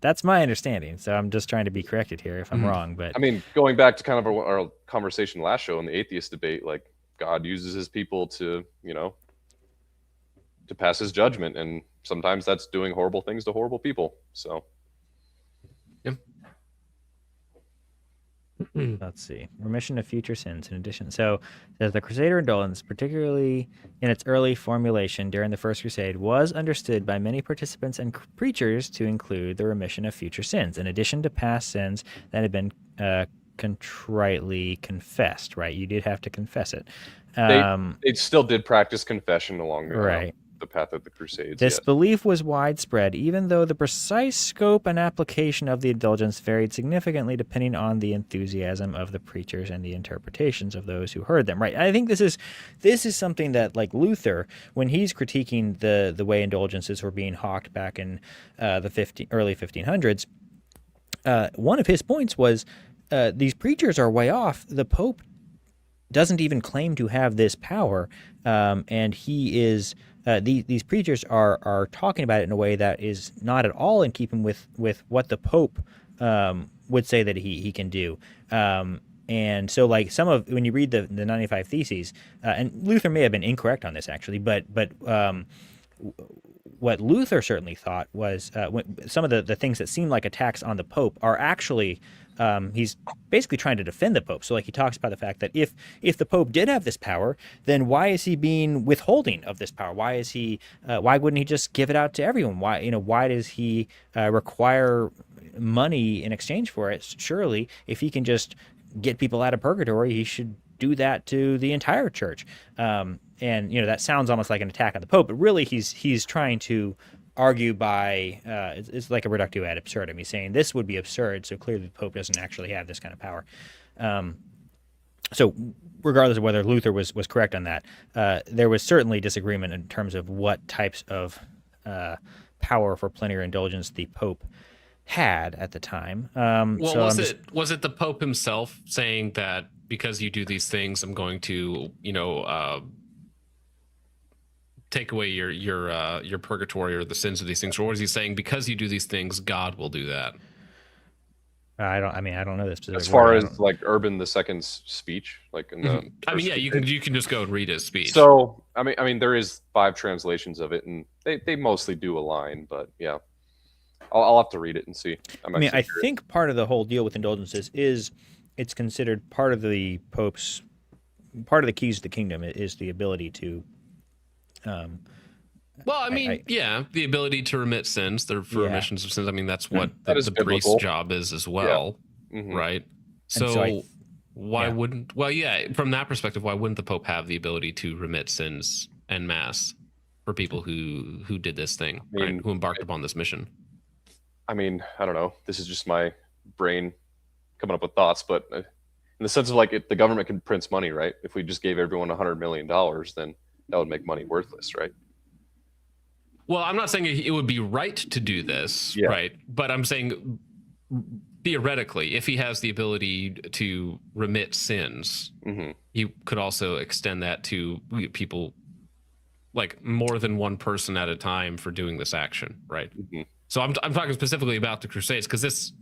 that's my understanding. So I'm just trying to be corrected here if I'm wrong. But I mean, going back to kind of our conversation last show in the atheist debate, God uses his people to pass his judgment, and sometimes that's doing horrible things to horrible people. So let's see. Remission of future sins in addition. So the Crusader indulgence, particularly in its early formulation during the First Crusade, was understood by many participants and preachers to include the remission of future sins, in addition to past sins that had been contritely confessed, right? You did have to confess it. They still did practice confession along right. The path of the Crusades. This yes. belief was widespread, even though the precise scope and application of the indulgence varied significantly depending on the enthusiasm of the preachers and the interpretations of those who heard them. Right. I think this is something that, Luther, when he's critiquing the way indulgences were being hawked back in the early 1500s, one of his points was these preachers are way off. The Pope doesn't even claim to have this power, and he is. These preachers are talking about it in a way that is not at all in keeping with what the Pope would say that he can do. And so, when you read the 95 Theses, and Luther may have been incorrect on this actually, but what Luther certainly thought was some of the things that seem like attacks on the Pope are actually he's basically trying to defend the Pope. So he talks about the fact that if the Pope did have this power, then why is he being withholding of this power? Why wouldn't he just give it out to everyone? Why does he require money in exchange for it? Surely, if he can just get people out of purgatory, he should do that to the entire church. And that sounds almost like an attack on the Pope, but really he's trying to argue by it's like a reductio ad absurdum. He's saying this would be absurd, so clearly the Pope doesn't actually have this kind of power. So regardless of whether Luther was correct on that, there was certainly disagreement in terms of what types of power for plenary indulgence the Pope had at the time. Well, so was it the Pope himself saying that because you do these things, I'm going to, take away your purgatory or the sins of these things? Or was he saying because you do these things, God will do that? I don't know this specific. As far as like Urban II's speech, like in the. You can just go and read his speech. So I mean, there is 5 translations of it, and they mostly do align, but yeah, I'll have to read it and see. I think part of the whole deal with indulgences is it's considered part of the Pope's keys to the kingdom is the ability to. The ability to remit sins, for remissions of sins. I mean, that's what the priest's job is as well, right? So why wouldn't? Well, yeah, from that perspective, why wouldn't the Pope have the ability to remit sins en masse for people who did this thing, right? Who embarked upon this mission? I mean, I don't know. This is just my brain coming up with thoughts, but in the sense of like the government can print money, right? If we just gave everyone $100 million, then that would make money worthless, right? Well, I'm not saying it would be right to do this, right? But I'm saying theoretically, if he has the ability to remit sins, he could also extend that to people, like more than one person at a time for doing this action, right? So I'm talking specifically about the Crusades because this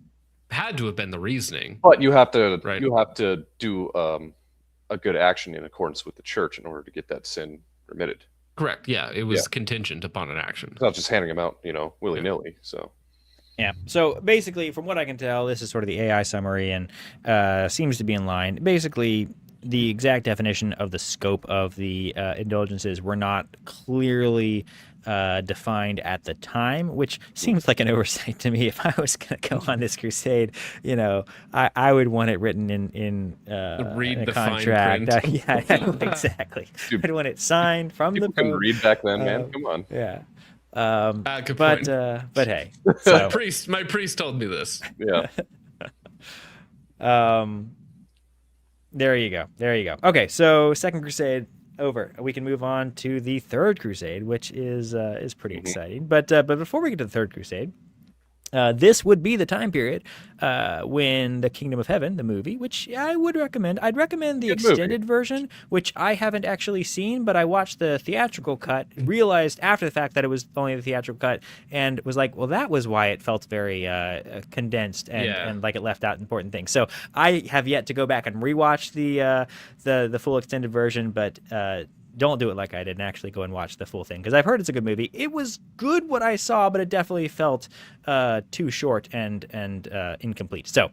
had to have been the reasoning. But you have to do a good action in accordance with the church in order to get that sin remitted. Correct. Yeah, it was contingent upon an action. It's not just handing them out, willy-nilly. So. Yeah. So basically, from what I can tell, this is sort of the AI summary and seems to be in line. Basically, the exact definition of the scope of the indulgences were not clearly defined at the time, which seems like an oversight to me. If I was going to go on this crusade, I would want it written in a contract. Exactly. I'd want it signed from the Pope. Couldn't read back then, man. Come on. Yeah. Good point. But hey, so, my priest told me this. Yeah. There you go. Okay, so Second Crusade over. We can move on to the Third Crusade, which is pretty exciting. But before we get to the Third Crusade, this would be the time period when the Kingdom of Heaven, the movie, which I would recommend. I'd recommend the extended version, which I haven't actually seen, but I watched the theatrical cut, realized after the fact that it was only the theatrical cut, and was like, well, that was why it felt very condensed and like it left out important things. So I have yet to go back and rewatch the full extended version, but don't do it like I did and actually go and watch the full thing, because I've heard it's a good movie. It was good what I saw, but it definitely felt too short and incomplete. So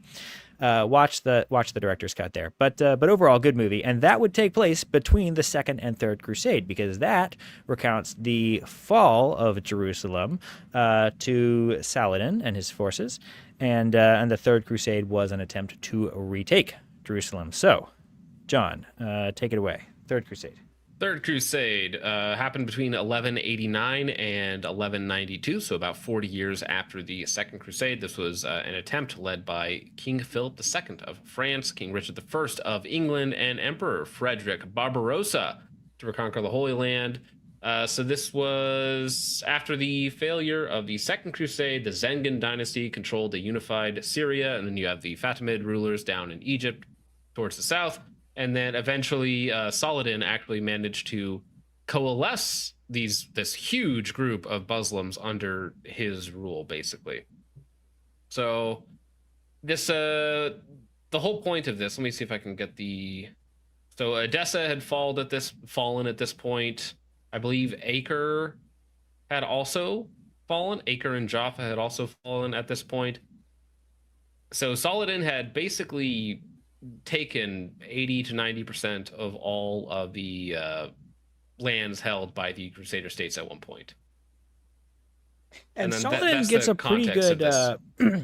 watch the director's cut there. But overall, good movie, and that would take place between the Second and Third Crusade, because that recounts the fall of Jerusalem to Saladin and his forces, and the Third Crusade was an attempt to retake Jerusalem. So, John, take it away. Third Crusade. Third Crusade happened between 1189 and 1192, so about 40 years after the Second Crusade. This was an attempt led by King Philip II of France, King Richard I of England, and Emperor Frederick Barbarossa to reconquer the Holy Land. So this was after the failure of the Second Crusade. The Zengid dynasty controlled the unified Syria, and then you have the Fatimid rulers down in Egypt towards the south. And then eventually Saladin actually managed to coalesce this huge group of Muslims under his rule, basically. So this the whole point of this, let me see if I can get so Edessa had fallen at this point. I believe Acre had also fallen. Acre and Jaffa had also fallen at this point. So Saladin had basically taken 80 to 90% of all of the lands held by the Crusader states at one point. And Saladin gets a pretty good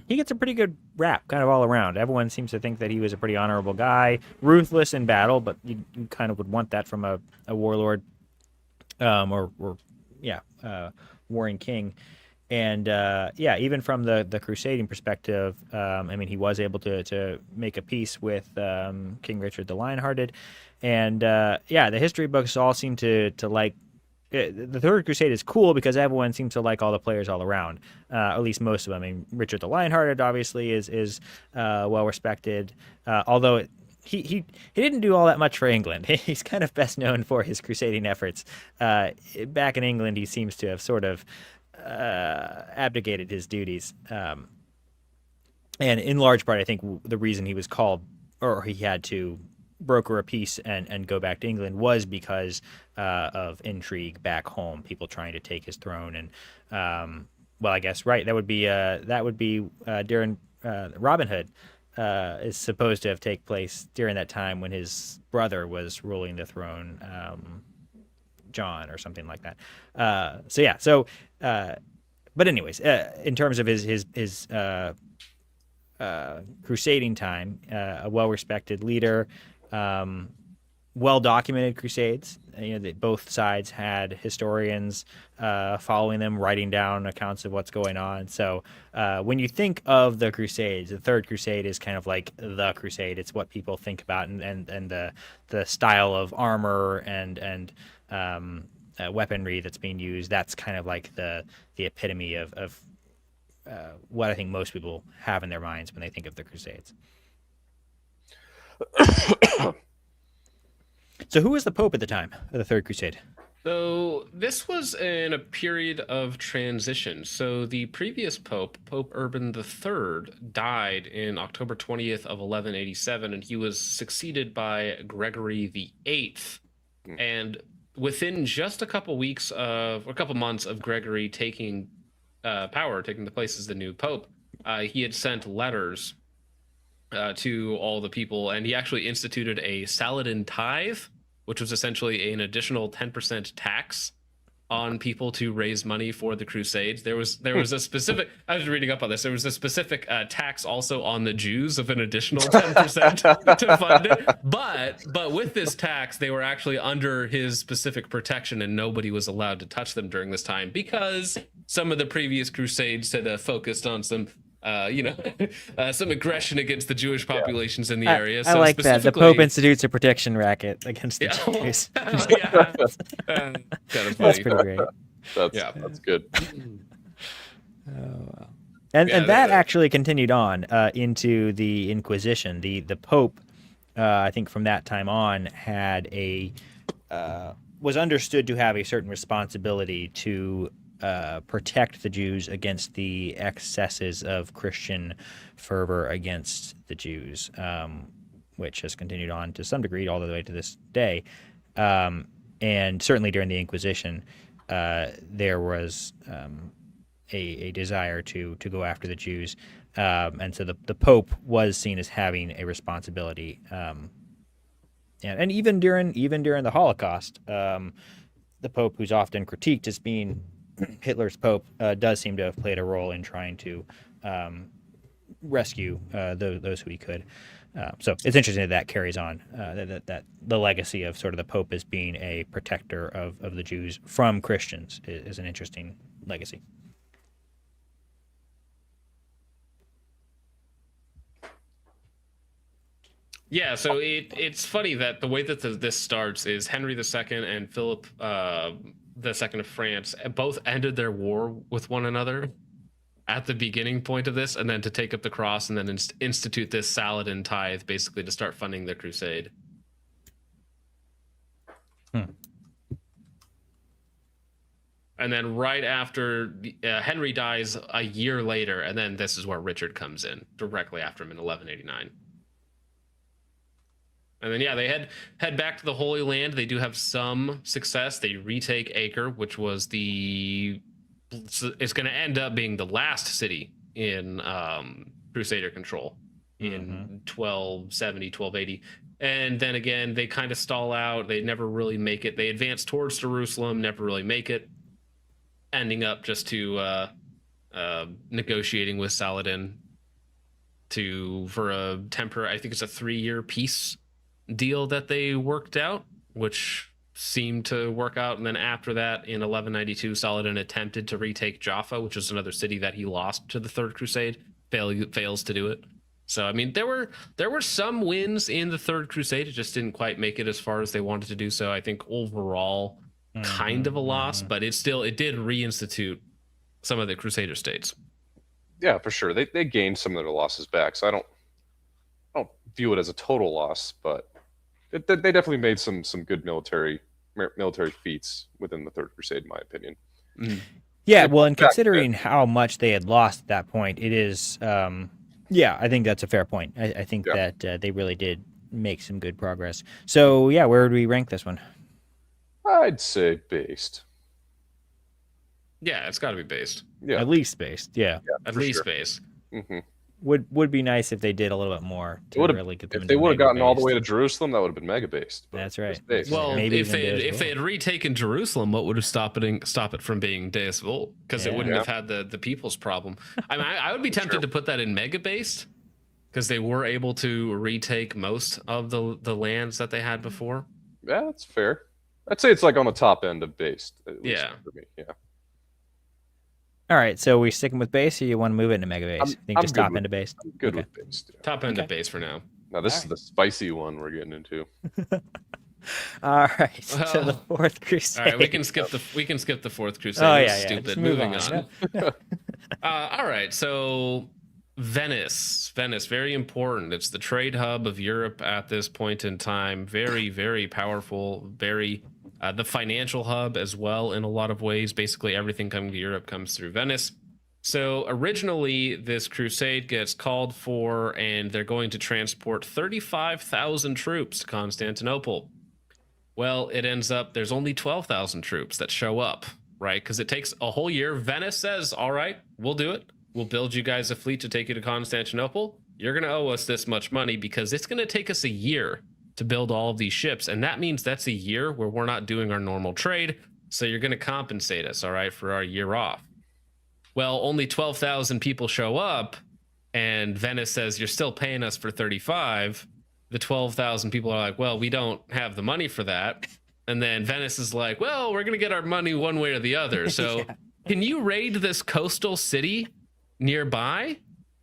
he gets a pretty good rap kind of all around. Everyone seems to think that he was a pretty honorable guy, ruthless in battle, but you kind of would want that from a warlord warring king. And yeah, even from the crusading perspective, I mean, he was able to make a peace with King Richard the Lionhearted, and yeah, the history books all seem to like the Third Crusade is cool because everyone seems to like all the players all around, at least most of them. I mean, Richard the Lionhearted obviously is well respected, although he didn't do all that much for England. He's kind of best known for his crusading efforts. Back in England, he seems to have sort of abdicated his duties, and in large part, I think the reason he was called or he had to broker a peace and go back to England was because of intrigue back home, people trying to take his throne. And well, I guess that would be during Robin Hood is supposed to have taken place during that time when his brother was ruling the throne, John or something like that. So yeah, but anyways, in terms of his crusading time, a well-respected leader, well-documented crusades. That both sides had historians following them, writing down accounts of what's going on. So when you think of the Crusades, the Third Crusade is kind of like the Crusade. It's what people think about, and the style of armor and weaponry that's being used. That's kind of like the epitome of what I think most people have in their minds when they think of the Crusades. So who was the Pope at the time of the Third Crusade? So this was in a period of transition. So the previous Pope, Pope Urban III, died in October 20th of 1187, and he was succeeded by Gregory VIII. And within just a couple months of Gregory taking power, taking the place as the new Pope, he had sent letters to all the people, and he actually instituted a Saladin tithe, which was essentially an additional 10% tax on people to raise money for the Crusades. There was a specific, I was reading up on this, there was a specific tax also on the Jews of an additional 10% to fund it. But with this tax, they were actually under his specific protection, and nobody was allowed to touch them during this time because some of the previous Crusades had focused on some some aggression against the Jewish populations in the area. I like that. The Pope institutes a protection racket against the Jews. That's pretty great. That's good. And that actually continued on into the Inquisition. The Pope, I think from that time on, had was understood to have a certain responsibility to protect the Jews against the excesses of Christian fervor against the Jews, which has continued on to some degree all the way to this day. And certainly during the Inquisition, there was a desire to go after the Jews. And so the Pope was seen as having a responsibility. And even during the Holocaust, the Pope, who's often critiqued as being Hitler's Pope, does seem to have played a role in trying to rescue those who he could. So it's interesting that carries on, that the legacy of sort of the Pope as being a protector of the Jews from Christians is an interesting legacy. Yeah, so it's funny that the way that this starts is Henry II and Philip II of France both ended their war with one another at the beginning point of this, and then to take up the cross and then institute this Saladin tithe, basically to start funding the crusade. And then right after Henry dies a year later, and then this is where Richard comes in directly after him in 1189. And then, yeah, they head back to the Holy Land. They do have some success. They retake Acre, which was it's going to end up being the last city in Crusader control in 1270, 1280. And then again, they kind of stall out. They never really make it. They advance towards Jerusalem, never really make it, ending up just to negotiating with Saladin for I think it's a 3-year peace deal that they worked out, which seemed to work out. And then after that, in 1192, Saladin attempted to retake Jaffa, which is another city that he lost to the Third Crusade. Fails to do it. So I mean, there were some wins in the Third Crusade. It just didn't quite make it as far as they wanted to do. So I think overall, kind of a loss, but it did reinstitute some of the Crusader states. Yeah, for sure. They gained some of their losses back, so I don't view it as a total loss, but they definitely made some good military feats within the Third Crusade, in my opinion. Yeah, well, and considering how much they had lost at that point, it is, I think that's a fair point. I think that they really did make some good progress. So, yeah, where would we rank this one? I'd say based. Yeah, it's got to be based. Yeah, at least based. Yeah, at least based. Mm-hmm. Would be nice if they did a little bit more to really get them. If they would have gotten all the way to Jerusalem, that would have been mega based. That's right. Well, maybe if they had retaken Jerusalem, what would have stopped it from being Deus Vult? Because it wouldn't have had the people's problem. I mean, I would be tempted to put that in mega based, because they were able to retake most of the lands that they had before. Yeah, that's fair. I'd say it's like on the top end of based. At least for me. Yeah. All right, so we sticking with base, or you want to move it into mega base? I think just top end of base. I'm good with base. Yeah. Top end of base for now. Now this is the spicy one we're getting into. All right, so the Fourth Crusade. All right, we can skip the Fourth Crusade. Oh yeah, stupid. Moving on. All right, so Venice, very important. It's the trade hub of Europe at this point in time. Very, very powerful. Very. The financial hub as well in a lot of ways. Basically everything coming to Europe comes through Venice. So originally this crusade gets called for, and they're going to transport 35,000 troops to Constantinople. Well, it ends up there's only 12,000 troops that show up, right? Because it takes a whole year. Venice says, all right, we'll do it. We'll build you guys a fleet to take you to Constantinople. You're going to owe us this much money because it's going to take us a year to build all of these ships, and that means that's a year where we're not doing our normal trade, so you're going to compensate us, all right, for our year off. Well, only 12,000 people show up, and Venice says, you're still paying us for 35. The 12,000 people are like, well, we don't have the money for that. And then Venice is like, well, we're going to get our money one way or the other. So can you raid this coastal city nearby?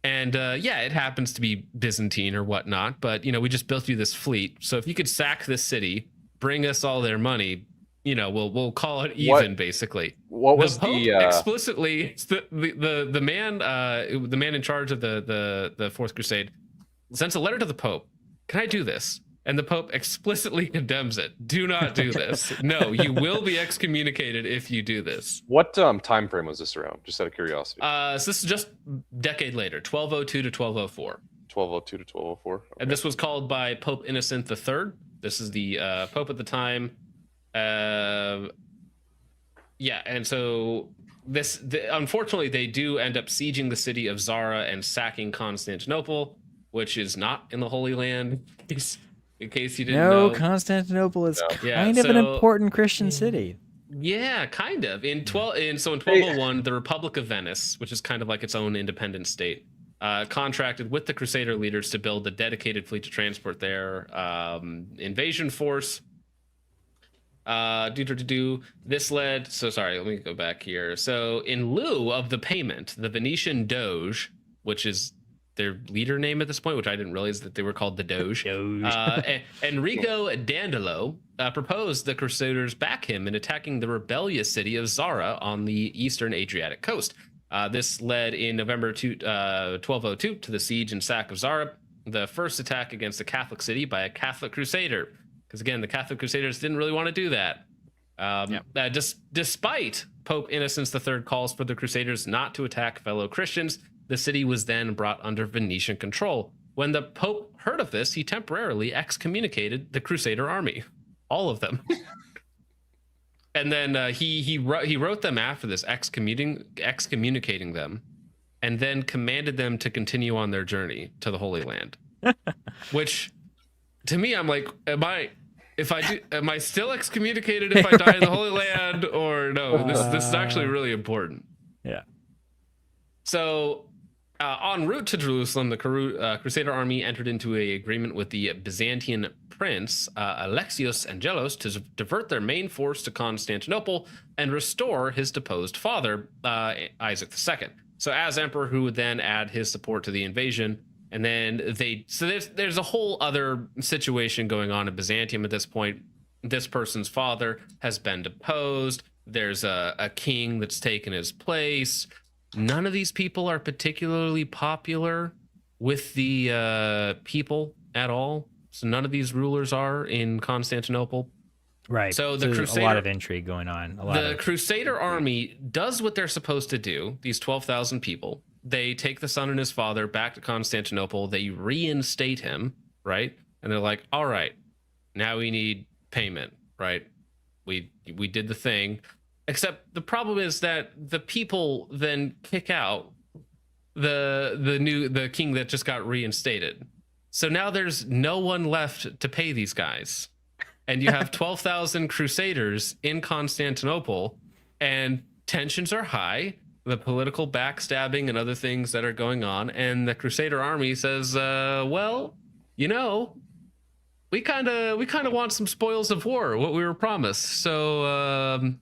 And it happens to be Byzantine or whatnot, but we just built you this fleet. So if you could sack this city, bring us all their money, we'll call it even. Basically, what was the Pope explicitly the man in charge of the Fourth Crusade sends a letter to the Pope. Can I do this? And the Pope explicitly condemns it. Do not do this. No, you will be excommunicated if you do this. What time frame was this around? Just out of curiosity. So this is just a decade later, 1202 to 1204. 1202 to 1204. Okay. And this was called by Pope Innocent III. This is the Pope at the time. And so unfortunately, they do end up sieging the city of Zara and sacking Constantinople, which is not in the Holy Land. In case you didn't know. No, Constantinople is kind of an important Christian city. Yeah, kind of. In 1201, the Republic of Venice, which is kind of like its own independent state, contracted with the Crusader leaders to build a dedicated fleet to transport their invasion force. This led. So sorry, let me go back here. So in lieu of the payment, the Venetian Doge, which is their leader name at this point, which I didn't realize that they were called the Doge. Enrico Dandolo proposed the Crusaders back him in attacking the rebellious city of Zara on the eastern Adriatic coast. This led in November 1202 to the siege and sack of Zara, the first attack against a Catholic city by a Catholic Crusader. Because again, the Catholic Crusaders didn't really want to do that. Despite Pope Innocent III calls for the Crusaders not to attack fellow Christians, the city was then brought under Venetian control. When the Pope heard of this, he temporarily excommunicated the Crusader army, all of them. And then he wrote them after this, excommunicating them, and then commanded them to continue on their journey to the Holy Land. Which, to me, I'm like, am I still excommunicated if I die in the Holy Land, or no? This is actually really important. Yeah. So En route to Jerusalem, the Crusader army entered into an agreement with the Byzantine prince Alexios Angelos to divert their main force to Constantinople and restore his deposed father, Isaac II. So as emperor, who would then add his support to the invasion. And then there's a whole other situation going on in Byzantium at this point. This person's father has been deposed. There's a king that's taken his place. None of these people are particularly popular with the people at all. So none of these rulers are in Constantinople. Right. So there's a lot of intrigue going on. The Crusader army does what they're supposed to do. These 12,000 people. They take the son and his father back to Constantinople. They reinstate him, right? And they're like, all right, now we need payment, right? We did the thing. Except the problem is that the people then kick out the king that just got reinstated. So now there's no one left to pay these guys. And you have 12,000 crusaders in Constantinople, and tensions are high. The political backstabbing and other things that are going on, and the Crusader army says, well, you know, we kind of want some spoils of war, what we were promised. So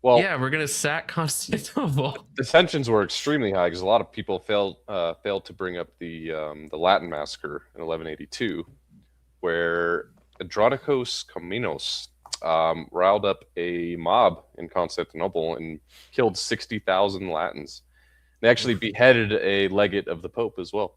yeah, we're gonna sack Constantinople. The tensions were extremely high because a lot of people failed to bring up the Latin massacre in 1182, where Andronicus Comnenos riled up a mob in Constantinople and killed 60,000 Latins. They actually beheaded a legate of the Pope as well.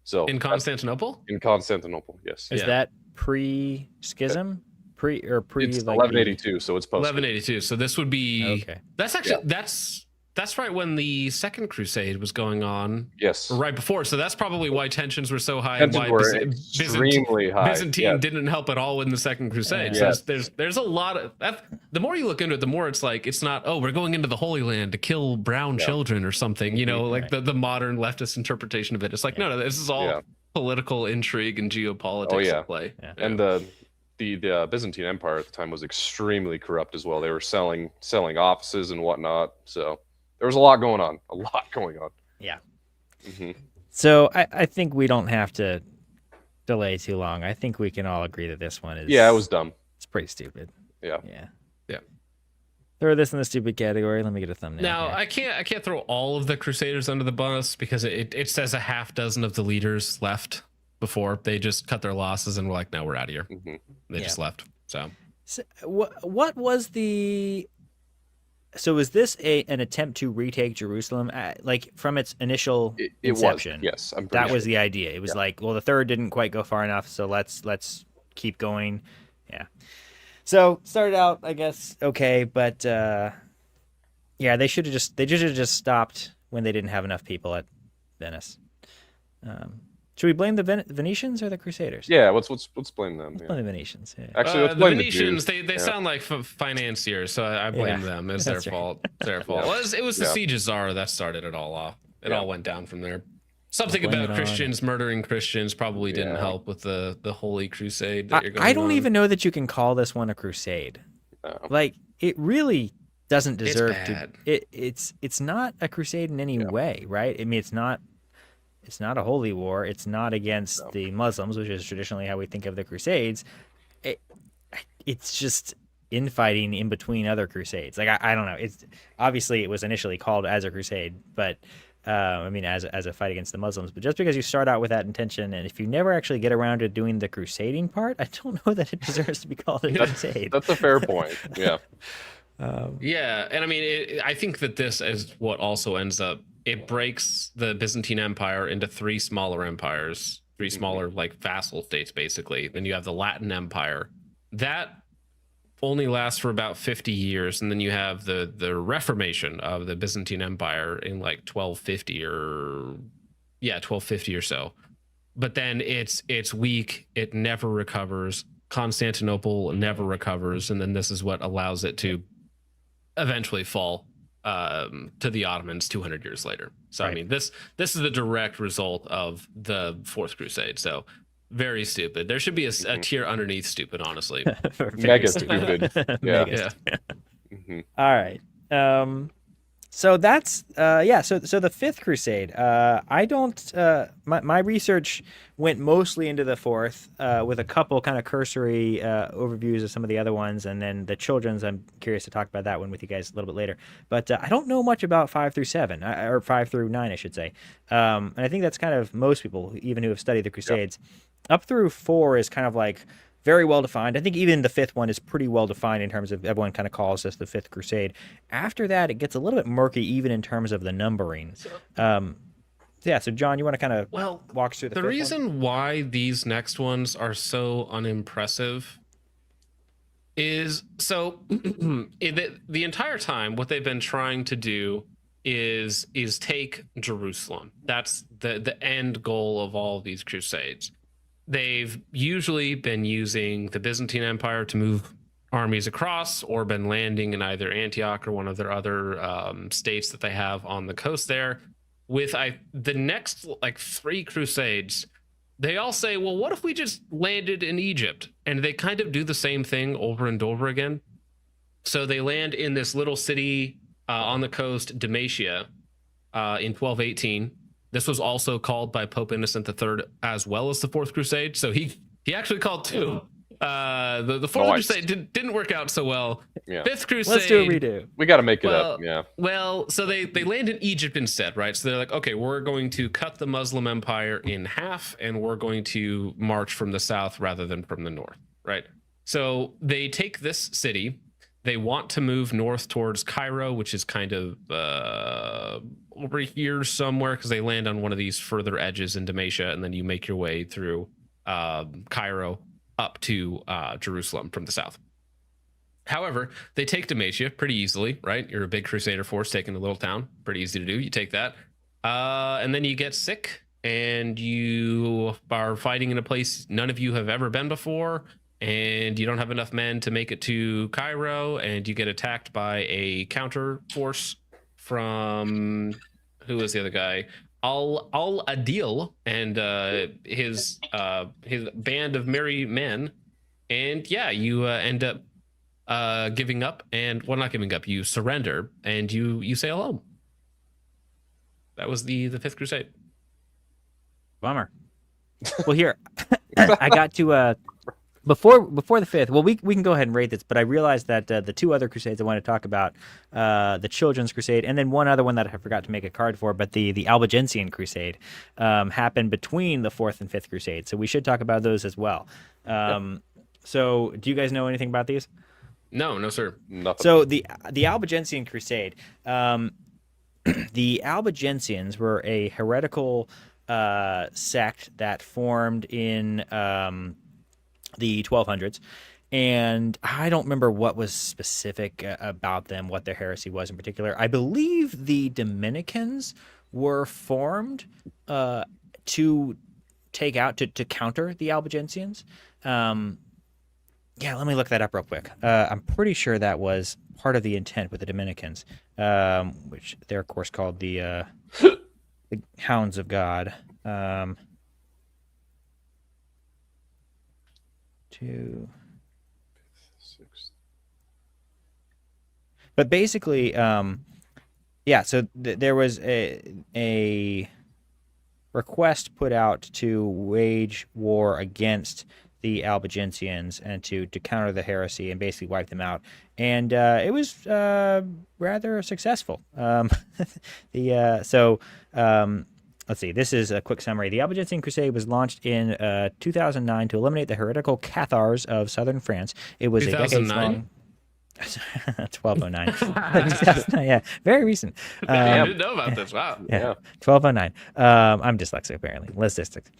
So in Constantinople? In Constantinople, yes. Is that pre-schism? Pre It's 1182, so it's post 1182. So this would be okay. That's actually that's right when the Second Crusade was going on. Yes. Right before. So that's probably why tensions were so high Tensions and why were extremely high. Byzantine didn't help at all in the Second Crusade. Yeah. So there's a lot of that. The more you look into it, the more it's like it's not, oh, we're going into the Holy Land to kill brown children or something, you know, like the modern leftist interpretation of it. It's like, no, this is all political intrigue and geopolitics at play. Yeah. And the Byzantine Empire at the time was extremely corrupt as well. They were selling offices and whatnot. So there was a lot going on. Yeah. Mm-hmm. So I think we don't have to delay too long. I think we can all agree that this one is. Yeah, it was dumb. It's pretty stupid. Yeah. Yeah. Yeah. Throw this in the stupid category. Let me get a thumbnail. Now here. I can't throw all of the Crusaders under the bus because it says a half dozen of the leaders left before they just cut their losses and were like, no, we're out of here. Mm-hmm. They just left. So what was the? So was this an attempt to retake Jerusalem, like from its initial inception? Was, yes, I'm that sure. was the idea. It was like, well, the third didn't quite go far enough, so let's keep going. Yeah. So started out, I guess, okay, but yeah, they should have just stopped when they didn't have enough people at Venice. Should we blame the Venetians or the Crusaders? Yeah, let's blame them. Let's blame the Venetians. Yeah. Actually, let's the blame Venetians. the Jews. They sound like financiers, so I blame them. It's their fault. It's their fault. Well, it was the siege of Zara that started it all off. It all went down from there. Something about Christians murdering Christians probably didn't help with the Holy Crusade that you're going on. I don't even know that you can call this one a crusade. No. Like, it really doesn't deserve to. It's not a crusade in any way, right? I mean, it's not a holy war. It's not against the Muslims, which is traditionally how we think of the Crusades. It's just infighting in between other crusades. Like, I don't know. It's obviously it was initially called as a crusade, but I mean, as a fight against the Muslims. But just because you start out with that intention, and if you never actually get around to doing the crusading part, I don't know that it deserves to be called a crusade. That's a fair point. Yeah. Yeah, and I mean, I think that this is what also ends up. It breaks the Byzantine Empire into three smaller empires, three smaller like vassal states, basically. Then you have the Latin Empire. That only lasts for about 50 years, and then you have the Reformation of the Byzantine Empire in like 1250 or so. But then it's weak. It never recovers. Constantinople never recovers, and then this is what allows it to eventually fall to the Ottomans 200 years later. So right. I mean, this is the direct result of the Fourth Crusade. So very stupid. There should be a tier underneath stupid, honestly. Mega stupid. Yeah. Mega stupid. All right. So that's So the Fifth Crusade. I don't. My research went mostly into the Fourth, with a couple kind of cursory overviews of some of the other ones, and then the children's. I'm curious to talk about that one with you guys a little bit later. But I don't know much about 5 through 7, or 5 through 9, I should say. And I think that's kind of most people, even who have studied the Crusades. Up through 4 is kind of like very well defined. I think even the fifth one is pretty well defined in terms of everyone kind of calls this the Fifth Crusade. After that, it gets a little bit murky, even in terms of the numbering. So John, you want to kind of walk us through the reason why these next ones are so unimpressive is the entire time what they've been trying to do is take Jerusalem. That's the end goal of all of these crusades. They've usually been using the Byzantine Empire to move armies across, or been landing in either Antioch or one of their other states that they have on the coast there. With the next 3 crusades, they all say, well, what if we just landed in Egypt? And they kind of do the same thing over and over again. So they land in this little city on the coast, Dalmatia, in 1218. This was also called by Pope Innocent III as well as the Fourth Crusade. So he actually called 2. The Fourth Crusade didn't work out so well. Yeah. Fifth Crusade. Let's do a redo. We got to make it up. Yeah. Well, so they land in Egypt instead, right? So they're like, okay, we're going to cut the Muslim Empire in half, and we're going to march from the south rather than from the north, right? So they take this city. They want to move north towards Cairo, which is kind of over here somewhere, because they land on one of these further edges in Dalmatia, and then you make your way through Cairo up to Jerusalem from the south. However, they take Dalmatia pretty easily, right? You're a big Crusader force taking a little town. Pretty easy to do. You take that. And then you get sick, and you are fighting in a place none of you have ever been before, and you don't have enough men to make it to Cairo, and you get attacked by a counter force from, who was the other guy? Al-Adil and his band of merry men. And yeah, you end up giving up, and not giving up, you surrender, and you sail home. That was the Fifth Crusade. Bummer. Well, here I got to before the fifth. Well, we can go ahead and rate this, but I realized that the 2 other crusades I want to talk about, the Children's Crusade, and then one other one that I forgot to make a card for, but the Albigensian Crusade happened between the Fourth and Fifth Crusade. So we should talk about those as well. So do you guys know anything about these? No, sir. Nothing. So the Albigensian Crusade, the Albigensians were a heretical sect that formed in the 1200s, and I don't remember what was specific about them, what their heresy was in particular. I believe the Dominicans were formed to take out, to counter the Albigensians. Yeah, let me look that up real quick. I'm pretty sure that was part of the intent with the Dominicans, which they're of course called the Hounds of God. But basically, so there was a request put out to wage war against the Albigensians and to counter the heresy and basically wipe them out. And it was rather successful. Let's see. This is a quick summary. The Albigensian Crusade was launched in 2009 to eliminate the heretical Cathars of southern France. It was 2009? a decades-long... 1209. Yeah, very recent. I didn't know about this. Wow. Yeah. 1209. I'm dyslexic, apparently. Logistics.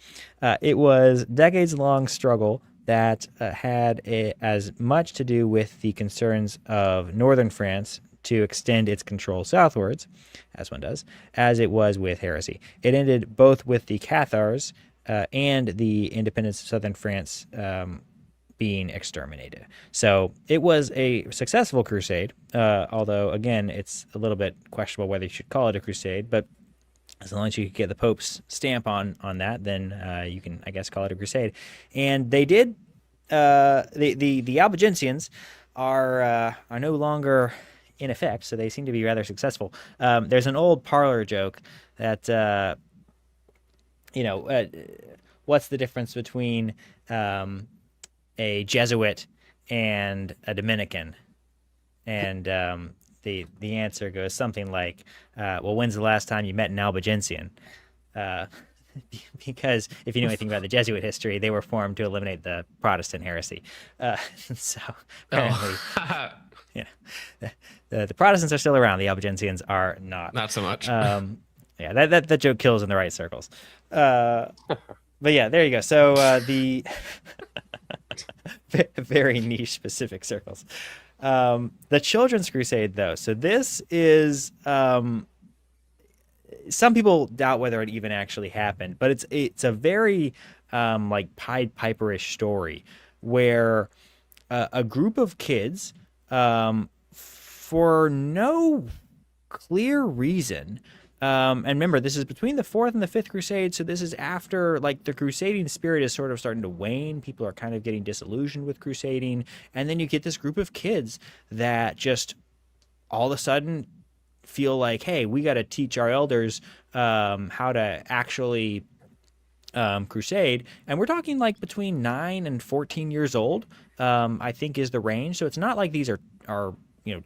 It was decades-long struggle that had as much to do with the concerns of northern France to extend its control southwards, as one does, as it was with heresy. It ended both with the Cathars and the independence of southern France being exterminated. So it was a successful crusade, although, again, it's a little bit questionable whether you should call it a crusade, but as long as you get the Pope's stamp on that, then you can, I guess, call it a crusade. And they did, the Albigensians are no longer in effect, so they seem to be rather successful. There's an old parlor joke that, what's the difference between a Jesuit and a Dominican? And the answer goes something like, well, when's the last time you met an Albigensian? Because if you know anything about the Jesuit history, they were formed to eliminate the Protestant heresy. So apparently, the Protestants are still around. The Albigensians are not. Not so much. Yeah, that joke kills in the right circles. But yeah, there you go. So the very niche specific circles. The Children's Crusade, though. So this is some people doubt whether it even actually happened, but it's a very like Pied Piper-ish story where a group of kids, for no clear reason, and remember, this is between the Fourth and the Fifth Crusade, so this is after, like, the crusading spirit is sort of starting to wane. People are kind of getting disillusioned with crusading, and then you get this group of kids that just all of a sudden feel like, hey, we got to teach our elders how to actually crusade. And we're talking like between 9 and 14 years old, I think is the range. So it's not like these are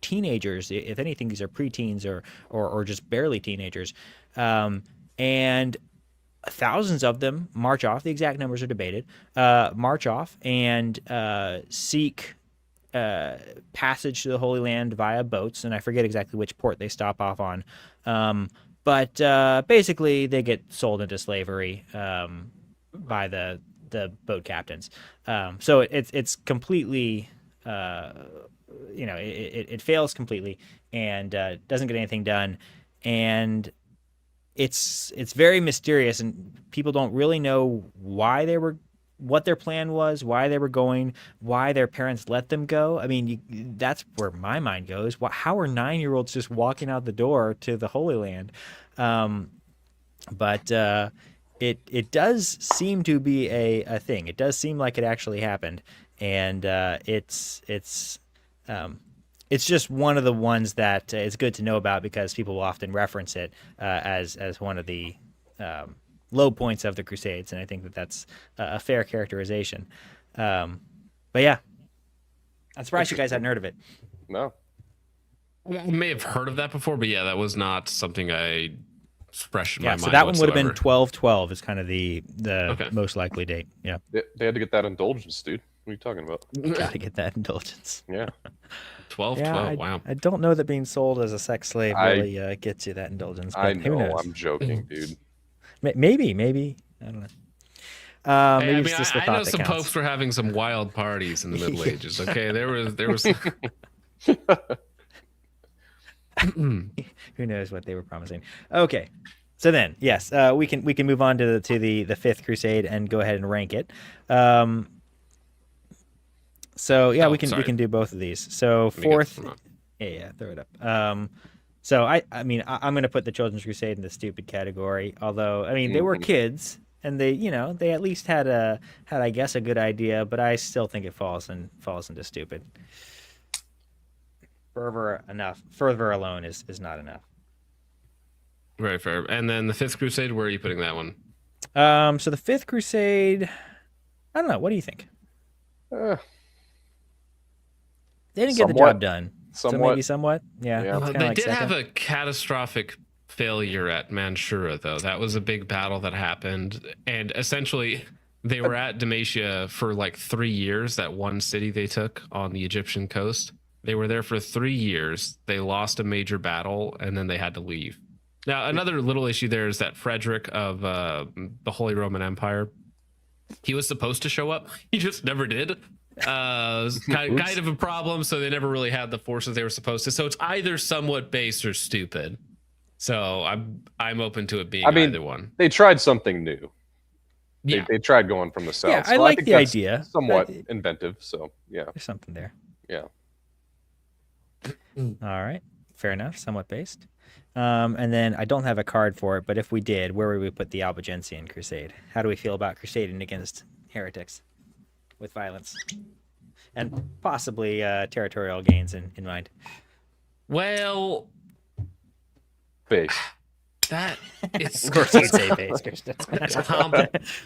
teenagers. If anything, these are preteens or just barely teenagers. And thousands of them march off. The exact numbers are debated. March off and seek passage to the Holy Land via boats, and I forget exactly which port they stop off on. But basically, they get sold into slavery by the boat captains. So it's completely, it fails completely and doesn't get anything done, and it's very mysterious, and people don't really know what their plan was, why they were going, why their parents let them go. I mean, that's where my mind goes. How are 9-year-olds just walking out the door to the Holy Land? But it does seem to be a thing. It does seem like it actually happened, and it's just one of the ones that it's good to know about because people will often reference it as one of the low points of the Crusades, and I think that's a fair characterization. But yeah, I'm surprised you guys hadn't heard of it. No. I may have heard of that before, but yeah, that was not something I fresh in my mind. So that one would have been whatsoever. 12/12 is kind of the Okay. most likely date. Yeah, They had to get that indulgence, dude. What are you talking about? got to get that indulgence. Yeah. 12, Yeah, 12, wow. I don't know that being sold as a sex slave really gets you that indulgence. But I who know. knows? I'm joking, dude. Maybe. I don't know. Hey, Maybe I it's mean, just the I thought know that some counts. popes were having some wild parties in the Middle Ages. Okay, there was. Who knows what they were promising? Okay, so then yes, we can move on to the Fifth Crusade and go ahead and rank it. So yeah, we can do both of these. So fourth, yeah, throw it up. So I mean I'm going to put the Children's Crusade in the stupid category. Although I mean they were kids and they at least had I guess a good idea, but I still think it falls into stupid. Fervor alone is not enough. Very fair. And then the Fifth Crusade, where are you putting that one? So the Fifth Crusade, I don't know. What do you think? Eh, They didn't get the job done. So maybe somewhat. Yeah. Yeah. It's kinda They like did second. have a catastrophic failure at Manshura, though. That was a big battle that happened. And essentially, they were at Dalmatia for like 3 years, that one city they took on the Egyptian coast. They were there for 3 years. They lost a major battle, and then they had to leave. Now, another little issue there is that Frederick of the Holy Roman Empire, he was supposed to show up. He just never did. Kind of a problem, so they never really had the forces they were supposed to. So it's either somewhat base or stupid. So I'm open to it being either one. They tried something new. Yeah. They tried going from the south. Yeah, so I like think the that's idea. Somewhat inventive. So yeah. There's something there. Yeah. All right. Fair enough. Somewhat based. And then I don't have a card for it, but if we did, where would we put the Albigensian Crusade? How do we feel about crusading against heretics with violence? And possibly territorial gains in mind. Well, Base. that is Of course, you'd say base.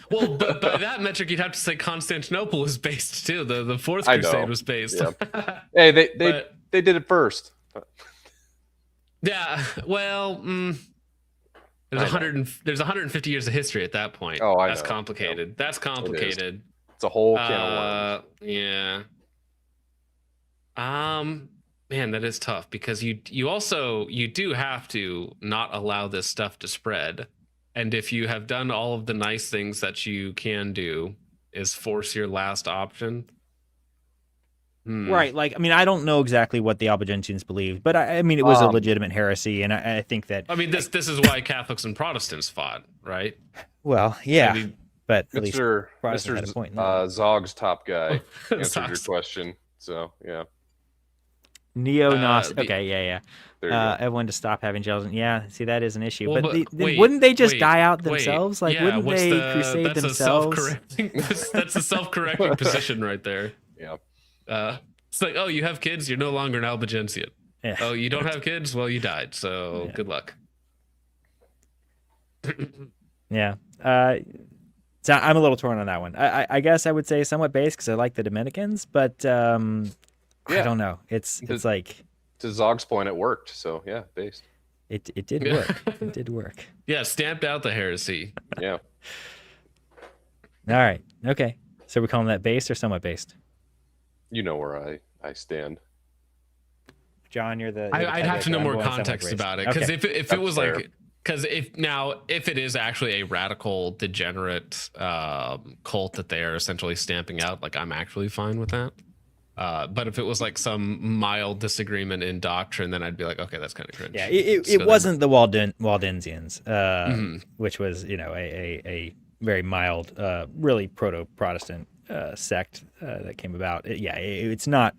well, but by that metric, you'd have to say Constantinople was based too. The Fourth I know. Crusade was based. Yeah. Hey, they did it first. Yeah. Well, there's 150 years of history at that point. Oh, I That's know. complicated. Yep. That's complicated. It's a whole can of worms. Yeah. Man, that is tough because you do have to not allow this stuff to spread. And if you have done all of the nice things that you can do, is force your last option. Right. Like, I mean, I don't know exactly what the Albigensians believed, but I mean, it was a legitimate heresy, and I think that. I mean, this is why Catholics and Protestants fought, right? Well, yeah, I mean, but at least Mr. Protestant had a point in that. Zog's top guy answered your Zog's- question. So yeah, Neo-Gnostic. the- Okay, yeah. there you go. Everyone to stop having children. Yeah, see, that is an issue. Well, but wait, wouldn't they just wait, die out wait. themselves? Like, Yeah, wouldn't what's they the- crusade that's themselves? That's a self-correcting position right there. Yeah. It's like, oh, you have kids, you're no longer an Albigensian. Yeah. Oh, you don't have kids? Well, you died, so Yeah. good luck. Yeah. So I'm a little torn on that one. I guess I would say somewhat based because I like the Dominicans, but I don't know. It's like To Zog's point, it worked. So yeah, based. it did work. It did work. Yeah, stamped out the heresy. Yeah. All right. Okay. So we're calling that based or somewhat based? You know where I stand. John, you're the. I'd have to know more context about it because Okay. if it was fair. like if it is actually a radical degenerate cult that they are essentially stamping out, like I'm actually fine with that. But if it was like some mild disagreement in doctrine, then I'd be like, okay, that's kind of cringe. Yeah, it wasn't the Waldensians, which was a very mild, really proto-Protestant sect that came about. It's not.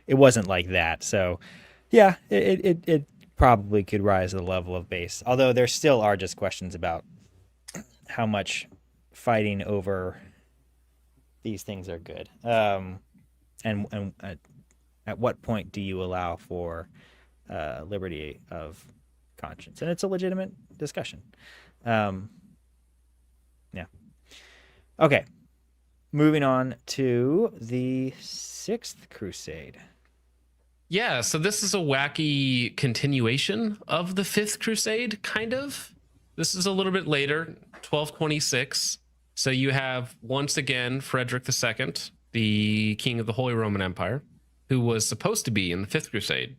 It wasn't like that. So, yeah, it probably could rise to the level of base. Although there still are just questions about how much fighting over these things are good. And at what point do you allow for liberty of conscience? And it's a legitimate discussion. Yeah. Okay. Moving on to the Sixth Crusade. Yeah, so this is a wacky continuation of the Fifth Crusade, kind of. This is a little bit later, 1226. So you have, once again, Frederick II, the king of the Holy Roman Empire, who was supposed to be in the Fifth Crusade,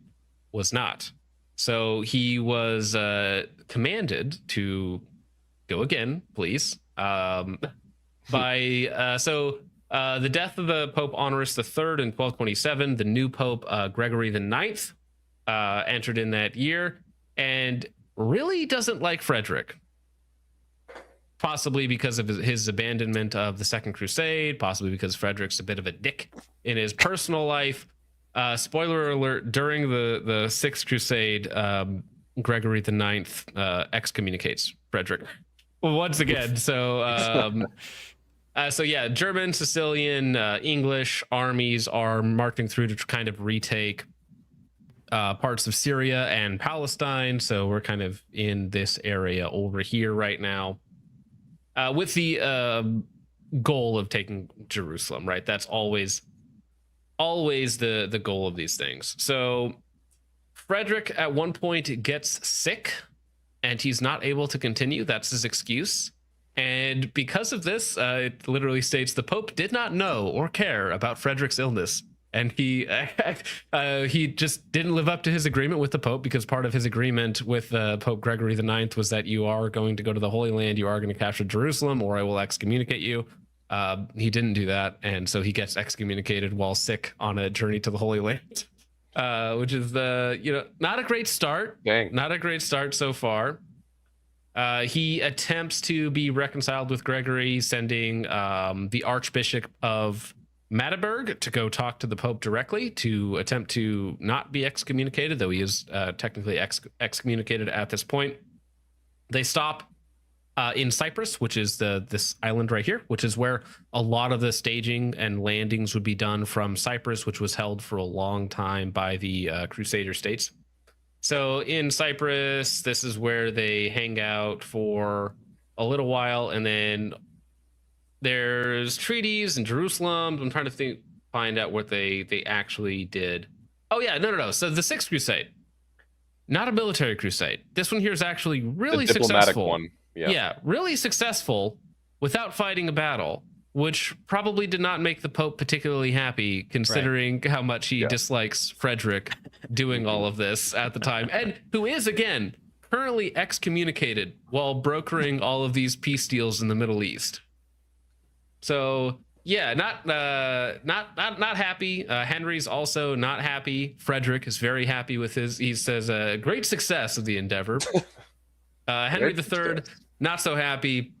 was not. So he was commanded to go again, please. The death of the Pope Honorius III in 1227, the new Pope Gregory IX entered in that year and really doesn't like Frederick. Possibly because of his abandonment of the Second Crusade, possibly because Frederick's a bit of a dick in his personal life. Spoiler alert, during the Sixth Crusade, Gregory IX excommunicates Frederick. Once again, so yeah, German, Sicilian, English armies are marching through to kind of retake parts of Syria and Palestine. So we're kind of in this area over here right now, with the goal of taking Jerusalem. Right, that's always the goal of these things. So Frederick at one point gets sick, and he's not able to continue. That's his excuse. And because of this, it literally states the Pope did not know or care about Frederick's illness. And he just didn't live up to his agreement with the Pope, because part of his agreement with Pope Gregory IX was that you are going to go to the Holy Land, you are going to capture Jerusalem, or I will excommunicate you. He didn't do that, and so he gets excommunicated while sick on a journey to the Holy Land, which is not a great start. Dang. Not a great start so far. He attempts to be reconciled with Gregory, sending the Archbishop of Magdeburg to go talk to the Pope directly to attempt to not be excommunicated, though he is technically excommunicated at this point. They stop in Cyprus, which is this island right here, which is where a lot of the staging and landings would be done from Cyprus, which was held for a long time by the Crusader states. So in Cyprus, this is where they hang out for a little while, and then there's treaties in Jerusalem. I'm trying to find out what they actually did. Oh yeah, no. So the Sixth Crusade, not a military crusade. This one here is actually really the diplomatic successful. One. Yeah, really successful without fighting a battle, which probably did not make the Pope particularly happy, considering how much he dislikes Frederick doing all of this at the time, and who is, again, currently excommunicated while brokering all of these peace deals in the Middle East. So yeah, not happy. Henry's also not happy. Frederick is very happy with he says, great success of the endeavor. Henry III, not so happy.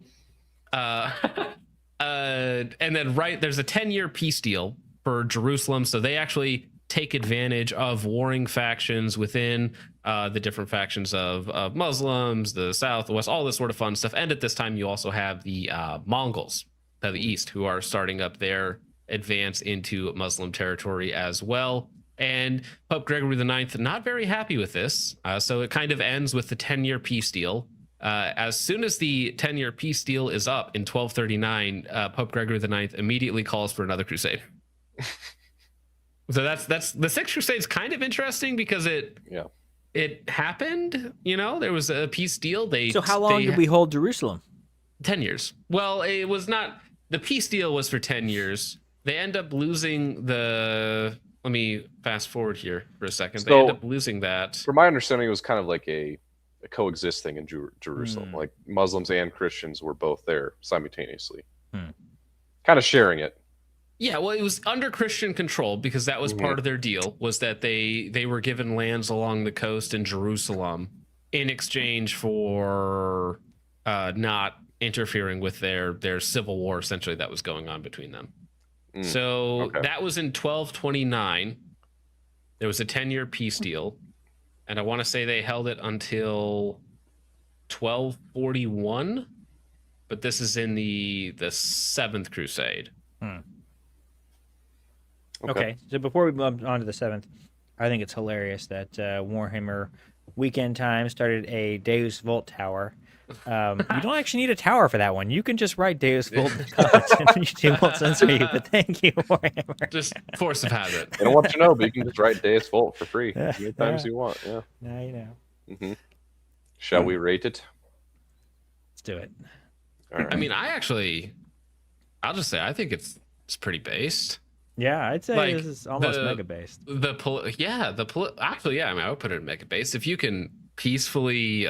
And then there's a 10-year peace deal for Jerusalem, so they actually take advantage of warring factions within the different factions of Muslims, the South, the West, all this sort of fun stuff. And at this time, you also have the Mongols to the east, who are starting up their advance into Muslim territory as well. And Pope Gregory IX not very happy with this, so it kind of ends with the 10-year peace deal. As soon as the 10-year peace deal is up in 1239, Pope Gregory IX immediately calls for another crusade. So that's the Sixth Crusade is kind of interesting because it happened. There was a peace deal. So how long did we hold Jerusalem? 10 years. Well, it was not. The peace deal was for 10 years. They end up losing the. Let me fast forward here for a second. They end up losing that. From my understanding, it was kind of like a coexisting in Jerusalem. Like Muslims and Christians were both there simultaneously, kind of sharing it. Yeah, well, it was under Christian control because that was part of their deal, was that they were given lands along the coast in Jerusalem in exchange for not interfering with their civil war, essentially, that was going on between them. So that was in 1229. There was a 10-year peace deal, and I want to say they held it until 1241, but this is in the Seventh Crusade. Okay, so before we move on to the Seventh, I think it's hilarious that Warhammer Weekend Time started a Deus Vult tower. You don't actually need a tower for that one. You can just write Deus Vult in the comments and YouTube won't censor you, but thank you, Warhammer. Just force of habit. I don't want you to know, but you can just write Deus Vult for free as many times you want. Yeah. Now you know. Shall we rate it? Let's do it. All right. I mean, I'll just say I think it's pretty based. Yeah, I'd say this is almost mega based. I would put it in mega based. If you can peacefully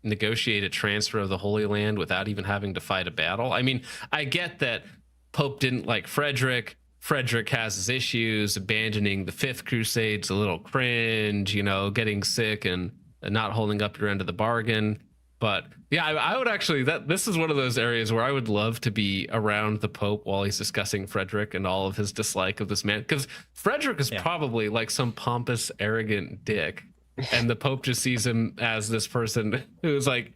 negotiate a transfer of the Holy Land without even having to fight a battle. I mean, I get that Pope didn't like Frederick. Frederick has his issues. Abandoning the Fifth Crusade's a little cringe, getting sick and not holding up your end of the bargain. But yeah, I would actually, this is one of those areas where I would love to be around the Pope while he's discussing Frederick and all of his dislike of this man. Because Frederick is probably like some pompous, arrogant dick. And the Pope just sees him as this person who's like,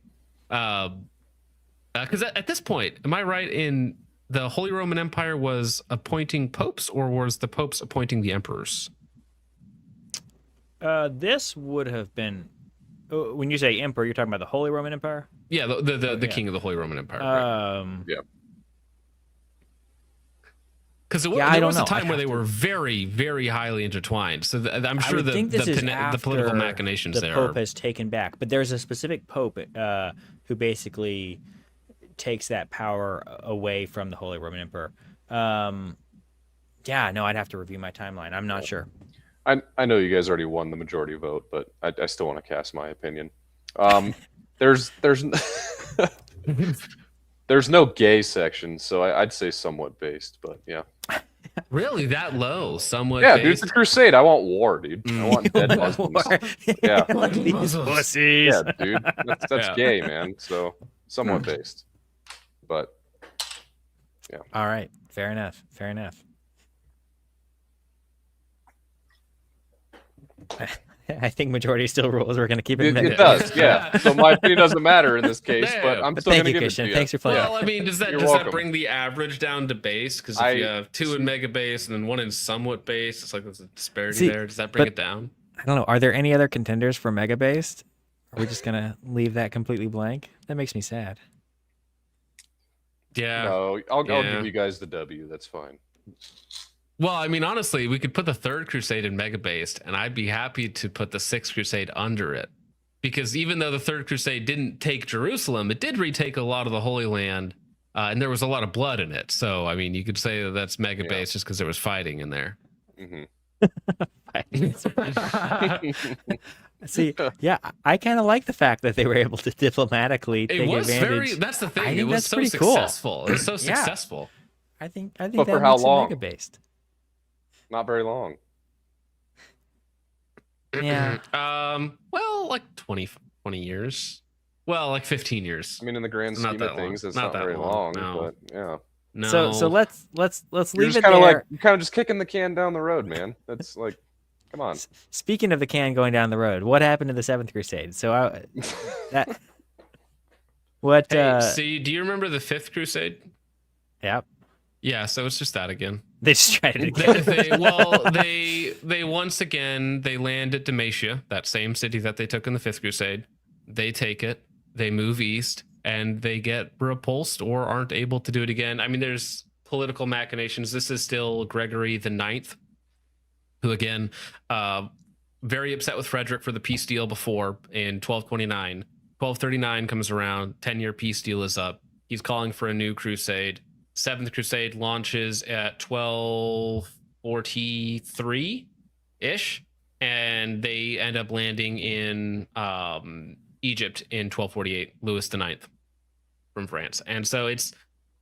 because at this point, am I right in the Holy Roman Empire was appointing popes, or was the popes appointing the emperors? This would have been, when you say emperor, you're talking about the Holy Roman Empire? Yeah, the king of the Holy Roman Empire. Right? Yeah. Because there was a time where they were very, very highly intertwined. So I'm sure the political machinations the Pope has taken back. But there's a specific Pope who basically takes that power away from the Holy Roman Emperor. I'd have to review my timeline. I'm not sure. I know you guys already won the majority vote, but I still want to cast my opinion. There's There's no gay section, so I'd say somewhat based, but yeah. Really, that low? Somewhat. Yeah, based? dude, it's a crusade. I want war, dude. I want dead Muslims. Yeah, these pussies. Yeah, dude, that's gay, man. So somewhat based, but yeah. All right, fair enough. Fair enough. I think majority still rules. We're going to keep it. It does, yeah. So my opinion doesn't matter in this case, but I'm still going to give it to you. Thanks for playing. Well, I mean, does that bring the average down to base? Because if you have 2 in mega base and then 1 in somewhat base, it's like there's a disparity there. Does that bring it down? I don't know. Are there any other contenders for Mega Based? Are we just gonna leave that completely blank? That makes me sad. Yeah. No, I'll give you guys the W. That's fine. Well, I mean, honestly, we could put the third Crusade in Mega Based, and I'd be happy to put the sixth Crusade under it. Because even though the third Crusade didn't take Jerusalem, it did retake a lot of the Holy Land, and there was a lot of blood in it. So, I mean, you could say that that's Mega Based just because there was fighting in there. See, yeah, I kind of like the fact that they were able to diplomatically take advantage. That's the thing. I think It was that's so pretty successful. cool. It was so successful. I think But that for how makes it long? Mega Based. Not very long. Yeah. Well, like 20 years. Well, like 15 years. I mean, in the grand Not scheme that of things, long. it's Not not that very long, long. no. But yeah, No. So let's you're leave just it kind of there. like just kicking the can down the road, man. That's like, come on. Speaking of the can going down the road, what happened to the Seventh Crusade? So what? Hey, see, do you remember the fifth Crusade? Yeah, Yeah, so it's just that again. they just tried it again. They once again they land at Dalmatia, that same city that they took in the fifth Crusade. They take it, they move east, and they get repulsed or aren't able to do it again. I mean, there's political machinations. This is still Gregory the Ninth, who again, very upset with Frederick for the peace deal before in 1229. 1239 comes around, 10-year peace deal is up. He's calling for a new crusade. Seventh Crusade launches at 1243-ish, and they end up landing in Egypt in 1248, Louis IX from France. And so it's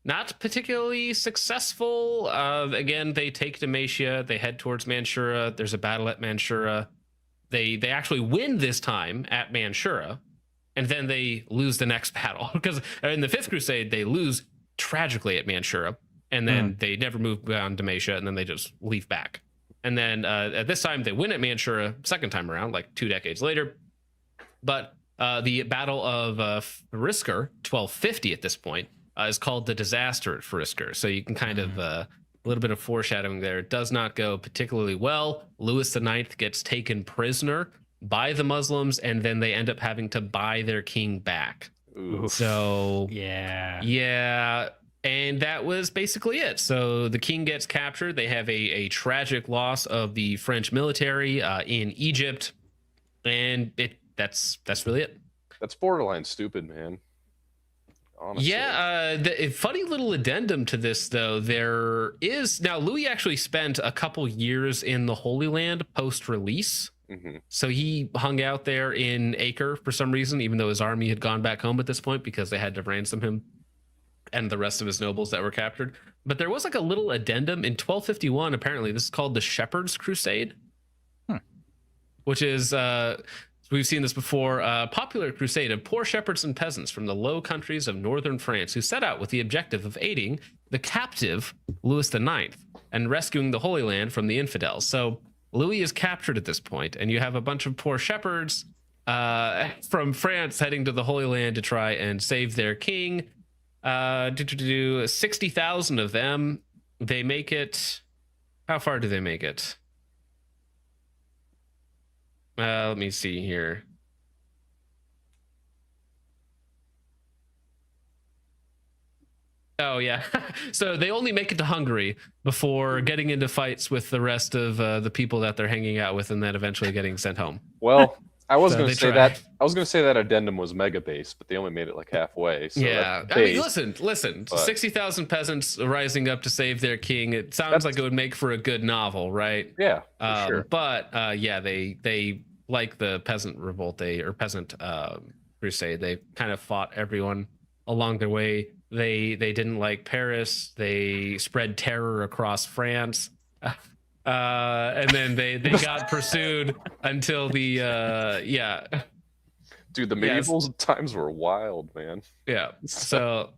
not particularly successful. Again, they take Dalmatia, they head towards Manshura. There's a battle at Manshura. They actually win this time at Manshura, and then they lose the next battle. Because in the Fifth Crusade, they lose tragically at Manshura, and then they never move beyond Dalmatia, and then they just leave back. And then at this time, they win at Manshura, second time around, like 2 decades later. But the Battle of Farisker, 1250 at this point, is called the Disaster at Farisker. So you can kind of, a little bit of foreshadowing there. It does not go particularly well. Louis IX gets taken prisoner by the Muslims, and then they end up having to buy their king back. Ooh. So Yeah. and that was basically it. So the king gets captured. They have a tragic loss of the French military in Egypt, and that's really it. That's borderline stupid, man. Honestly. Yeah, the funny little addendum to this, though, there is now Louis actually spent a couple years in the Holy Land post-release. So he hung out there in Acre for some reason, even though his army had gone back home at this point because they had to ransom him and the rest of his nobles that were captured. But there was like a little addendum in 1251. Apparently, this is called the Shepherd's Crusade, which is we've seen this before. A popular crusade of poor shepherds and peasants from the Low Countries of northern France who set out with the objective of aiding the captive Louis IX and rescuing the Holy Land from the infidels. So Louis is captured at this point, and you have a bunch of poor shepherds from France heading to the Holy Land to try and save their king. 60,000 of them. They make it. How far do they make it? Let me see here. Oh, yeah. So they only make it to Hungary before getting into fights with the rest of the people that they're hanging out with, and then eventually getting sent home. Well, I was So going they to say try. that. I was going to say that addendum was mega base, but they only made it like halfway. So Yeah, that's I mean, base. listen. but- 60,000 peasants rising up to save their king. It sounds like it would make for a good novel, right? Yeah, for sure. But yeah, they like the peasant revolt, peasant crusade. They kind of fought everyone along their way. They didn't like Paris. They spread terror across France. And then they got pursued until the Dude, the Yes. medieval times were wild, man. so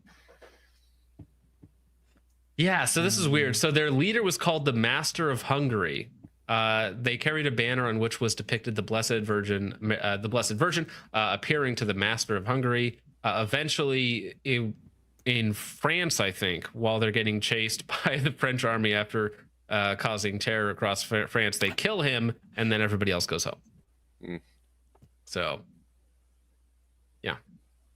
this is weird. So their leader was called the Master of Hungary. They carried a banner on which was depicted the Blessed Virgin appearing to the Master of Hungary. Eventually, in France, I think, while they're getting chased by the French army after causing terror across France. They kill him, and then everybody else goes home. So, yeah.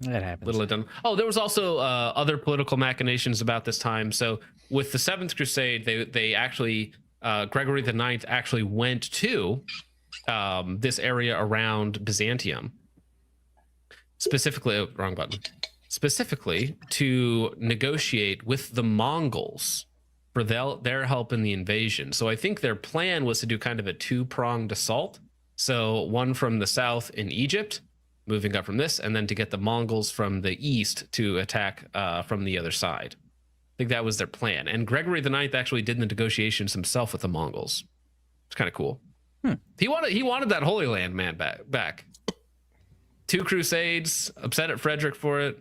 That happens. Little done. Oh, there was also other political machinations about this time. So with the Seventh Crusade, they actually Gregory the Ninth actually went to this area around Byzantium, specifically wrong button, specifically to negotiate with the Mongols for their help in the invasion. So I think their plan was to do kind of a two-pronged assault. So one from the south in Egypt, moving up from this, and then to get the Mongols from the east to attack from the other side. I think that was their plan. And Gregory the Ninth actually did the negotiations himself with the Mongols. It's kind of cool. He wanted that Holy Land, man, back. 2 crusades, upset at Frederick for it.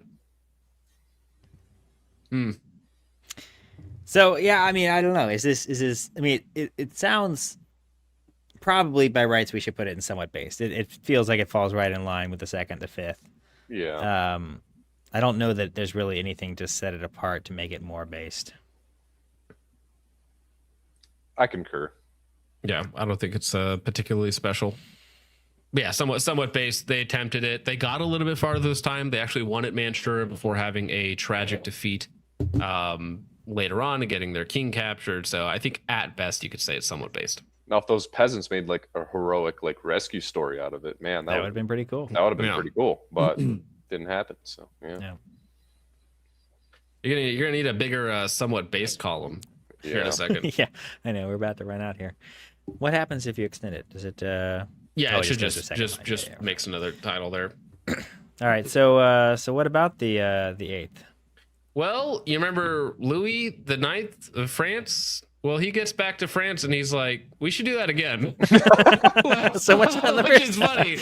So yeah, I mean, I don't know. Is this? I mean, it sounds. Probably by rights we should put it in somewhat based. It feels like it falls right in line with the second, the fifth. Yeah. I don't know that there's really anything to set it apart to make it more based. I concur. Yeah, I don't think it's particularly special. But yeah, somewhat based. They attempted it. They got a little bit farther this time. They actually won at Manchester before having a tragic defeat later on and getting their king captured. So I think at best you could say it's somewhat based. Now, if those peasants made like a heroic like rescue story out of it, man, That would have been pretty cool. That would have been pretty cool, but didn't happen. So yeah. You're gonna need a bigger somewhat based column here in a second. Yeah, I know we're about to run out here. What happens if you extend it? Does it? Yeah, it should just makes another title there. All right. So what about the 8th? Well, you remember Louis the Ninth of France? Well, he gets back to France and he's like, "We should do that again." So much on the which is funny.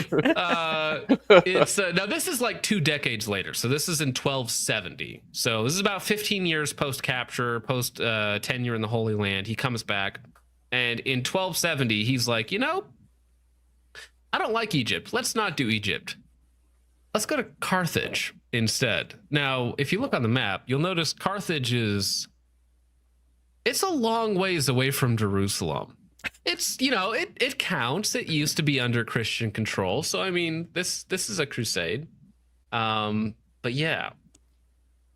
It's now this is like 2 decades later, so this is in 1270. So this is about 15 years post capture, post tenure in the Holy Land. He comes back, and in 1270, he's like, I don't like Egypt. Let's not do Egypt. Let's go to Carthage instead. Now, if you look on the map, you'll notice Carthage it's a long ways away from Jerusalem. It's, it counts. It used to be under Christian control. So, I mean, this is a crusade. But yeah.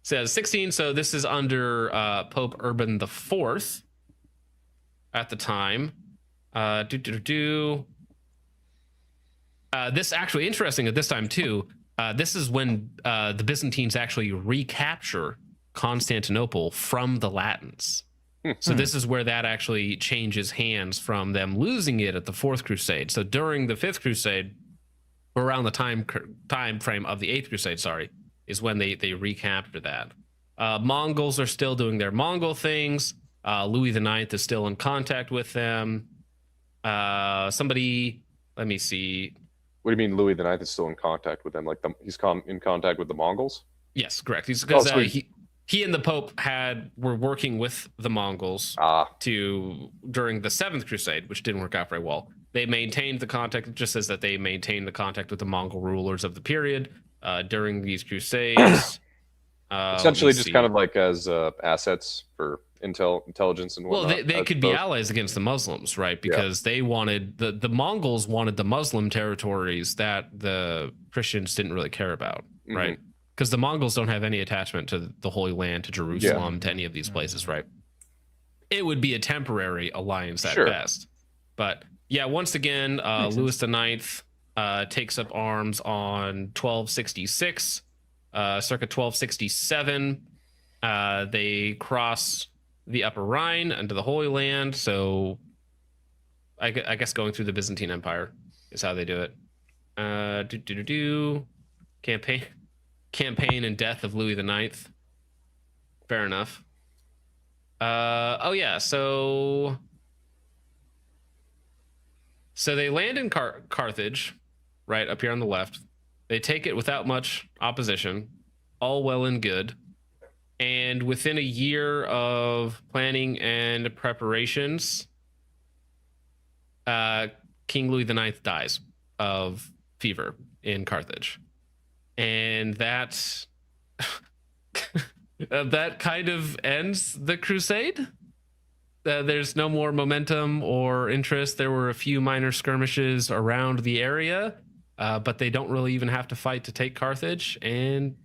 So 16, so this is under Pope Urban IV at the time. This actually interesting at this time too. This is when the Byzantines actually recapture Constantinople from the Latins. So this is where that actually changes hands from them losing it at the 4th Crusade. So during the 5th Crusade, or around the time frame of the 8th Crusade, is when they recapture that. Mongols are still doing their Mongol things. Louis IX is still in contact with them. Somebody, let me see. What do you mean Louis IX is still in contact with them? Like he's in contact with the Mongols? Yes, correct. He's because he and the Pope were working with the Mongols during the 7th Crusade, which didn't work out very well. They maintained the contact. It just says that they maintained the contact with the Mongol rulers of the period during these crusades. Essentially, just kind of like as assets for intelligence and whatnot. Well, they could be allies against the Muslims, right? Because they wanted the Mongols wanted the Muslim territories that the Christians didn't really care about, right? Because the Mongols don't have any attachment to the Holy Land, to Jerusalem, to any of these places, right? It would be a temporary alliance at best. But yeah, once again, Louis IX takes up arms on 1266, circa 1267. They cross the Upper Rhine into the Holy Land. So I guess going through the Byzantine Empire is how they do it. Campaign and death of Louis IX. Fair enough. So they land in Carthage, right up here on the left. They take it without much opposition, all well and good. And within a year of planning and preparations, King Louis IX dies of fever in Carthage. And that kind of ends the crusade. There's no more momentum or interest. There were a few minor skirmishes around the area, but they don't really even have to fight to take Carthage. And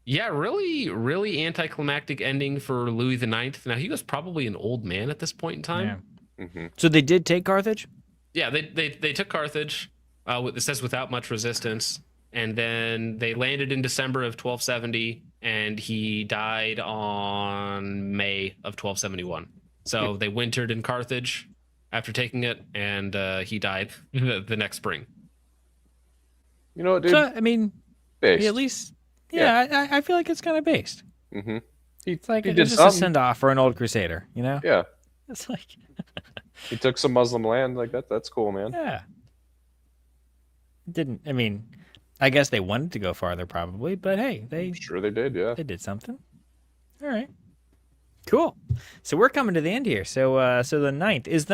yeah, really, really anticlimactic ending for Louis IX. Now, he was probably an old man at this point in time. Yeah. So they did take Carthage? Yeah, they took Carthage. It says without much resistance. And then they landed in December of 1270, and he died on May of 1271. So they wintered in Carthage after taking it, and he died the next spring. You know what, dude? So, I mean, Based. at least, yeah. I feel like it's kind of based. Mm-hmm. It's like he it's did just a send-off for an old crusader, you know? Yeah. It's like... He took some Muslim land. Like, that's cool, man. Yeah. I mean, I guess they wanted to go farther probably, but hey, I'm sure they did, yeah. They did something. All right. Cool. So we're coming to the end here. So the ninth, is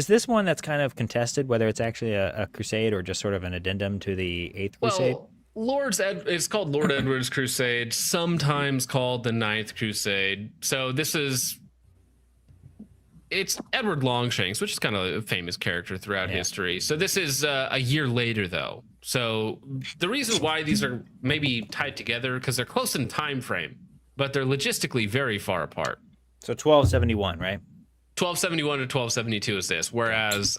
this one that's kind of contested, whether it's actually a crusade or just sort of an addendum to the Eighth Crusade? Well, it's called Lord Edward's Crusade, sometimes called the Ninth Crusade. So it's Edward Longshanks, which is kind of a famous character throughout history. So this is a year later, though. So the reason why these are maybe tied together, because they're close in time frame, but they're logistically very far apart. So 1271, right? 1271 to 1272 is this, whereas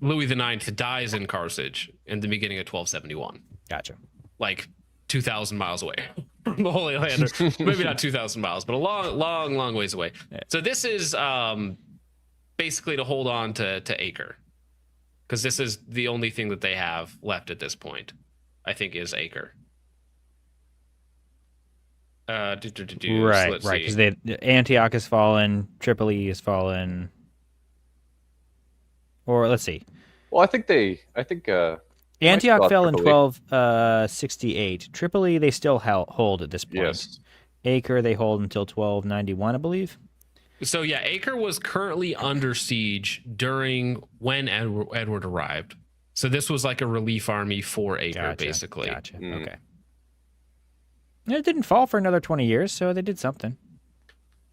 Louis IX dies in Carthage in the beginning of 1271. Gotcha. Like 2,000 miles away from the Holy Land. Or maybe not 2,000 miles, but a long ways away. Yeah. So this is basically to hold on to Acre, because this is the only thing that they have left at this point, I think, is Acre. Right, because Antioch has fallen, Tripoli has fallen, or let's see. Well, I think Antioch fell in 1268. Tripoli they still hold at this point. Yes. Acre they hold until 1291, I believe. So yeah, Acre was currently under siege during when Edward arrived. So this was like a relief army for Acre, basically. Gotcha. Okay. It didn't fall for another 20 years, so they did something.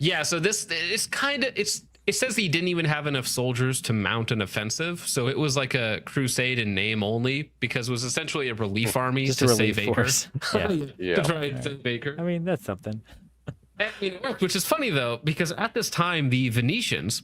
Yeah, so this is kind of it says that he didn't even have enough soldiers to mount an offensive, so it was like a crusade in name only, because it was essentially a relief army to save Acre. Yeah. Save Acre. I mean, that's something. I mean, it worked, which is funny though, because at this time the Venetians,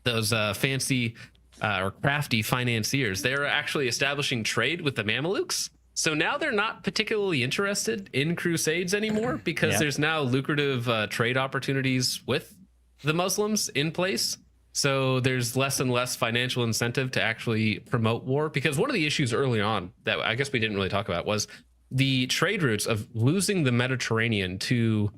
those fancy or crafty financiers, they were actually establishing trade with the Mamelukes. So now they're not particularly interested in crusades anymore, because there's now lucrative trade opportunities with the Muslims in place. So there's less and less financial incentive to actually promote war, because one of the issues early on that I guess we didn't really talk about was the trade routes of losing the Mediterranean to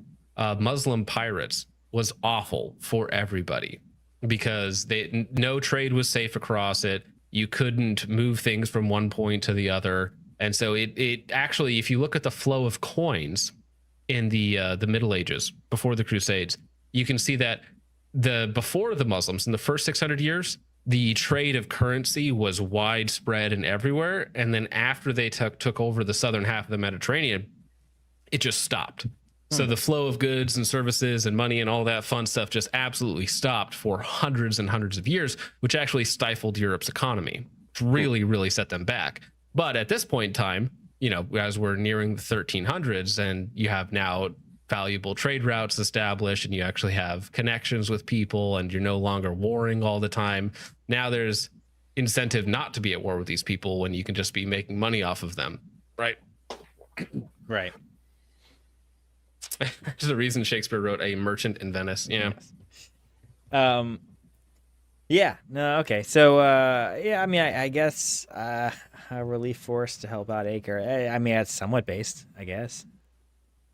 Muslim pirates was awful for everybody, because no trade was safe across it. You couldn't move things from one point to the other. And so it actually, if you look at the flow of coins in the Middle Ages before the Crusades, you can see that before the Muslims in the first 600 years, the trade of currency was widespread and everywhere. And then after they took over the southern half of the Mediterranean, it just stopped. So the flow of goods and services and money and all that fun stuff just absolutely stopped for hundreds and hundreds of years, which actually stifled Europe's economy, which really, really set them back. But at this point in time, you know, as we're nearing the 1300s and you have now valuable trade routes established and you actually have connections with people and you're no longer warring all the time. Now there's incentive not to be at war with these people when you can just be making money off of them. Right. Right. There's a reason Shakespeare wrote A Merchant in Venice. Yeah. Yes. Yeah. No. Okay. So, I mean, I guess a relief force to help out Acre. I mean, it's somewhat based, I guess.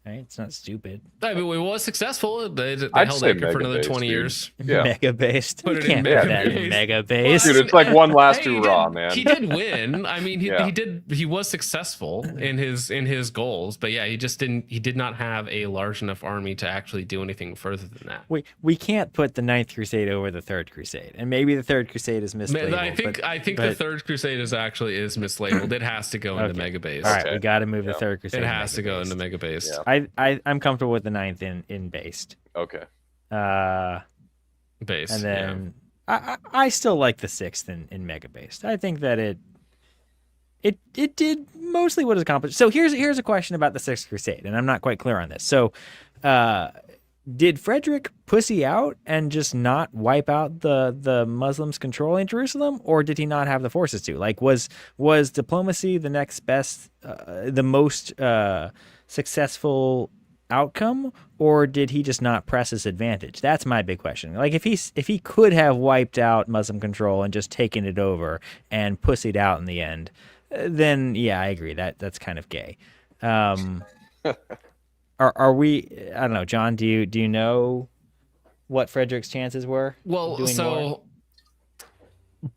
Right? It's not stupid. I mean, it was successful. They held Acre for another 20 years. Yeah. Mega based. Put it You can't in put that in mega based. Dude, it's like one last hurrah, man. He did win. I mean, he was successful in his goals, but yeah, he did not have a large enough army to actually do anything further than that. We can't put the Ninth Crusade over the Third Crusade, and maybe the Third Crusade is mislabeled. I think the Third Crusade is mislabeled. It has to go into mega base. All right, we got to move the Third Crusade. It has to go into mega base. Yeah. I'm comfortable with the Ninth in based. Okay. Base. And then I still like the 6th in Mega Based. I think that it did mostly what it accomplished. So here's a question about the 6th Crusade, and I'm not quite clear on this. So did Frederick pussy out and just not wipe out the Muslims controlling Jerusalem, or did he not have the forces to? Like, was diplomacy the next best, the most successful outcome, or did he just not press his advantage? That's my big question. Like, if he could have wiped out Muslim control and just taken it over and pussied out in the end, then yeah, I agree. That's kind of gay. Are we? I don't know, John. Do you know what Frederick's chances were? Well, so more?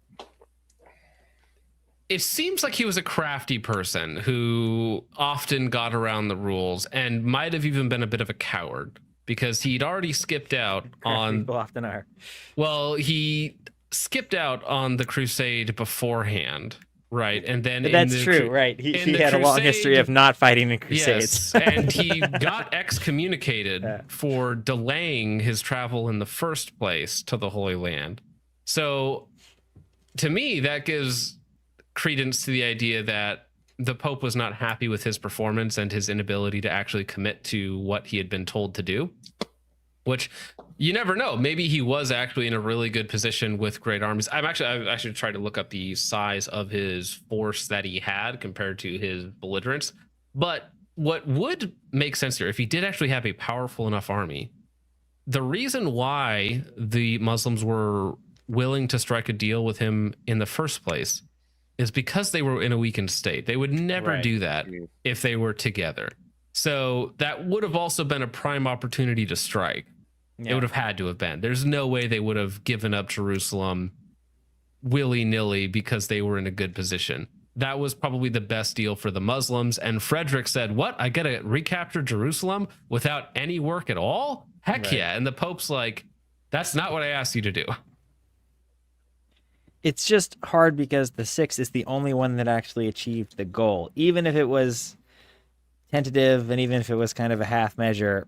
It seems like he was a crafty person who often got around the rules and might have even been a bit of a coward, because he'd already skipped out on. People often are. Well, he skipped out on the Crusade beforehand. Right, and then that's true. Right, he had a long history of not fighting in Crusades. Yes, and he got excommunicated for delaying his travel in the first place to the Holy Land. So, to me, that gives credence to the idea that the Pope was not happy with his performance and his inability to actually commit to what he had been told to do. Which, you never know. Maybe he was actually in a really good position with great armies. I should try to look up the size of his force that he had compared to his belligerents. But what would make sense here, if he did actually have a powerful enough army, the reason why the Muslims were willing to strike a deal with him in the first place is because they were in a weakened state. They would never do that if they were together. So that would have also been a prime opportunity to strike. Yeah. It would have had to have been. There's no way they would have given up Jerusalem willy-nilly because they were in a good position. That was probably the best deal for the Muslims. And Frederick said, what? I got to recapture Jerusalem without any work at all? Heck yeah. And the Pope's like, that's not what I asked you to do. It's just hard because the 6 is the only one that actually achieved the goal. Even if it was tentative and even if it was kind of a half measure,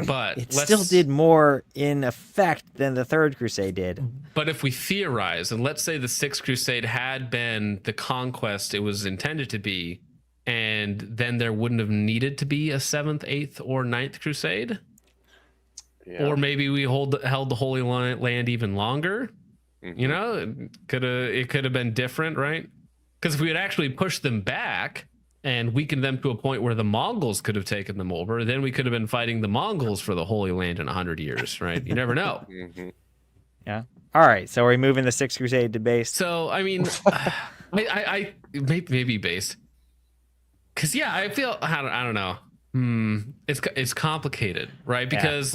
but it still did more in effect than the 3rd Crusade did. But if we theorize, and let's say the 6th Crusade had been the conquest it was intended to be, and then there wouldn't have needed to be a 7th, 8th, or 9th Crusade. Yeah. Or maybe we held the Holy Land even longer. Mm-hmm. You know, it could have been different, right? Because if we had actually pushed them back and weakened them to a point where the Mongols could have taken them over, then we could have been fighting the Mongols for the Holy Land in 100 years, right? You never know. Mm-hmm. Yeah. All right. So are we moving the 6th Crusade to base? So, I mean, I maybe base. Because, yeah, I feel, I don't know. It's complicated, right? Because,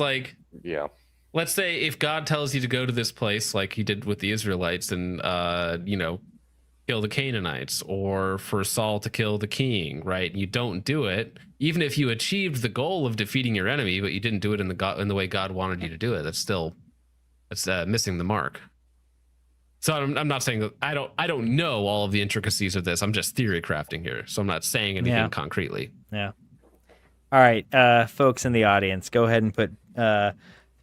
let's say if God tells you to go to this place like he did with the Israelites and, kill the Canaanites, or for Saul to kill the king, right? You don't do it, even if you achieved the goal of defeating your enemy, but you didn't do it in the way God wanted you to do it. That's missing the mark. So I'm not saying that I don't know all of the intricacies of this. I'm just theory crafting here, so I'm not saying anything concretely. Yeah. All right, folks in the audience, go ahead and put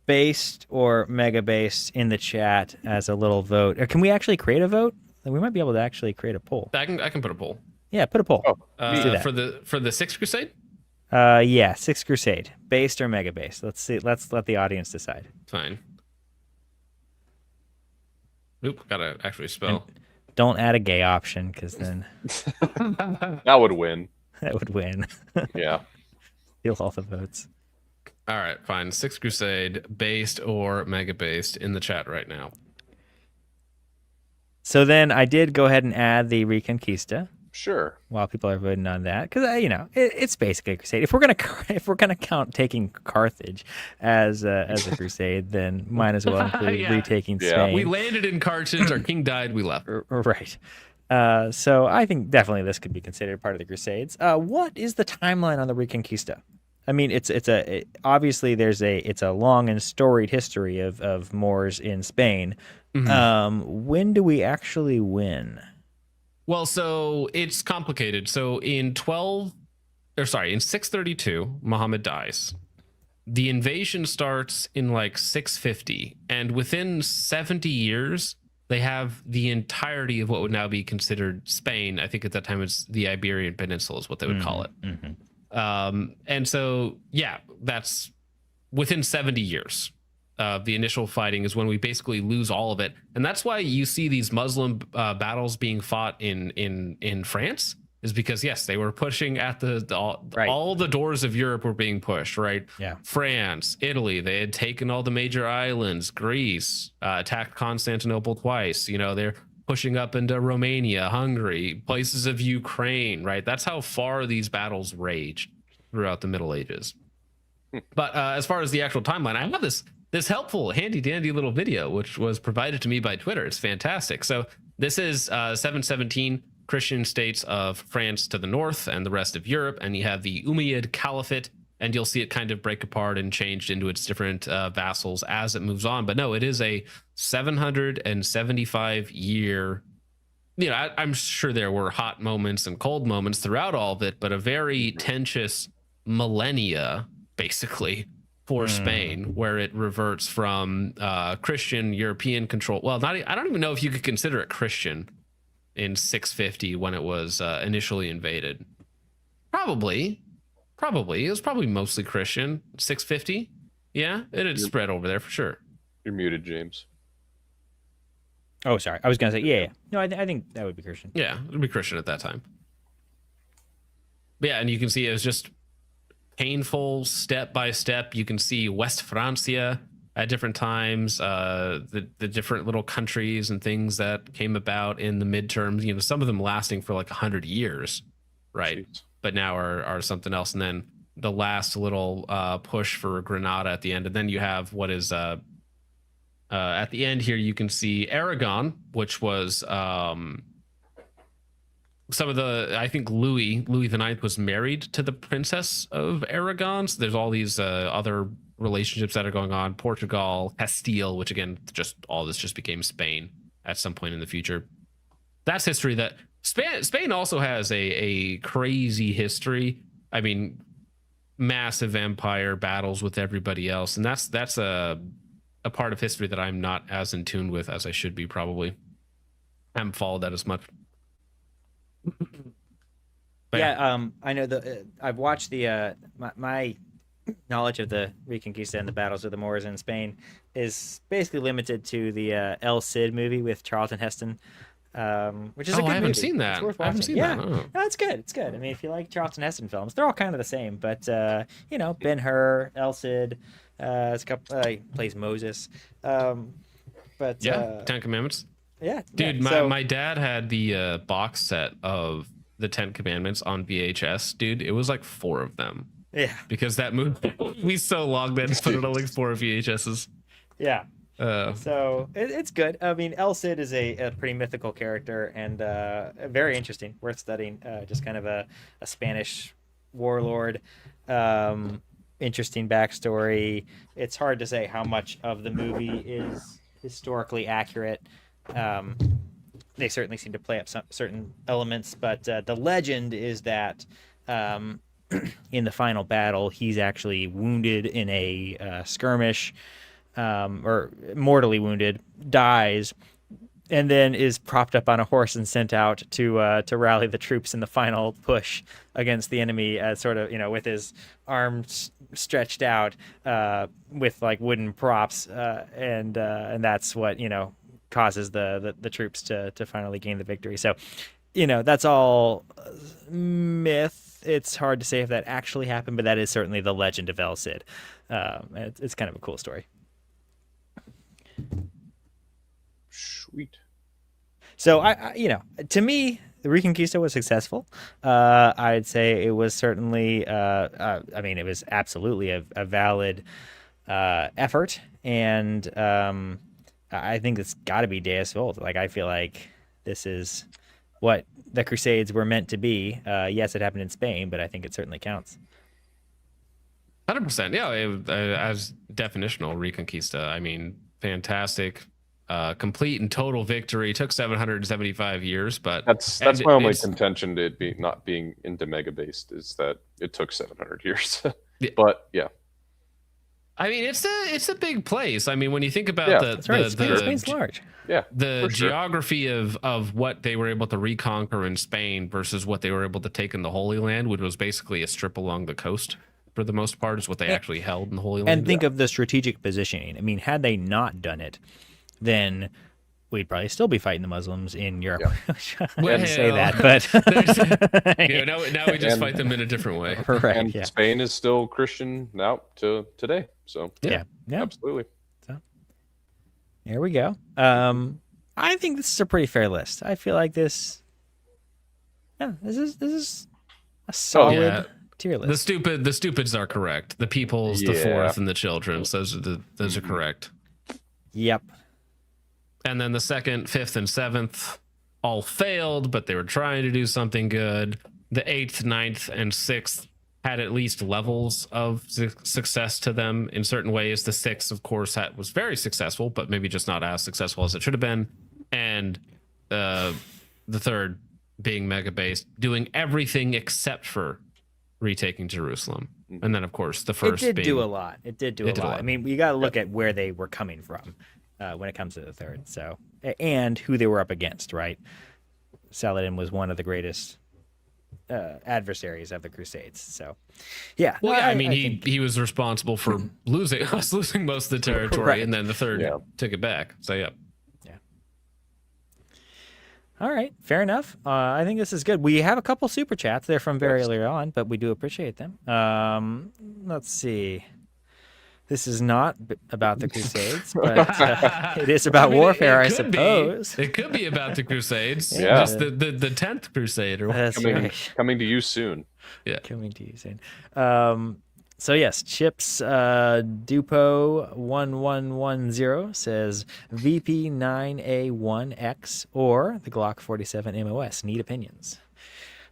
based or mega based in the chat as a little vote. Or can we actually create a vote? We might be able to actually create a poll. I can put a poll. Yeah, put a poll. Let's do that. For the 6th Crusade? Yeah, 6th Crusade. Based or mega based. Let's see. Let's let the audience decide. Fine. Oop, gotta actually spell. And don't add a gay option, because then that would win. That would win. Yeah. Steal all the votes. All right, fine. 6th Crusade, based or mega based, in the chat right now. So then I did go ahead and add the Reconquista. Sure. While people are voting on that, because it's basically a crusade. If we're gonna count taking Carthage as a crusade, then might as well include retaking Spain. We landed in Carthage. Our king died. We left. Right. So I think definitely this could be considered part of the Crusades. What is the timeline on the Reconquista? I mean, obviously it's a long and storied history of Moors in Spain. Mm-hmm. When do we actually win? Well, so it's complicated. So in 632, Muhammad dies. The invasion starts in like 650, and within 70 years, they have the entirety of what would now be considered Spain. I think at that time it's the Iberian Peninsula is what they would call it. And so, yeah, that's within 70 years. The initial fighting is when we basically lose all of it, and that's why you see these Muslim battles being fought in France. Is because yes, they were pushing at all the doors of Europe were being pushed, right? Yeah. France, Italy, they had taken all the major islands. Greece attacked Constantinople twice. You know, they're pushing up into Romania, Hungary, places of Ukraine, right? That's how far these battles raged throughout the Middle Ages. But as far as the actual timeline, I have this helpful, handy dandy little video which was provided to me by Twitter. It's fantastic. So this is 717. Christian states of France to the north and the rest of Europe, and you have the Umayyad Caliphate, and you'll see it kind of break apart and changed into its different vassals as it moves on. But no, it is a 775 year, you know, I'm sure there were hot moments and cold moments throughout all of it, but a very tenuous millennia, basically, for Spain, where it reverts from Christian European control. Well, I don't even know if you could consider it Christian in 650 when it was initially invaded. Probably. It was probably mostly Christian. 650? Yeah, it had spread over there for sure. You're muted, James. Oh, sorry. I was going to say, yeah. No, I think that would be Christian. Yeah, it would be Christian at that time. But yeah, and you can see it was just painful step by step. You can see West Francia at different times, the different little countries and things that came about in the midterms, you know, some of them lasting for like 100 years, right? Jeez. But now are something else. And then the last little push for Granada at the end. And then you have what is at the end here, you can see Aragon, which was some of the, I think Louis IX was married to the Princess of Aragon. So there's all these other relationships that are going on. Portugal, Castile, which again, just all this just became Spain at some point in the future. That's history. That Spain also has a crazy history. I mean, massive empire, battles with everybody else, and that's a part of history that I'm not as in tune with as I should be. Probably I haven't followed that as much. But yeah, I know I've watched the my knowledge of the Reconquista and the battles of the Moors in Spain is basically limited to the El Cid movie with Charlton Heston, which is a good movie. I haven't seen that. It's worth watching. I haven't seen that. No, it's good. It's good. I mean, if you like Charlton Heston films, they're all kind of the same, but you know, Ben-Hur, El Cid, it's a couple, he plays Moses, but yeah, Ten Commandments. Yeah, dude, yeah. My dad had the box set of the Ten Commandments on VHS. Dude, it was like 4 of them. Yeah, because that movie so long that put it on like 4 VHSs. Yeah. So it's good. I mean, El Cid is a pretty mythical character and very interesting, worth studying. Just kind of a Spanish warlord. Interesting backstory. It's hard to say how much of the movie is historically accurate. They certainly seem to play up some certain elements, but the legend is that in the final battle, he's actually wounded in a skirmish, or mortally wounded, dies, and then is propped up on a horse and sent out to rally the troops in the final push against the enemy, as sort of, you know, with his arms stretched out, with like wooden props, and that's what, you know, causes the troops to finally gain the victory. So, you know, that's all myth. It's hard to say if that actually happened, but that is certainly the legend of El Cid. It's kind of a cool story. Sweet. So I you know, to me, the Reconquista was successful. I'd say it was certainly, I mean, it was absolutely a valid effort, and I think it's got to be Deus Vult. Like, I feel like this is what the Crusades were meant to be. Yes, it happened in Spain, but I think it certainly counts. 100%. Yeah, as definitional Reconquista. I mean, fantastic, complete and total victory. Took 775 years, but that's my only contention to it not being into mega based is that it took 700 years. Yeah. But yeah. I mean, it's a big place. I mean, when you think about That's right. Spain's large. Yeah, the for sure. geography of what they were able to reconquer in Spain versus what they were able to take in the Holy Land, which was basically a strip along the coast for the most part, is what they actually held in the Holy Land. And think of the strategic positioning. I mean, had they not done it, then we'd probably still be fighting the Muslims in Europe. I didn't say that, but now we just fight them in a different way. right. And Spain is still Christian now to today. So Yeah. absolutely. There we go. I think this is a pretty fair list. I feel like this. Yeah, this is a solid tier list. The stupids are correct. The peoples, the fourth, and the children's. Those are correct. Yep. And then the second, fifth, and seventh all failed, but they were trying to do something good. The eighth, ninth, and sixth had at least levels of success to them in certain ways. The sixth, of course, was very successful, but maybe just not as successful as it should have been. And the third, being mega based, doing everything except for retaking Jerusalem. And then, of course, the first. It did do a lot. It did do a lot. I mean, you got to look at where they were coming from when it comes to the third. So, and who they were up against, right? Saladin was one of the greatest adversaries of the Crusades. So, yeah. Well, I mean, he was responsible for losing most of the territory, Right. and then the third took it back. So, yeah. All right, fair enough. I think this is good. We have a couple super chats. They're from very early on, but we do appreciate them. Let's see. This is not about the Crusades, but it is about warfare, I suppose. It could be about the Crusades. Yeah. Just the 10th Crusade. Or That's right. Coming to you soon. Yeah. Coming to you soon. So yes, Chips Dupo1110 says VP9A1X or the Glock 47 MOS. Need opinions.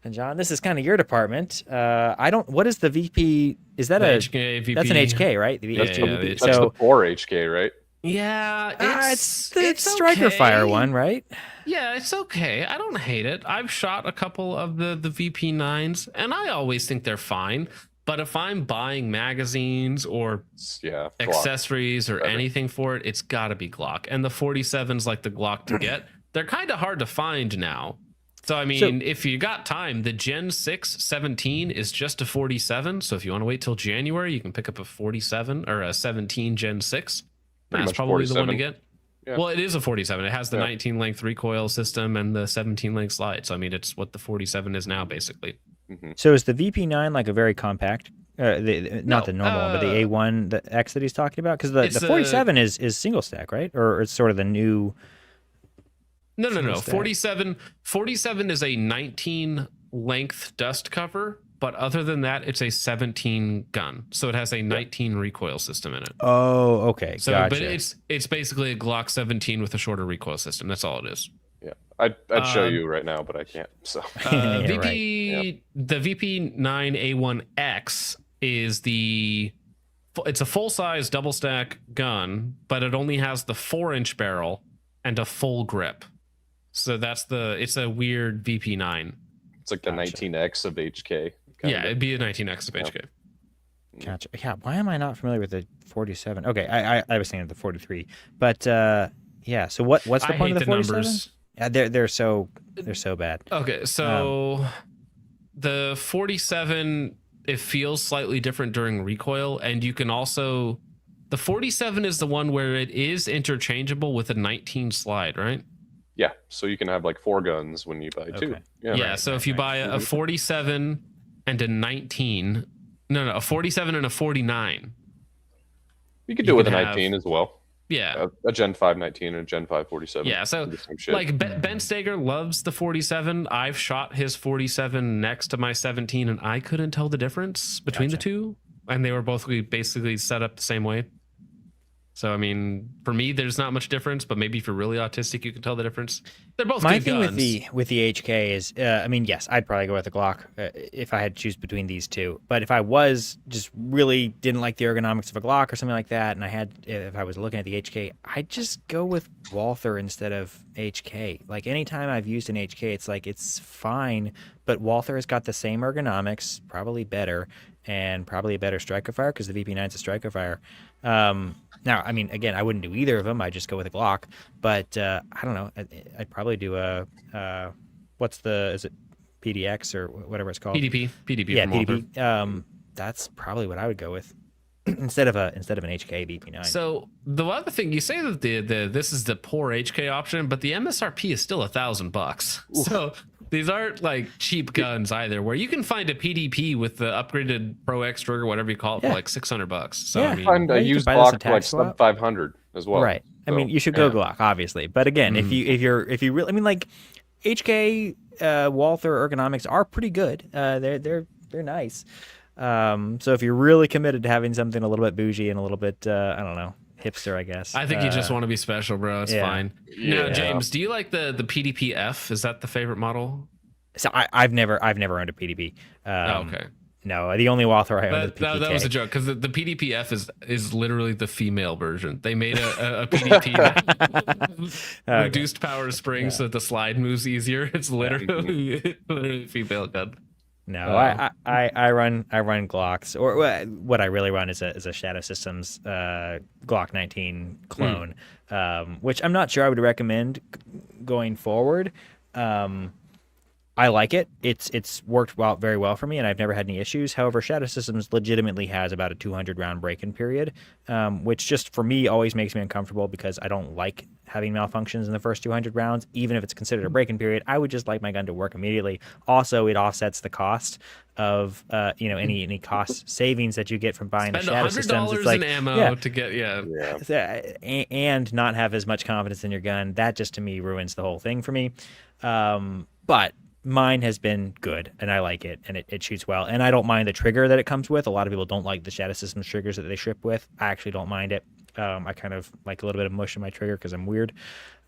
And John, this is kind of your department. What is the VP? Is that HK, VP? That's an HK, right? The Yeah, HK. That's the 4 HK, right? Yeah, it's the striker okay. fire one, right? Yeah, it's okay. I don't hate it. I've shot a couple of the VP9s, and I always think they're fine. But if I'm buying magazines or accessories or anything for it, it's got to be Glock. And the 47's like the Glock to get. They're kind of hard to find now. So, I mean, if you got time, the Gen 6 17 is just a 47. So if you want to wait till January, you can pick up a 47 or a 17 Gen 6. That's probably 47. The one to get. Yeah. Well, it is a 47. It has the 19 length recoil system and the 17 length slide. So, I mean, it's what the 47 is now, basically. Mm-hmm. So is the VP9 like a very compact? Not the normal one, but the A1, the X that he's talking about? Because the 47 is single stack, right? Or it's sort of the new... No. 47 is a 19 length dust cover, but other than that, it's a 17 gun. So it has a 19 recoil system in it. Oh, okay. So, gotcha. but it's basically a Glock 17 with a shorter recoil system. That's all it is. Yeah, I'd show you right now, but I can't. So the VP9A1X is it's a full size double stack gun, but it only has the 4-inch barrel and a full grip. So it's a weird VP9. It's like the 19X of HK. Yeah, it'd be a 19X of HK. Gotcha. Yeah, why am I not familiar with the 47? Okay, I was thinking of the 43. But yeah, so what's the point of the 47? Numbers. Yeah, they're so bad. Okay, so the 47, it feels slightly different during recoil, and you can also the 47 is the one where it is interchangeable with a 19 slide, right? Yeah, so you can have like 4 guns when you buy 2. Okay. Yeah, so if you buy a 47 and a 19, a 47 and a 49. You could do it with a 19 as well. Yeah. A Gen 5 19 and a Gen 5 47. Yeah, so like Ben Steger loves the 47. I've shot his 47 next to my 17 and I couldn't tell the difference between the two. And they were both basically set up the same way. So, I mean, for me, there's not much difference, but maybe if you're really autistic, you can tell the difference. They're both My good thing guns. with the HK is, I mean, yes, I'd probably go with the Glock if I had to choose between these two. But if I was just really didn't like the ergonomics of a Glock or something like that, and if I was looking at the HK, I'd just go with Walther instead of HK. Like anytime I've used an HK, it's like it's fine, but Walther has got the same ergonomics, probably better, and probably a better striker fire because the VP9 is a striker fire. Now, I mean, again, I wouldn't do either of them. I'd just go with a Glock. But I don't know. I'd probably do a is it PDX or whatever it's called? PDP. Yeah, from Walther. PDP. That's probably what I would go with instead of an HK BP9. So the other thing you say that this is the poor HK option, but the MSRP is still $1,000. So these aren't like cheap guns either. Where you can find a PDP with the upgraded Pro X trigger, whatever you call it, for like $600. So Yeah. I mean, Find a you can used buy this in Glock for like tax swap. sub 500 as well. Right. I So, mean, you should go yeah. Glock, obviously. But again, if you really, I mean, like HK, Walther ergonomics are pretty good. They're nice. So if you're really committed to having something a little bit bougie and a little bit, I don't know, hipster, I guess. I think you just want to be special, bro. It's yeah. fine. Now, Yeah. James, do you like the PDP F? Is that the favorite model? So I've never owned a PDP. Okay. No, the only Walther I owned is the PPK. That was a joke because the PDP F is literally the female version. They made a PDP that reduced power spring so that the slide moves easier. It's literally a female gun. No, I run Glocks, or what I really run is a Shadow Systems Glock 19 clone, which I'm not sure I would recommend going forward. I like it. It's worked very well for me, and I've never had any issues. However, Shadow Systems legitimately has about a 200 round break-in period, which just for me always makes me uncomfortable because I don't like having malfunctions in the first 200 rounds. Even if it's considered a break-in period, I would just like my gun to work immediately. Also, it offsets the cost of any cost savings that you get from buying Spend the Shadow Systems. It's like in ammo to get and not have as much confidence in your gun. That just to me ruins the whole thing for me. But mine has been good, and I like it, and it shoots well. And I don't mind the trigger that it comes with. A lot of people don't like the Shadow Systems triggers that they ship with. I actually don't mind it. I kind of like a little bit of mush in my trigger because I'm weird.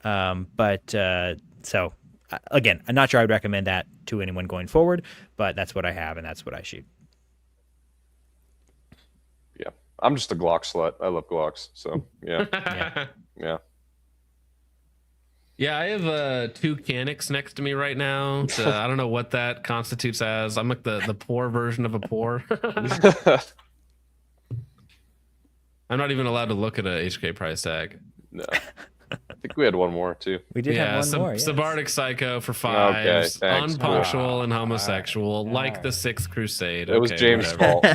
So, again, I'm not sure I would recommend that to anyone going forward, but that's what I have, and that's what I shoot. Yeah. I'm just a Glock slut. I love Glocks. So, yeah. Yeah. Yeah, I have two Canics next to me right now. So I don't know what that constitutes as. I'm like the poor version of a poor. I'm not even allowed to look at a HK price tag. No. I think we had one more, too. We did have one more. Yes. Subarctic Psycho for 5s. Okay, thanks. Unpunctual and homosexual, like the Sixth Crusade. It was James' fault.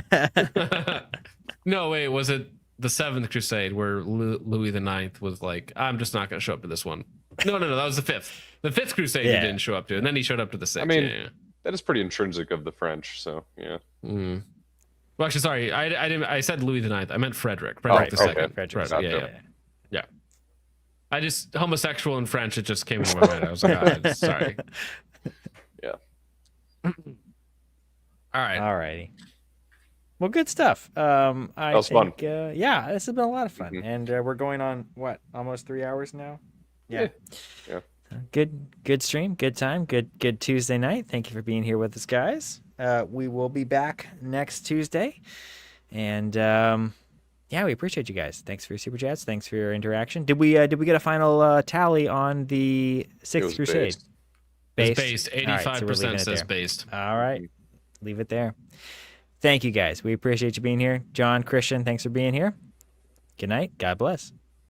No, wait, was it the Seventh Crusade where Louis the Ninth was like, I'm just not going to show up to this one? No, that was the Fifth. The Fifth Crusade he didn't show up to, and then he showed up to the Sixth. I mean, that is pretty intrinsic of the French, so yeah. Well, actually, sorry, I didn't. I said Louis the Ninth. I meant Frederick. Right, the Second. Frederick. Yeah. I just homosexual in French. It just came into my mind. I was like, sorry. Yeah. All right. Alrighty. Well, good stuff. That was fun. Yeah, this has been a lot of fun, and we're going on almost 3 hours now. Yeah. Good stream, good time, good Tuesday night. Thank you for being here with us, guys. We will be back next Tuesday, and we appreciate you guys. Thanks for your super chats. Thanks for your interaction. Did we get a final tally on the Sixth Crusade? It's based. 85% says based. All right, leave it there. Thank you guys. We appreciate you being here. John, Christian, thanks for being here. Good night. God bless.